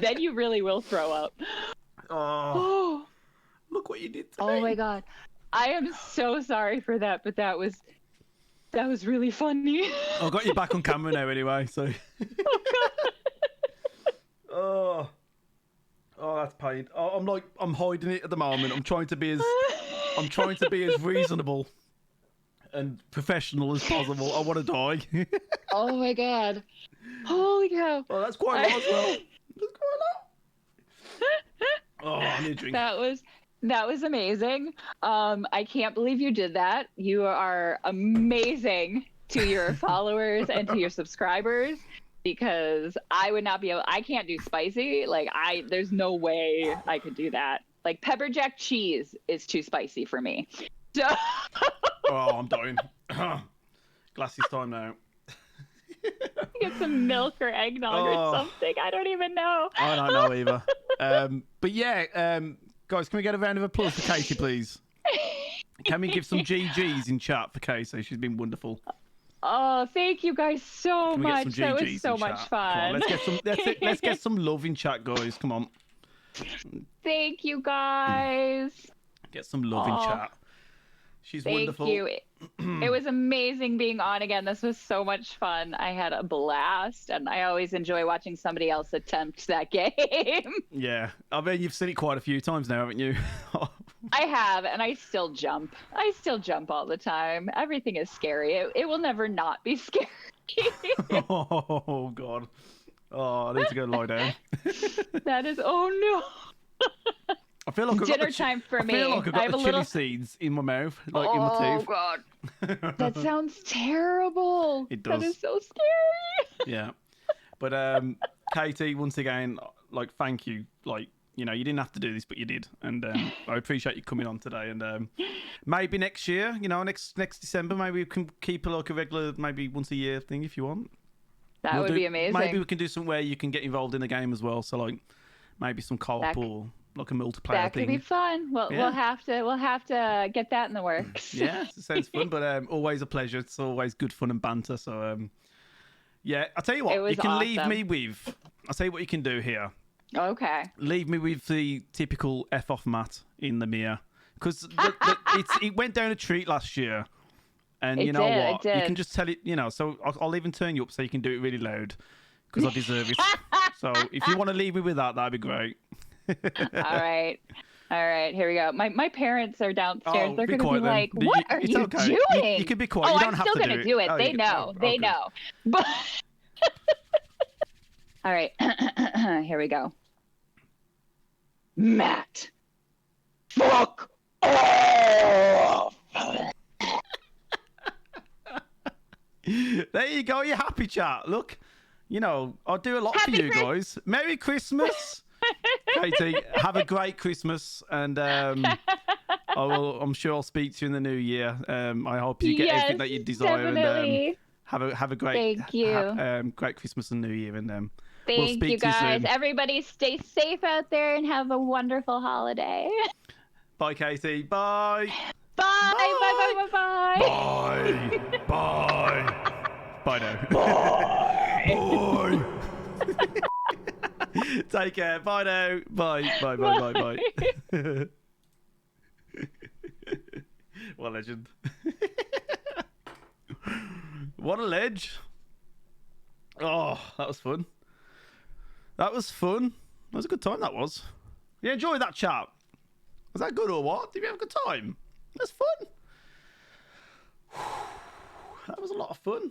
Then you really will throw up. Oh, Oh. look what you did to me. Oh my God. I am so sorry for that, but that was really funny. I've got you back on camera now anyway, so. Oh. Oh, that's pain. Oh, I'm hiding it at the moment. I'm trying to be as reasonable and professional as possible. I want to die. Oh my God. Holy cow. Oh, that's quite a lot as well. That's quite a lot. Oh, I need a drink. That was amazing. I can't believe you did that. You are amazing to your followers and to your subscribers, because I would not be able. I can't do spicy. There's no way I could do that. Like pepper jack cheese is too spicy for me. So... Oh, I'm dying. Glasses time now. Get some milk or eggnog or something. I don't even know. I don't know either. But yeah, guys, can we get a round of applause for Katie, please? Can we give some GGs in chat for Katie? She's been wonderful. Oh, thank you guys so Can we get much. some That GGs was so in much chat? fun. Come on, let's get some love in chat, guys. Come on. Thank you guys. Get some love in chat. She's wonderful. Thank you. It was amazing being on again. This was so much fun. I had a blast, and I always enjoy watching somebody else attempt that game. Yeah. I mean, you've seen it quite a few times now, haven't you? I have, and I still jump. I still jump all the time. Everything is scary. It will never not be scary. Oh, God. Oh, I need to go lie down. That is, oh no. I feel like Dinner time for me. I feel like I've got the chili little... seeds in my mouth, like in my teeth. Oh God, that sounds terrible. It does. That is so scary. Yeah, but Katie, once again, like, thank you. Like, you know, you didn't have to do this, but you did, and I appreciate you coming on today. And maybe next year, you know, next December, maybe we can keep a regular, maybe once a year thing if you want. That would be amazing. Maybe we can do something where you can get involved in the game as well. So like, maybe some co-op or like a multiplayer thing. That could be fun. Well, Yeah. we'll have to get that in the works. Yeah, it sounds fun, but always a pleasure. It's always good fun and banter. So Yeah, I'll tell you what. It was You can leave awesome. me with. I'll tell you what you can do here. Okay. Leave me with the typical F off mat in the Mia. Because it went down a treat last year. And you know what? You can just tell it, so I'll even turn you up so you can do it really loud. Because I deserve it. So if you want to leave me with that, that'd be great. All right. Here we go. My parents are downstairs. They're going to be like, then. "What are you doing?" You can be quiet. Oh, You don't I'm have still to going to do do it. They know. They know. But all right. Here we go. Matt. Fuck off. There you go. You're happy, chat. Look, I'll do a lot for you guys. Merry Christmas. Katie, have a great Christmas, and I'm sure I'll speak to you in the new year. I hope you get everything that you desire, definitely. and have a great Thank you. great Christmas and New Year, and we'll Thank speak you to you guys. soon. Everybody stay safe out there and have a wonderful holiday. Bye, Katie. Bye. Bye. Bye. Bye. Bye. Bye now. Bye. Take care. Bye now. Bye. Bye. What a legend. What a ledge. Oh, that was fun. That was a good time, that was. You enjoyed that chat? Was that good or what? Did we have a good time? It was fun. That was a lot of fun.